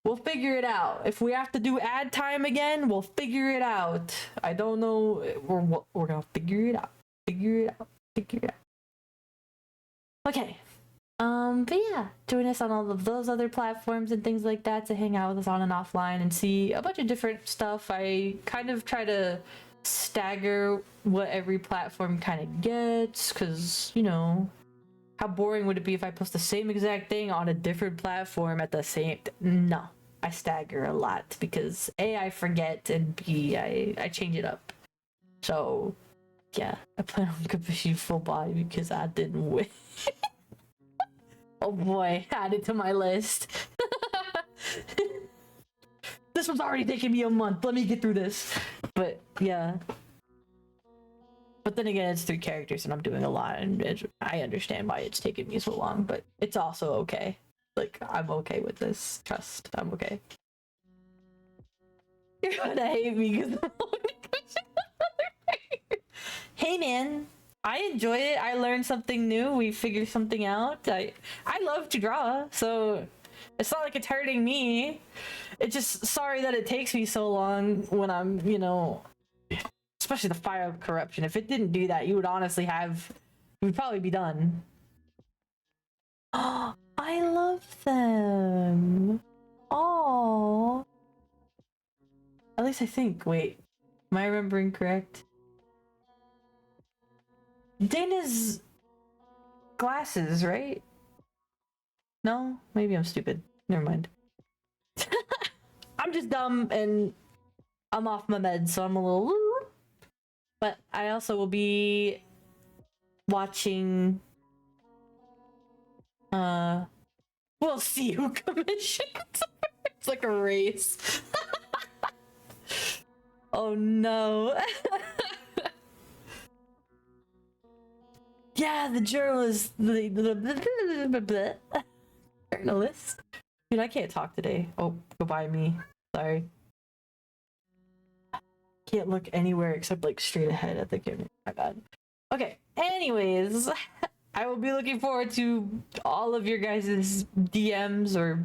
we'll figure it out. If we have to do ad time again, we'll figure it out. I don't know. We're gonna figure it out. Figure it out. Figure it out. Okay. But yeah, join us on all of those other platforms and things like that to hang out with us on and offline and see a bunch of different stuff. I kind of try to stagger what every platform kind of gets, because how boring would it be if I post the same exact thing on a different platform at the same no, I stagger a lot because A, I forget, and B, I change it up. So yeah, I plan on commissioning full body because I didn't win. Oh boy, add it to my list. This was already taking me a month. Let me get through this. But yeah. But then again, it's 3 characters and I'm doing a lot, and I understand why it's taking me so long, but it's also okay. Like, I'm okay with this. Trust, I'm okay. You're gonna hate me because I'm only Hey man, I enjoy it. I learned something new. We figured something out. I love to draw, so it's not like it's hurting me. It's just sorry that it takes me so long when I'm, especially the Fire of Corruption. If it didn't do that, you would probably be done. Oh, I love them. Oh. At least I think. Wait, am I remembering correct? Dana's glasses, right? No? Maybe I'm stupid. Never mind. I'm just dumb and I'm off my meds, so I'm a little... But I also will be watching... We'll see who commissions. It's like a race. Oh no. Yeah, the journalist, the journalist. Dude, I can't talk today. Oh, goodbye me. Sorry. Can't look anywhere except like straight ahead at the camera. My bad. Okay. Anyways, I will be looking forward to all of your guys' DMs or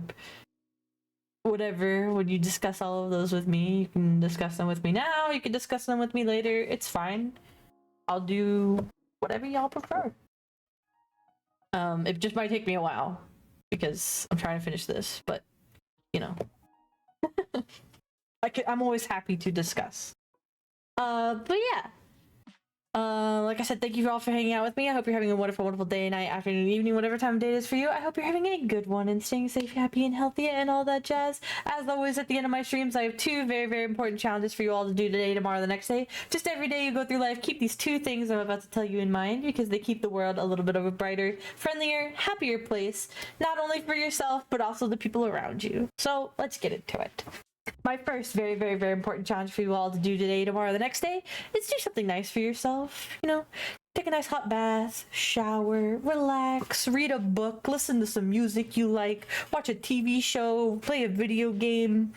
whatever when you discuss all of those with me. You can discuss them with me now. You can discuss them with me later. It's fine. I'll do whatever y'all prefer. It just might take me a while because I'm trying to finish this, but you know, I'm always happy to discuss. But yeah. Like I said, thank you all for hanging out with me. I hope you're having a wonderful, wonderful day, night, afternoon, evening, whatever time of day it is for you. I hope you're having a good one and staying safe, happy, and healthy, and all that jazz. As always, at the end of my streams, I have two very, very important challenges for you all to do today, tomorrow, the next day. Just every day you go through life, keep these two things I'm about to tell you in mind because they keep the world a little bit of a brighter, friendlier, happier place, not only for yourself, but also the people around you. So let's get into it. My first very, very, very important challenge for you all to do today, tomorrow, the next day is do something nice for yourself. You know, take a nice hot bath, shower, relax, read a book, listen to some music you like, watch a TV show, play a video game,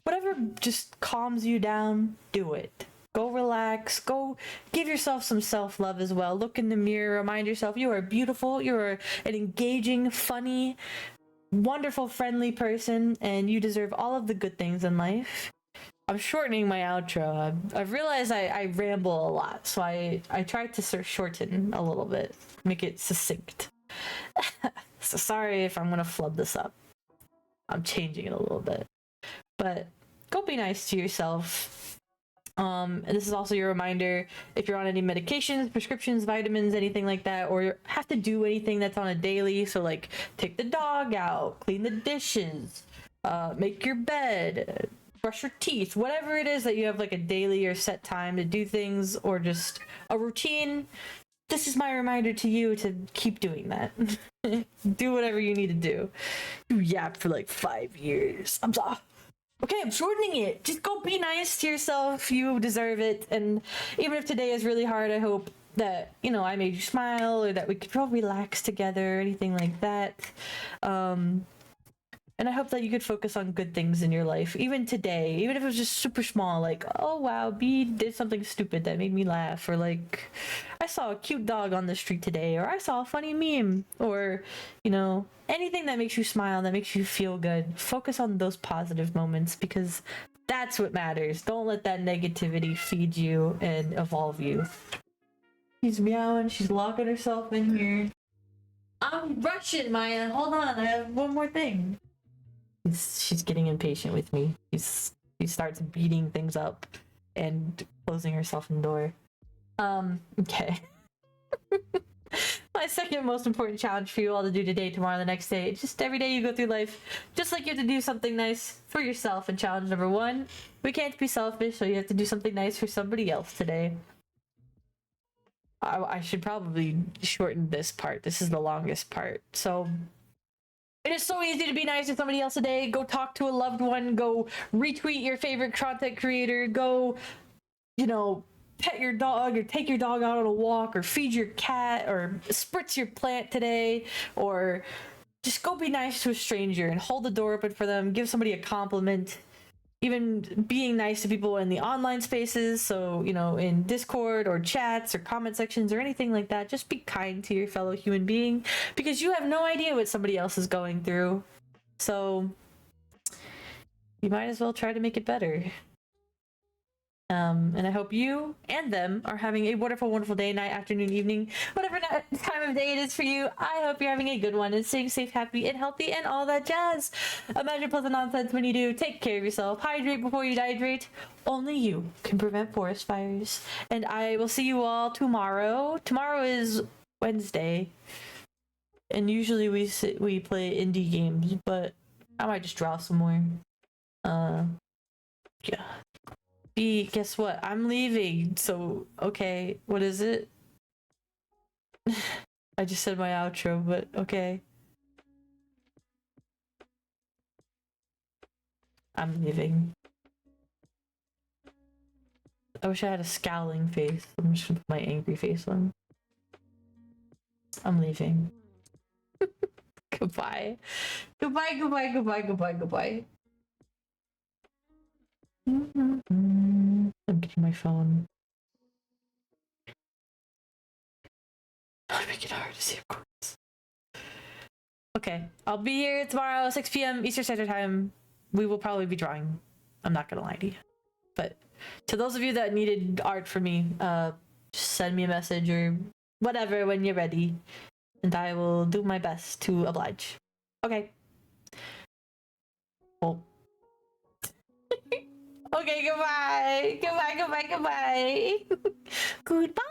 whatever just calms you down, do it. Go relax, go give yourself some self-love as well. Look in the mirror, remind yourself you are beautiful, you are an engaging, funny, wonderful, friendly person, and you deserve all of the good things in life. I'm shortening my outro. I've realized I ramble a lot, so I tried to shorten a little bit, make it succinct. So sorry if I'm gonna flub this up. I'm changing it a little bit, but go be nice to yourself. And this is also your reminder if you're on any medications, prescriptions, vitamins, anything like that, or have to do anything that's on a daily. So like take the dog out, clean the dishes, make your bed, brush your teeth, whatever it is that you have like a daily or set time to do things or just a routine. This is my reminder to you to keep doing that. Do whatever you need to do. You yap for like 5 years. I'm sorry. Okay, I'm shortening it. Just go be nice to yourself. You deserve it. And even if today is really hard, I hope that, you know, I made you smile or that we could all relax together or anything like that. And I hope that you could focus on good things in your life, even today, even if it was just super small, like, oh wow, B did something stupid that made me laugh, or like, I saw a cute dog on the street today, or I saw a funny meme, or, you know, anything that makes you smile, that makes you feel good. Focus on those positive moments because that's what matters. Don't let that negativity feed you and evolve you. She's meowing, she's locking herself in here. I'm rushing, Maya. Hold on, I have one more thing. She's getting impatient with me. She starts beating things up and closing herself in the door. Okay. My second most important challenge for you all to do today, tomorrow, the next day. Just every day you go through life, just like you have to do something nice for yourself. And challenge number 1, we can't be selfish, so you have to do something nice for somebody else today. I should probably shorten this part. This is the longest part. So it is so easy to be nice to somebody else today. Go talk to a loved one. Go retweet your favorite content creator. Go, you know, pet your dog or take your dog out on a walk or feed your cat or spritz your plant today, or just go be nice to a stranger and hold the door open for them. Give somebody a compliment. Even being nice to people in the online spaces, so, you know, in Discord or chats or comment sections or anything like that, just be kind to your fellow human being because you have no idea what somebody else is going through. So you might as well try to make it better. And I hope you and them are having a wonderful, wonderful day, night, afternoon, evening, whatever time of day it is for you. I hope you're having a good one and staying safe, happy, and healthy, and all that jazz. Imagine pleasant nonsense when you do. Take care of yourself. Hydrate before you dehydrate. Only you can prevent forest fires. And I will see you all tomorrow. Tomorrow is Wednesday. And usually we play indie games, but I might just draw some more. Yeah. Guess what? I'm leaving. So, okay. What is it? I just said my outro, but okay. I'm leaving. I wish I had a scowling face. I'm just gonna put my angry face on. I'm leaving. Goodbye. Goodbye, goodbye, goodbye, goodbye, goodbye. I'm getting my phone. I'm making it hard to see, of course. Okay, I'll be here tomorrow, 6 p.m. Eastern Standard Time. We will probably be drawing. I'm not gonna lie to you. But to those of you that needed art from me, just send me a message or whatever when you're ready, and I will do my best to oblige. Okay. Oh. Okay, goodbye. Goodbye, goodbye, goodbye. Goodbye.